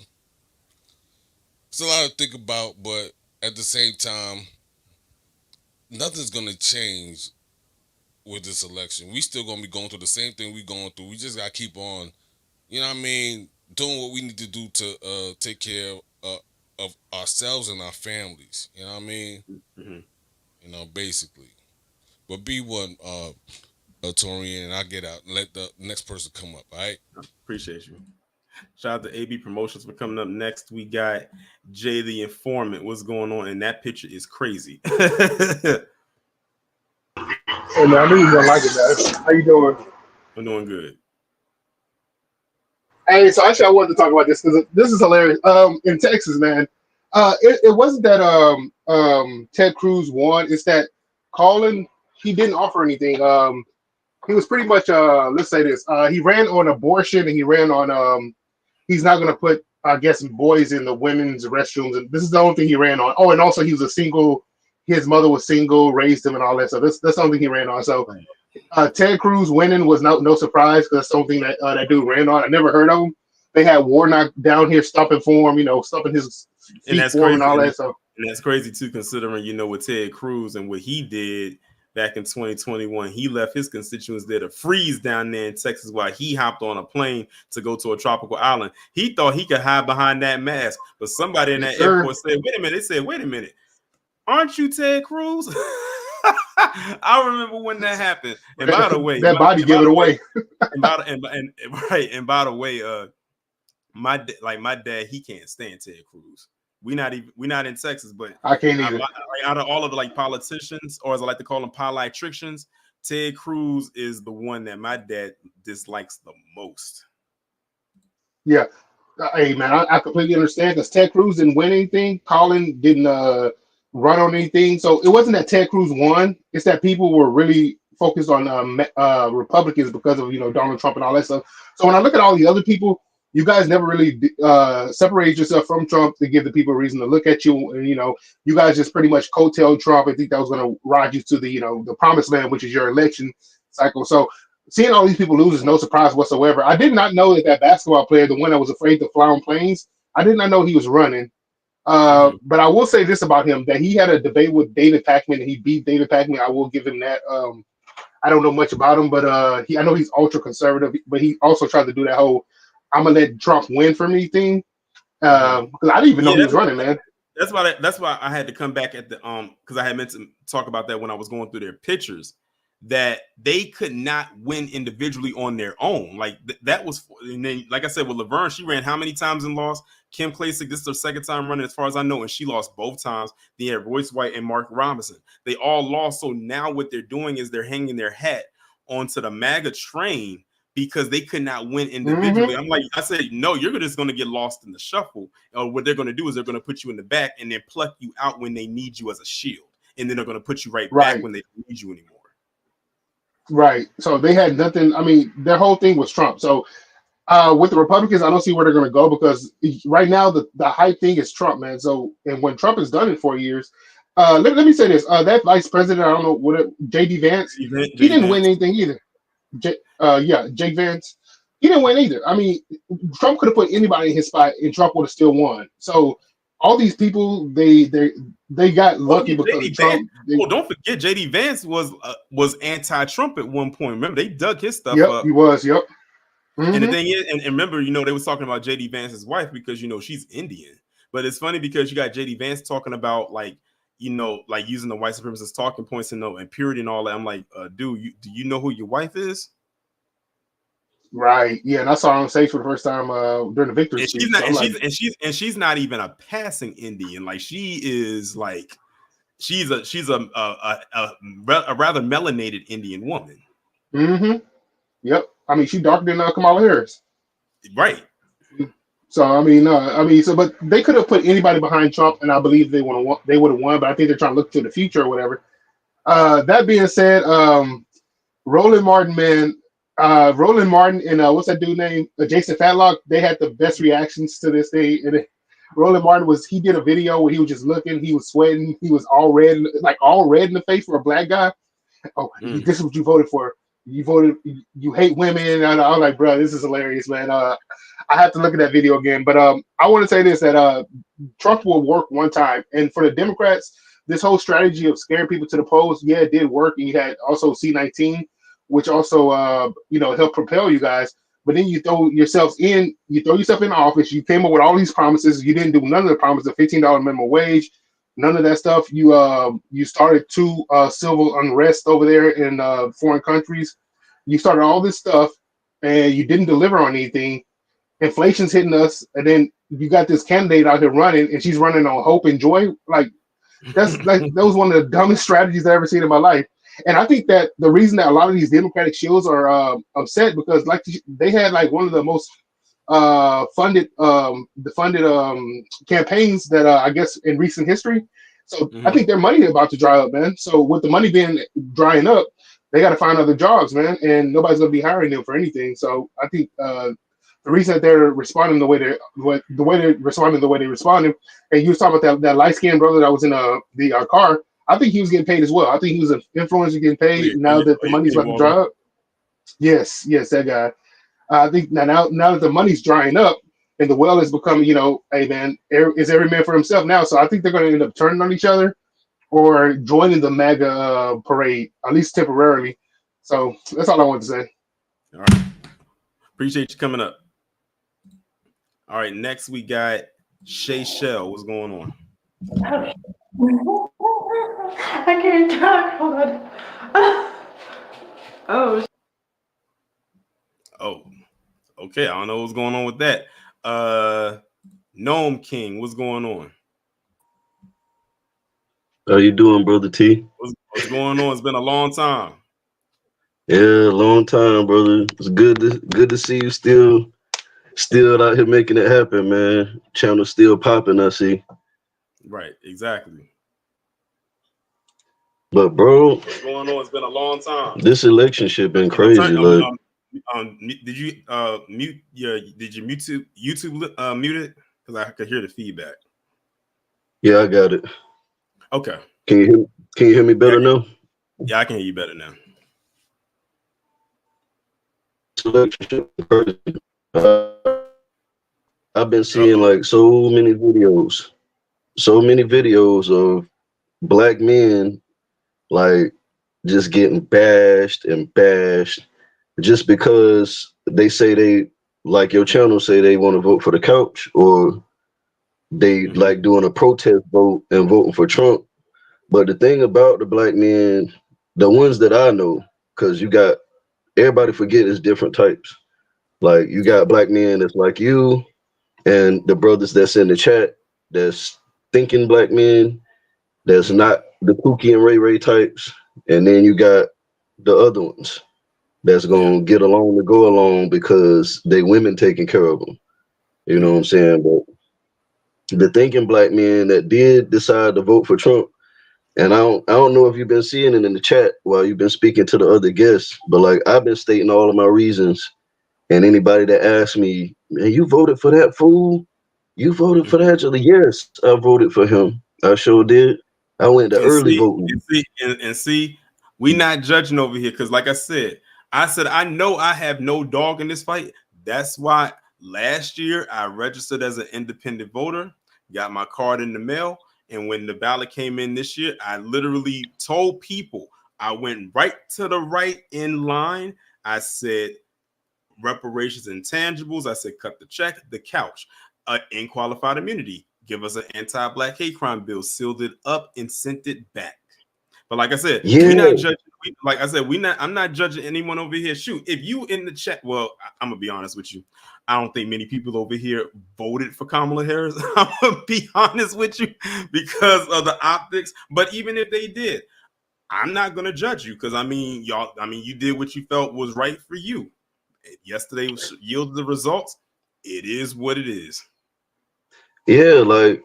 lot to think about, but at the same time, nothing's gonna change with this election. We still gonna be going through the same thing we going through. We just gotta keep on, you know what I mean, doing what we need to do to take care of ourselves and our families. You know what I mean? You know, basically. But be one, Torian, and I'll get out and let the next person come up. All right. Appreciate you. Shout out to AB Promotions for coming up next. We got Jay the Informant. What's going on? And that picture is crazy. Hey man, I knew you were gonna like it, man. How you doing? I'm doing good. Hey, so actually I wanted to talk about this because this is hilarious. In Texas, man, it wasn't that Ted Cruz won. It's that Colin, he didn't offer anything. He was pretty much let's say this. He ran on abortion and he ran on he's not gonna put I guess boys in the women's restrooms, and this is the only thing he ran on. Oh, and also he was a single, his mother was single, raised him and all that. So that's the only thing he ran on. So Ted Cruz winning was no surprise because that's something that that dude ran on. I never heard of him. They had Warnock down here stomping for him, stomping his feet for him and all that. So and that's crazy too, considering with Ted Cruz and what he did back in 2021, he left his constituents there to freeze down there in Texas while he hopped on a plane to go to a tropical island. He thought he could hide behind that mask, but somebody in that airport said, "Wait a minute!" They said, "Wait a minute, aren't you Ted Cruz?" I remember when that happened. And by the way, that body gave it away. And by the way, my dad, he can't stand Ted Cruz. We're not in Texas, but I can't either. Out of all of the politicians, or as I like to call them, politicians, Ted Cruz is the one that my dad dislikes the most. Yeah. Hey man, I completely understand because Ted Cruz didn't win anything. Colin didn't run on anything. So it wasn't that Ted Cruz won. It's that people were really focused on Republicans because of Donald Trump and all that stuff. So when I look at all the other people, you guys never really separated yourself from Trump to give the people a reason to look at you. And you guys just pretty much coattailed Trump. I think that was going to ride you to the the promised land, which is your election cycle. So seeing all these people lose is no surprise whatsoever. I did not know that basketball player, the one that was afraid to fly on planes, I did not know he was running. But I will say this about him, that he had a debate with David Pakman and he beat David Pakman. I will give him that. I don't know much about him, but I know he's ultra conservative, but he also tried to do that whole "I'm gonna let Trump win for me" thing. Because I didn't even know he was running, man. That's why I had to come back at the because I had meant to talk about that when I was going through their pictures, that they could not win individually on their own. Like that was, and then like I said with Laverne, she ran how many times and lost? Kim Klacik, this is her second time running as far as I know, and she lost both times. They had Royce White and Mark Robinson. They all lost. So now what they're doing is they're hanging their hat onto the MAGA train because they could not win individually. I'm like, I said, no, you're just going to get lost in the shuffle. What they're going to do is they're going to put you in the back and then pluck you out when they need you as a shield. And then they're going to put you right back when they don't need you anymore. Right. So they had nothing. I mean, their whole thing was Trump. So with the Republicans, I don't see where they're going to go because right now the hype thing is Trump, man. So, and when Trump is done in 4 years, let me say this: that vice president, I don't know what J.D. Vance, he didn't win anything either. Jake Vance, he didn't win either. I mean, Trump could have put anybody in his spot, and Trump would have still won. So all these people, they got lucky because of Trump. Don't forget, J.D. Vance was anti-Trump at one point. Remember, they dug his stuff up. He was. Yep. And the thing is, and remember, they was talking about J.D. Vance's wife because she's Indian. But it's funny because you got J.D. Vance talking about like using the white supremacist talking points and purity and all that. I'm like, dude, do you know who your wife is? Right. Yeah, and I saw her on stage for the first time during the victory speech. She's not even a passing Indian. Like she is like she's a rather melanated Indian woman. Mm-hmm. Yep. I mean, she's darker than Kamala Harris. Right. So but they could have put anybody behind Trump, and I believe they would have won. But I think they're trying to look to the future or whatever. That being said, Roland Martin, man, Roland Martin and what's that dude name? Jason Fatlock. They had the best reactions to this day. And Roland Martin he did a video where he was just looking, he was sweating, he was all red in the face for a black guy. Oh, this is what you voted for. You hate women. And I was like, bro, this is hilarious, man. I have to look at that video again. But I want to say this, that Trump will work one time. And for the Democrats, this whole strategy of scaring people to the polls, yeah, it did work. And you had also C-19, which also, helped propel you guys. But then you throw yourself in office. You came up with all these promises. You didn't do none of the promises, $15 minimum wage. None of that stuff. You started two civil unrest over there in foreign countries. You started all this stuff, and you didn't deliver on anything. Inflation's hitting us, and then you got this candidate out there running, and she's running on hope and joy. Like that was one of the dumbest strategies I've ever seen in my life. And I think that the reason that a lot of these Democratic shills are upset because like they had like one of the most funded campaigns that I guess in recent history. So I think their money is about to dry up, man. So with the money being drying up, they got to find other jobs, man, and nobody's gonna be hiring them for anything. So I think the reason that they're responding the way they're responding, and you was talking about that light skinned brother that was in the car. I think he was getting paid as well. I think he was an influencer getting paid now that the money's about to dry up. Yes, that guy. I think now that the money's drying up and the well is becoming, hey man, is every man for himself now. So I think they're going to end up turning on each other or joining the MAGA parade, at least temporarily. So that's all I want to say. All right. Appreciate you coming up. All right, next we got Shill. What's going on? I can't talk. Hold on. Oh. Oh, okay. I don't know what's going on with that. Gnome King, what's going on? How you doing, brother T? What's going on? It's been a long time. Yeah, long time, brother. It's good to see you still out here making it happen, man. Channel still popping, I see. Right, exactly. But bro, what's going on? It's been a long time. This election shit been crazy. Did you mute your? Did you YouTube mute it? Because I could hear the feedback. Yeah, I got it. Okay. Can you hear me better now? Yeah, I can hear you better now. I've been seeing like so many videos of black men like just getting bashed just because they say they, like your channel say they want to vote for the couch, or they like doing a protest vote and voting for Trump. But the thing about the black men, the ones that I know, because you got, everybody forget it's different types. Like you got black men that's like you, and the brothers that's in the chat that's thinking black men, that's not the Pookie and Ray Ray types, and then you got the other ones that's gonna get along to go along because they women taking care of them. You know what I'm saying? But the thinking black men that did decide to vote for Trump, and I don't know if you've been seeing it in the chat while you've been speaking to the other guests, but like I've been stating all of my reasons, and anybody that asks me, man, you voted for that fool? You voted for that? Yes, I voted for him. I sure did. I went to early voting. See, we not judging over here because, like I said, I know I have no dog in this fight. That's why last year I registered as an independent voter, got my card in the mail, and when the ballot came in this year, I literally told people, I went right to the right in line. I said reparations and intangibles. I said cut the check, the couch, unqualified immunity. Give us an anti-black hate crime bill, sealed it up and sent it back. But like I said, we're not judging. Like I said, I'm not judging anyone over here. Shoot, if you in the chat, well, I'm gonna be honest with you. I don't think many people over here voted for Kamala Harris. I'm gonna be honest with you because of the optics. But even if they did, I'm not gonna judge you because you did what you felt was right for you. Yesterday yielded the results. It is what it is. Yeah, like,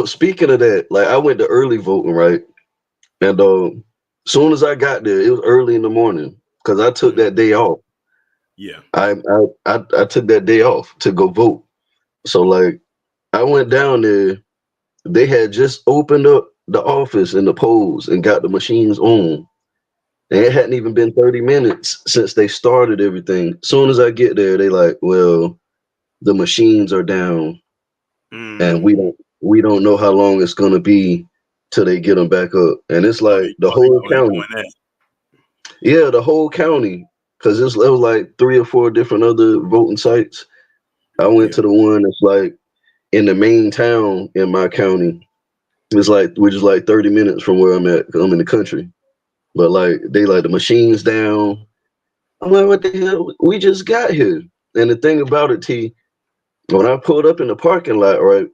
speaking of that, like I went to early voting, right? And soon as I got there, it was early in the morning because I took that day off. Yeah. I took that day off to go vote. So like I went down there, they had just opened up the office and the polls and got the machines on. And it hadn't even been 30 minutes since they started everything. Soon as I get there, they like, well, the machines are down. And we don't know how long it's gonna be till they get them back up. And it's like the whole county. Yeah, the whole county, because it was like 3 or 4 different other voting sites. I went to the one that's like in the main town in my county, It's like we're just like 30 minutes from where I'm at, 'cause I'm in the country. But like they like the machines down. I'm like, what the hell? We just got here. And the thing about it, T, when I pulled up in the parking lot, right,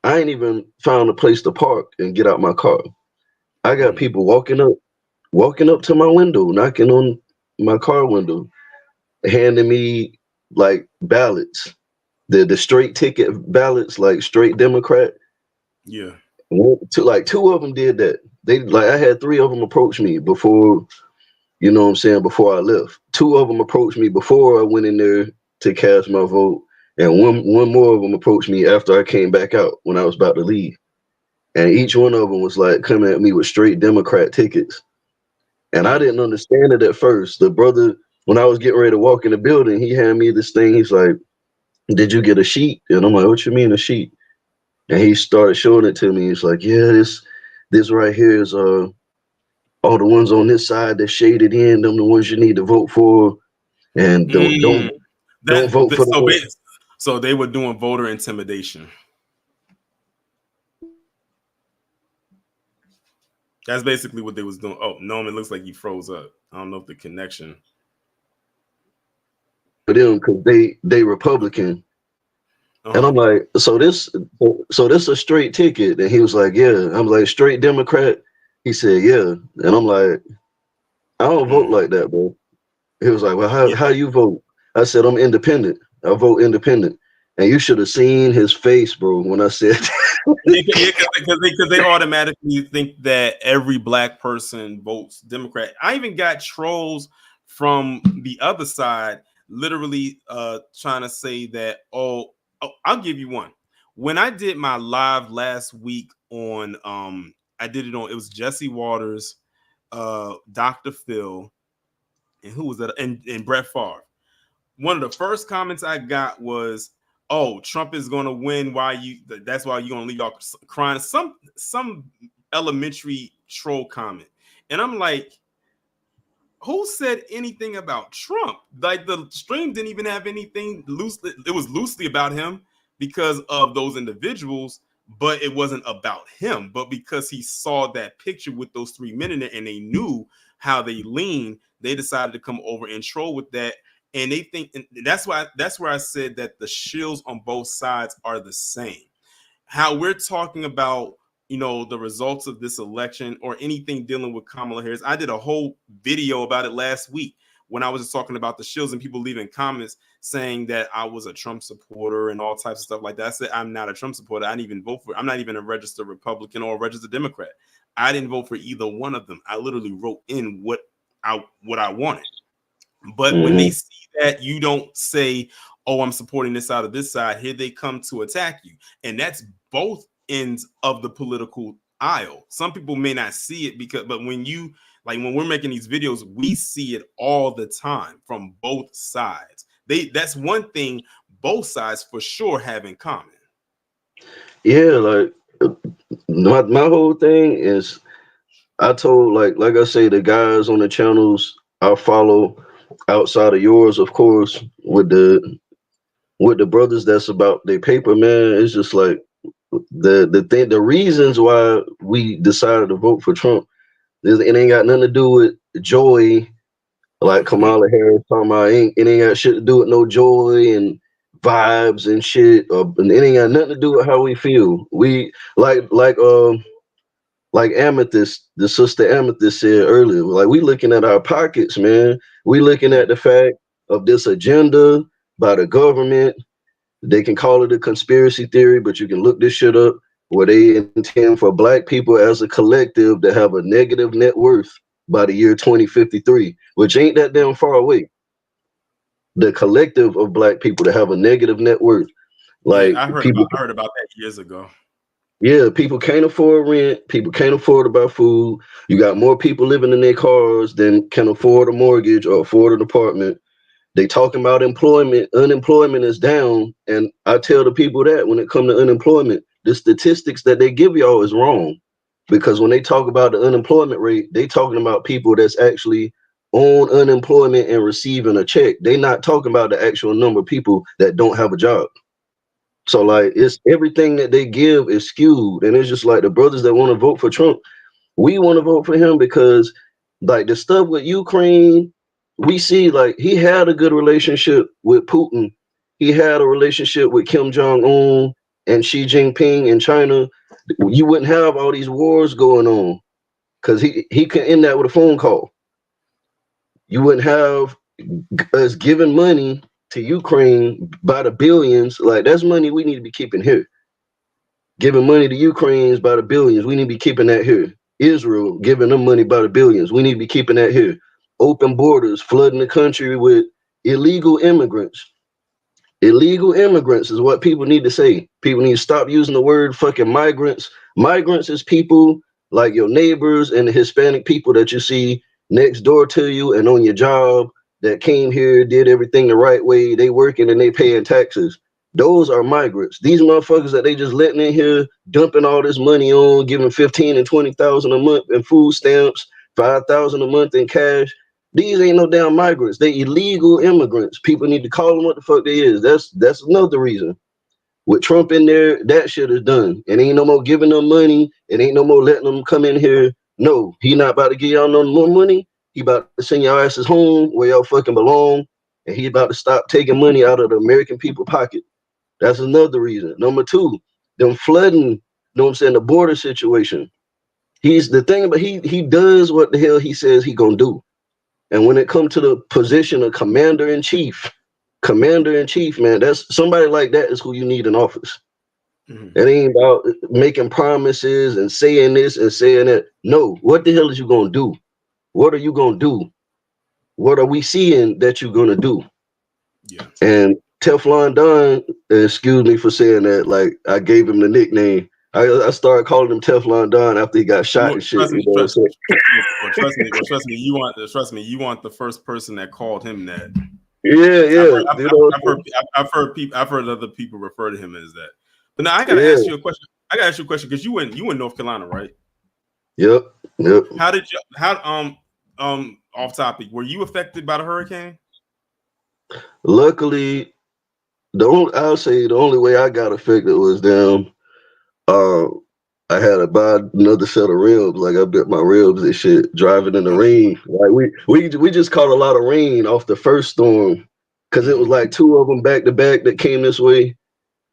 I ain't even found a place to park and get out my car. I got people walking up to my window, knocking on my car window, handing me like ballots, the straight ticket ballots, like straight Democrat. Yeah. Two of them did that. They like I had 3 of them approach me before, you know what I'm saying, before I left. 2 of them approached me before I went in there to cast my vote, and one more of them approached me after I came back out when I was about to leave. And each one of them was like coming at me with straight Democrat tickets. And I didn't understand it at first. The brother, when I was getting ready to walk in the building, he handed me this thing. He's like, "Did you get a sheet?" And I'm like, "What you mean a sheet?" And he started showing it to me. He's like, "Yeah, this right here is all the ones on this side that shaded in, them the ones you need to vote for, and don't vote for the ones." So they were doing voter intimidation. That's basically what they was doing. Oh, no, it looks like you froze up. I don't know if the connection. For them, because they Republican. And I'm like, so this a straight ticket? And he was like, yeah. I'm like, straight Democrat? He said, yeah. And I'm like, I don't vote like that, bro. He was like, well, how you vote? I said, I'm independent. I vote independent. And you should have seen his face, bro, when I said because they automatically think that every black person votes Democrat. I even got trolls from the other side literally trying to say that, oh, I'll give you one. When I did my live last week on it was Jesse Waters, Dr. Phil, and who was that? And Brett Favre. One of the first comments I got was, "Oh, Trump is going to win. That's why you're going to leave y'all crying." Some elementary troll comment. And I'm like, who said anything about Trump? Like the stream didn't even have anything loosely. It was loosely about him because of those individuals, but it wasn't about him. But because he saw that picture with those 3 men in it and they knew how they lean, they decided to come over and troll with that. And they think, and that's where I said that the shills on both sides are the same. How we're talking about, the results of this election or anything dealing with Kamala Harris. I did a whole video about it last week when I was just talking about the shills and people leaving comments saying that I was a Trump supporter and all types of stuff like that. I said, I'm not a Trump supporter. I didn't even vote for it. I'm not even a registered Republican or a registered Democrat. I didn't vote for either one of them. I literally wrote in what I wanted. But when they see that, you don't say, oh, I'm supporting this side or this side. Here they come to attack you. And that's both ends of the political aisle. Some people may not see it but when we're making these videos, we see it all the time from both sides. That's one thing both sides for sure have in common. Yeah, like my whole thing is, I told like I say, the guys on the channels I follow outside of yours, of course, with the brothers that's about their paper, man. It's just like the reasons why we decided to vote for Trump, it ain't got nothing to do with joy, like Kamala Harris talking about. It ain't got shit to do with no joy and vibes and shit. And it ain't got nothing to do with how we feel. We like Amethyst, the sister Amethyst said earlier, like we looking at our pockets, man. We looking at the fact of this agenda by the government. They can call it a conspiracy theory, but you can look this shit up, where they intend for black people as a collective to have a negative net worth by the year 2053, which ain't that damn far away. The collective of black people to have a negative net worth. Like, yeah, I heard about that years ago. Yeah, people can't afford rent. People can't afford to buy food. You got more people living in their cars than can afford a mortgage or afford an apartment. They talking about employment. Unemployment is down. And I tell the people that when it comes to unemployment, the statistics that they give y'all is wrong. Because when they talk about the unemployment rate, they talking about people that's actually on unemployment and receiving a check. They not talking about the actual number of people that don't have a job. So like it's everything that they give is skewed, and it's just like the brothers that want to vote for Trump, we want to vote for him because like the stuff with Ukraine, we see like he had a good relationship with Putin. He had a relationship with Kim Jong-un and Xi Jinping in China. You wouldn't have all these wars going on because he could end that with a phone call. You wouldn't have us giving money to Ukraine by the billions. Like that's money we need to be keeping here. Giving money to Ukrainians by the billions, we need to be keeping that here. Israel giving them money by the billions, we need to be keeping that here. Open borders, flooding the country with illegal immigrants. Illegal immigrants is what people need to say. People need to stop using the word fucking migrants. Migrants is people like your neighbors and the Hispanic people that you see next door to you and on your job that came here, did everything the right way. They working and they paying taxes. Those are migrants. These motherfuckers that they just letting in here, dumping all this money on, giving 15 and 20,000 a month in food stamps, 5,000 a month in cash. These ain't no damn migrants. They illegal immigrants. People need to call them what the fuck they is. That's another reason. With Trump in there, that shit is done. It ain't no more giving them money. It ain't no more letting them come in here. No, he not about to give y'all no more money. He about to send y'all asses home where y'all fucking belong. And he about to stop taking money out of the American people pocket. That's another reason. Number two, them flooding, you know what I'm saying, the border situation. He's the thing about he does what the hell he says he gonna do. And when it comes to the position of commander-in-chief, man, that's somebody like that is who you need in office. It ain't about making promises and saying this and saying that. No, what the hell is you gonna do? What are you gonna do? What are we seeing that you're gonna do? Yeah. And Teflon Don, excuse me for saying that, like I gave him the nickname. I started calling him Teflon Don after he got shot and shit. Trust me, you want the first person that called him that. I've heard other people refer to him as that. But now I gotta ask you a question. Because you in North Carolina, right? Yep. How did you off topic, were you affected by the hurricane? Luckily, I'll say the only way I got affected was I had to buy another set of ribs. Like I bit my ribs and shit driving in the rain. Like we just caught a lot of rain off the first storm because it was like two of them back to back that came this way.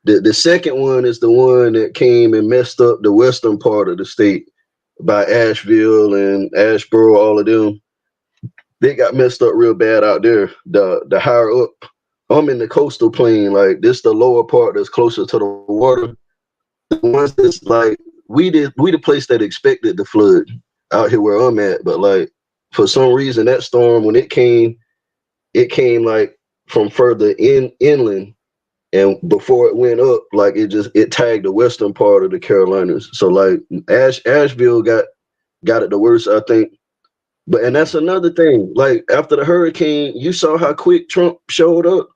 The second one is the one that came and messed up the western part of the state by Asheville and Asheboro, all of them. They got messed up real bad out there. The higher up, I'm in the coastal plain. Like this, the lower part that's closer to the water. The ones that's like we the place that expected the flood out here where I'm at. But like for some reason that storm when it came like from further inland. And before it went up, like it tagged the western part of the Carolinas. So like Asheville got it the worst, I think. And that's another thing. Like after the hurricane, you saw how quick Trump showed up.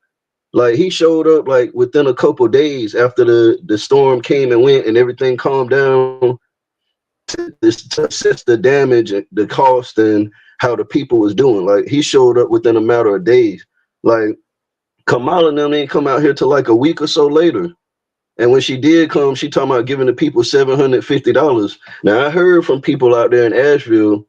Like he showed up like within a couple days after the storm came and went and everything calmed down to assess the damage, the cost, and how the people was doing. Like he showed up within a matter of days. Like Kamala and them ain't come out here till like a week or so later. And when she did come, she talking about giving the people $750. Now I heard from people out there in Asheville,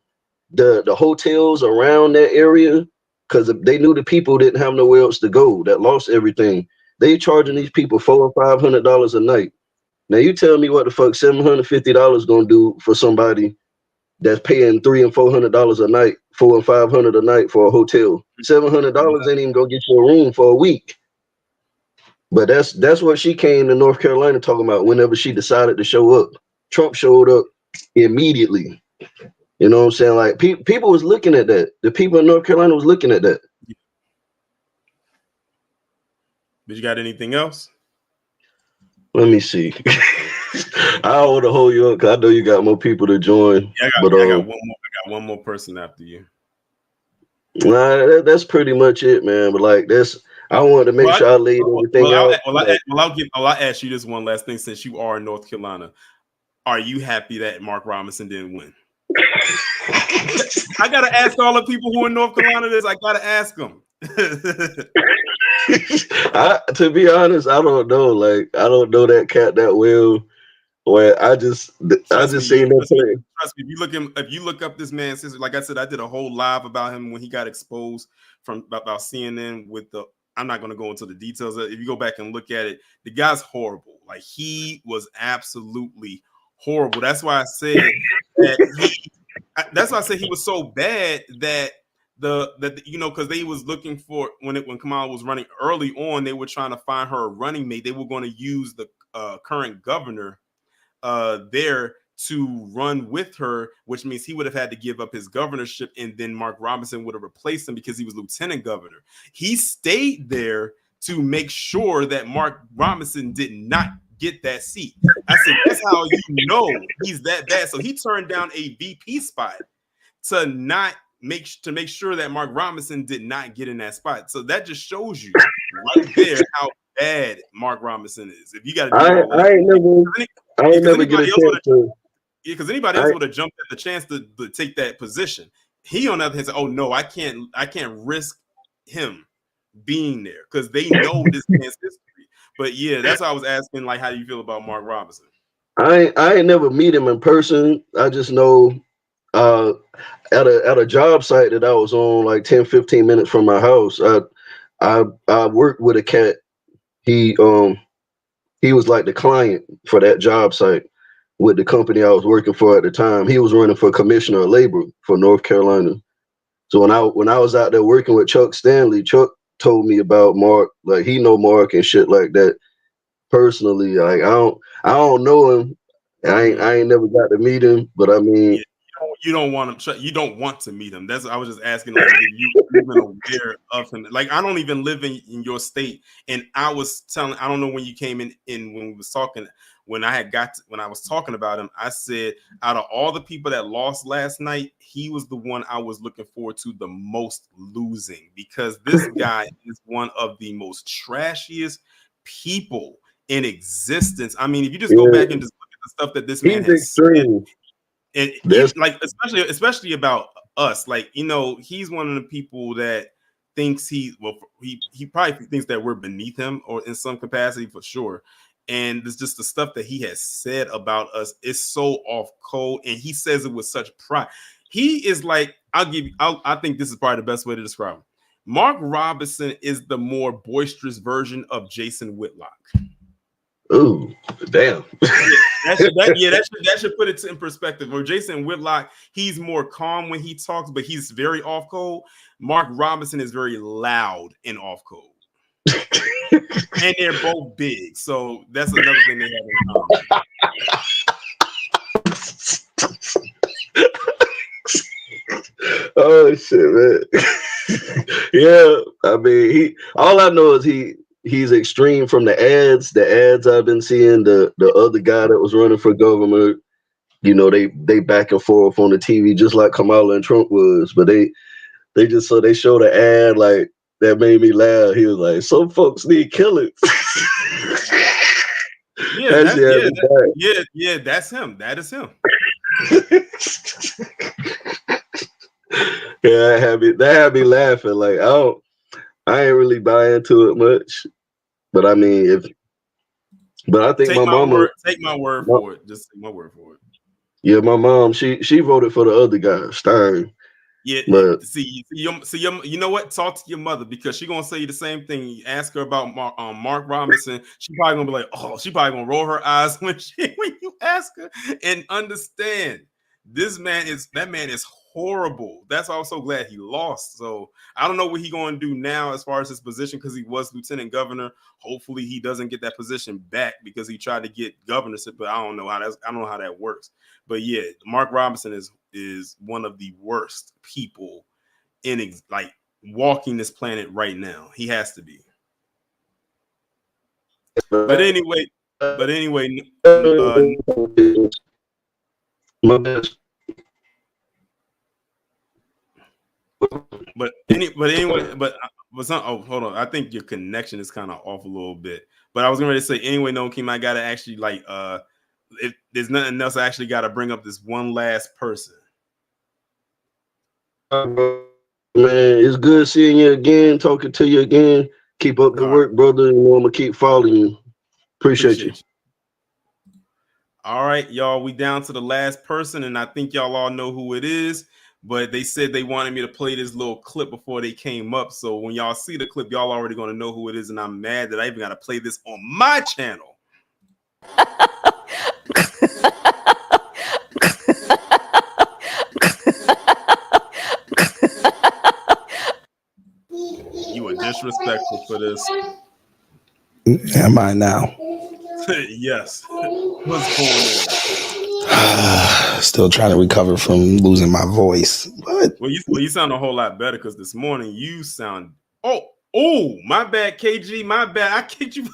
the hotels around that area, because they knew the people didn't have nowhere else to go, that lost everything. They charging these people $400 or $500 a night. Now you tell me what the fuck $750 gonna do for somebody that's paying $300 and $400 a night, $400 and $500 a night for a hotel. $700 ain't even gonna get you a room for a week. But that's what she came to North Carolina talking about. Whenever she decided to show up, Trump showed up immediately. You know what I'm saying? Like people was looking at that. The people in North Carolina was looking at that. Did you got anything else? Let me see. I don't want to hold you up because I know you got more people to join. Yeah, I got one more person after you. Nah, that's pretty much it, man. But like I wanted to make sure I laid everything out. I'll ask you this one last thing since you are in North Carolina. Are you happy that Mark Robinson didn't win? I gotta ask all the people who are in North Carolina this. I gotta ask them. To be honest, I don't know. Like, I don't know that cat that well. Where I just seen them play. Trust me. If you look up this man's history, like I said, I did a whole live about him when he got exposed from about CNN with the. I'm not going to go into the details. If you go back and look at it, the guy's horrible. Like, he was absolutely horrible. That's why I said that that's why I said he was so bad that because they was looking for when Kamala was running early on, they were trying to find her a running mate. They were going to use the current governor there to run with her, which means he would have had to give up his governorship, and then Mark Robinson would have replaced him because he was lieutenant governor. He stayed there to make sure that Mark Robinson did not get that seat. I said, that's how you know he's that bad. So he turned down a VP spot to make sure that Mark Robinson did not get in that spot. So that just shows you right there how bad Mark Robinson is. If you got to, I ain't never get a chance to. Yeah, because anybody else would have jumped at the chance to take that position. He on the other hand said, "Oh no, I can't risk him being there because they know this man's history." But yeah, that's why I was asking, like, how do you feel about Mark Robinson? I ain't never meet him in person. I just know at a job site that I was on, like 10-15 minutes from my house. I worked with a cat. He was like the client for that job site with the company I was working for at the time. He was running for commissioner of labor for North Carolina. So when I was out there working with Chuck Stanley, Chuck told me about Mark. Like, he know Mark and shit like that personally. Like, I don't know him. I ain't never got to meet him, but I mean, yeah, you don't want him. You don't want to meet him. That's I was just asking, like, if you even aware of him. Like, I don't even live in your state, and I was telling. I don't know when you came in when we was talking. When I was talking about him, I said, out of all the people that lost last night, he was the one I was looking forward to the most losing, because this guy is one of the most trashiest people in existence. I mean, if you just go back and just look at the stuff that this man has said, and like especially about us, like, he's one of the people that thinks he probably thinks that we're beneath him, or in some capacity, for sure. And it's just the stuff that he has said about us is so off code, and he says it with such pride. He is like, I think this is probably the best way to describe him. Mark Robinson is the more boisterous version of Jason Whitlock. Ooh, damn. That should put it in perspective. Where Jason Whitlock, he's more calm when he talks, but he's very off code. Mark Robinson is very loud and off code. And they're both big, so that's another thing they have in common. Oh shit, man. Yeah, I mean, all I know is he's extreme from the ads. The ads I've been seeing, the other guy that was running for governor, they back and forth on the TV just like Kamala and Trump was, but they showed an ad like that made me laugh. He was like, "Some folks need killing." That's him. That is him. Yeah, that had me laughing. Like, I ain't really buy into it much, but I mean, but I think take my word for it. Just take my word for it. Yeah, my mom, she voted for the other guy, Stein. Yeah, but you know what? Talk to your mother, because she's gonna say the same thing. You ask her about Mark Robinson, she probably gonna be like, "Oh," she probably gonna roll her eyes when you ask her. And understand, that man is horrible. That's why I'm so glad he lost. So I don't know what he's gonna do now as far as his position, because he was lieutenant governor. Hopefully he doesn't get that position back, because he tried to get governorship, but I don't know how that works. But yeah, Mark Robinson is one of the worst people in like walking this planet right now. He has to be. But anyway, hold on. I think your connection is kind of off a little bit. But I was going to say, anyway, no, Kim, I gotta actually if there's nothing else, I actually got to bring up this one last person. Man, it's good seeing you again, talking to you again. Keep up the work, brother. And I'm gonna keep following you. Appreciate you. All right, y'all. We down to the last person, and I think y'all all know who it is. But they said they wanted me to play this little clip before they came up. So when y'all see the clip, y'all already gonna know who it is, and I'm mad that I even gotta play this on my channel. You are disrespectful for this. Am I now? Yes. What's going on? Still trying to recover from losing my voice. But well, you sound a whole lot better because this morning you sound. Oh, my bad, KG. My bad. I kicked you.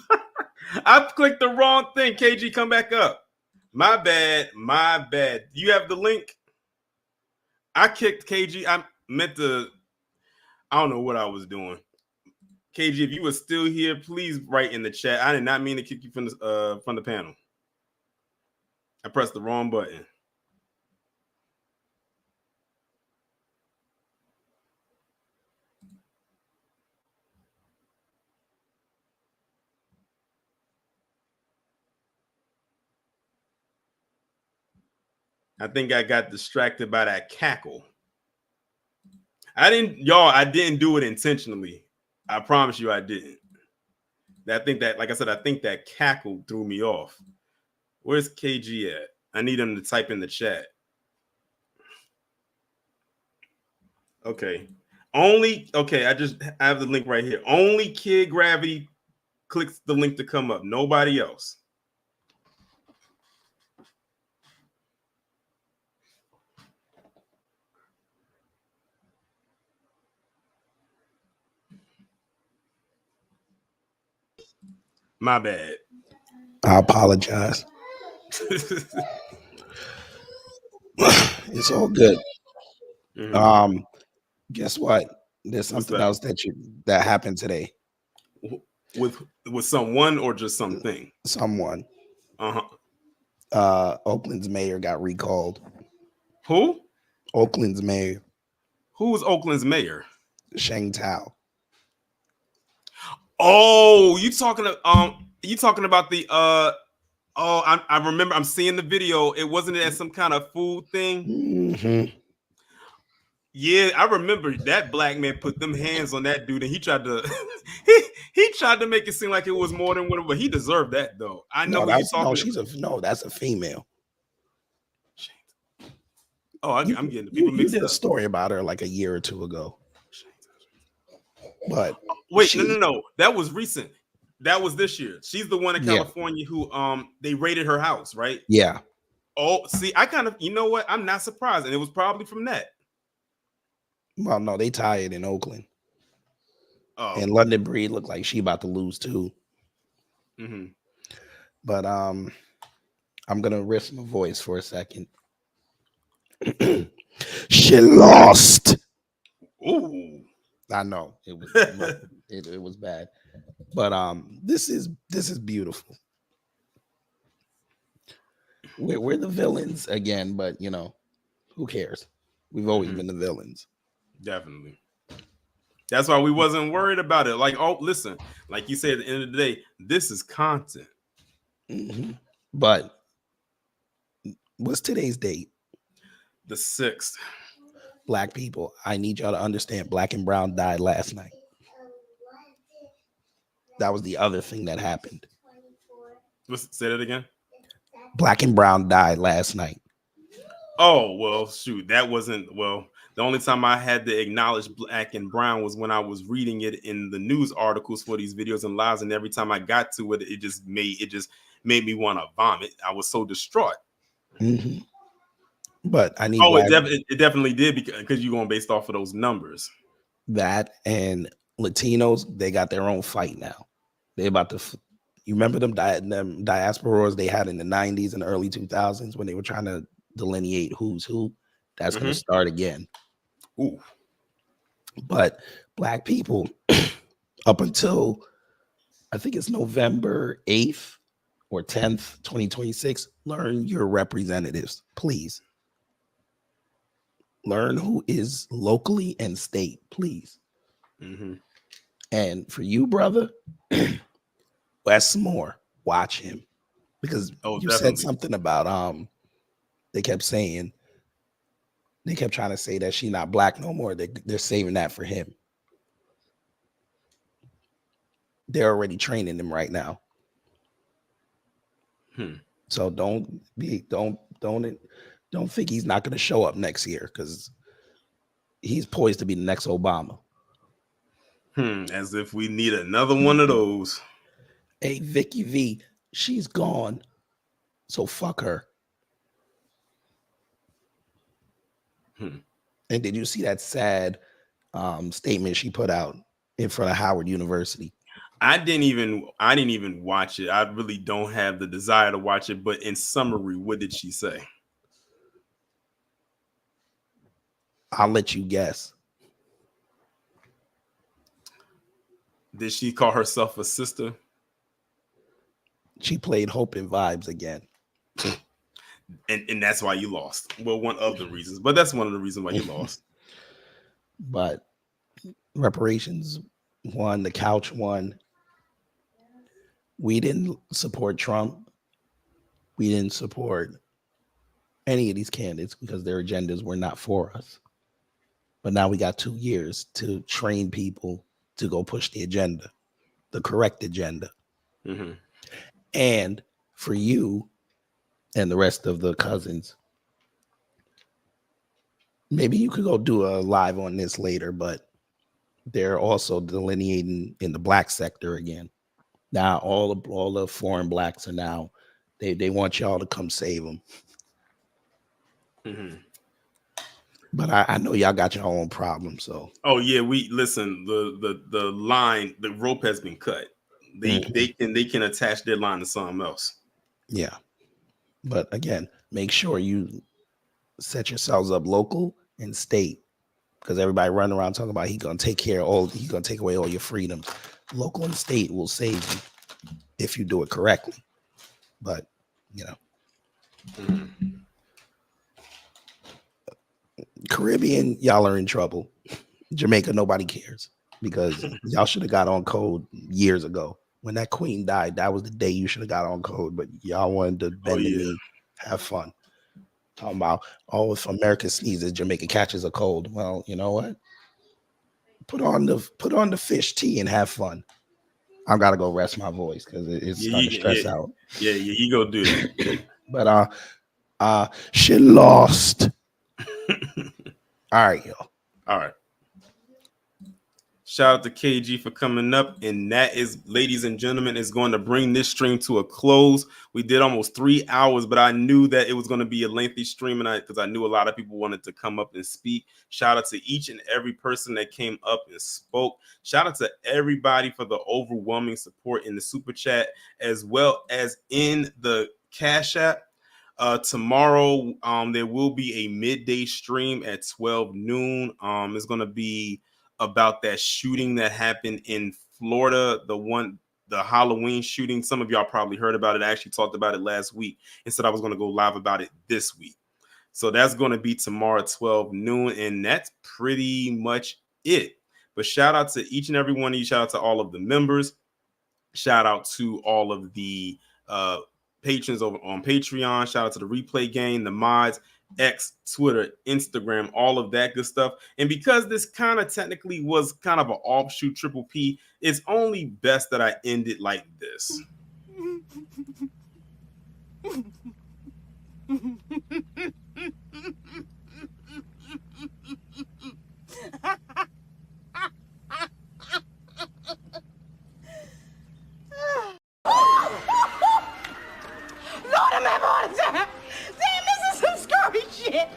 I clicked the wrong thing. KG, come back up. My bad. My bad. You have the link. I kicked KG. I meant to. I don't know what I was doing. KG, if you were still here, please write in the chat. I did not mean to kick you from the panel. I pressed the wrong button. I think I got distracted by that cackle. I didn't do it intentionally. I promise you I didn't. I think that cackle threw me off. Where's KG at? I need him to type in the chat. Okay. I have the link right here. Only Kid Gravity clicks the link to come up. Nobody else. My bad. I apologize. It's all good. Mm-hmm. Guess what? There's something else that happened today. With someone or just something? Someone. Oakland's mayor got recalled. Who? Oakland's mayor. Who was Oakland's mayor? Sheng Tao. Oh, you talking about the I remember I'm seeing the video. It wasn't at some kind of food thing. Mm-hmm. Yeah, I remember that black man put them hands on that dude, and he tried to he tried to make it seem like it was more than whatever. But he deserved that though. I know that's a female. Oh, I'm getting the people mixed up. You did a story about her like a year or two ago. But wait, no, that was recent. That was this year. She's the one in California who they raided her house, right? Yeah. Oh, see, I kind of, you know what? I'm not surprised, and it was probably from that. Well, no, they tied in Oakland. Oh. And London Breed looked like she about to lose too. Mm-hmm. But I'm gonna risk my voice for a second. She lost. Ooh. I know it was it was bad. But this is beautiful. We're the villains again, but you know, who cares? We've always been the villains. Definitely. That's why we wasn't worried about it. Like, oh, listen, like you said, at the end of the day, this is content. Mm-hmm. But what's today's date? The 6th. Black people, I need y'all to understand, Black and Brown died last night. That was the other thing that happened. Say that again. Black and Brown died last night. Oh, well, shoot. That wasn't, well, the only time I had to acknowledge Black and Brown was when I was reading it in the news articles for these videos and lives. And every time I got to it, it just made me want to vomit. I was so distraught. Mm-hmm. But I need. Oh, it definitely did because you're going based off of those numbers. That and Latinos, they got their own fight now. They about to. You remember them diasporas they had in the 90s and early 2000s when they were trying to delineate who's who? That's going to start again. Ooh. But Black people, up until I think it's November 8th or 10th, 2026, learn your representatives, please. Learn who is locally and state, please. Mm-hmm. And for you, brother, Wes Moore, watch him. Because you said something about they kept trying to say that she's not black no more. They're saving that for him. They're already training him right now. So don't think he's not going to show up next year, because he's poised to be the next Obama. As if we need another one of those. Hey, Vicky V, she's gone. So fuck her. And did you see that sad statement she put out in front of Howard University? I didn't even watch it. I really don't have the desire to watch it. But in summary, what did she say? I'll let you guess. Did she call herself a sister? She played Hope and Vibes again. And that's why you lost. Well, one of the reasons, but that's one of the reasons why you lost. But reparations won, the couch won. We didn't support Trump. We didn't support any of these candidates because their agendas were not for us. But now we got 2 years to train people to go push the agenda, the correct agenda. And for you and the rest of the cousins, maybe you could go do a live on this later, but they're also delineating in the black sector again. Now all the foreign blacks are now, they want y'all to come save them. But I know y'all got your own problems. So yeah, we listen. The line, the rope has been cut. They can attach their line to something else. Yeah, but again, make sure you set yourselves up local and state, because everybody running around talking about he's gonna take away all your freedoms. Local and state will save you if you do it correctly. But Caribbean, y'all are in trouble. Jamaica, nobody cares, because y'all should have got on code years ago. When that queen died, that was the day you should have got on code, but y'all wanted to bend the knee, have fun. Talking about, if America sneezes, Jamaica catches a cold. Well, you know what? Put on the fish tea and have fun. I gotta go rest my voice because it's starting to stress out. Yeah, you go do that. But she lost. All right, y'all. All right. Shout out to KG for coming up. And that is, ladies and gentlemen, is going to bring this stream to a close. We did almost 3 hours, but I knew that it was going to be a lengthy stream, and because I knew a lot of people wanted to come up and speak. Shout out to each and every person that came up and spoke. Shout out to everybody for the overwhelming support in the super chat, as well as in the Cash App. Tomorrow, there will be a midday stream at 12 noon. It's going to be about that shooting that happened in Florida, the Halloween shooting. Some of y'all probably heard about it. I actually talked about it last week and said I was going to go live about it this week. So that's going to be tomorrow at 12 noon, and that's pretty much it. But shout out to each and every one of you. Shout out to all of the members. Shout out to all of the patrons over on Patreon. Shout out to the replay game, the mods, X, Twitter, Instagram, all of that good stuff. And because this kind of technically was kind of an offshoot Triple P, it's only best that I end it like this. Lord, I'm having a heart attack. Damn, this is some scary shit.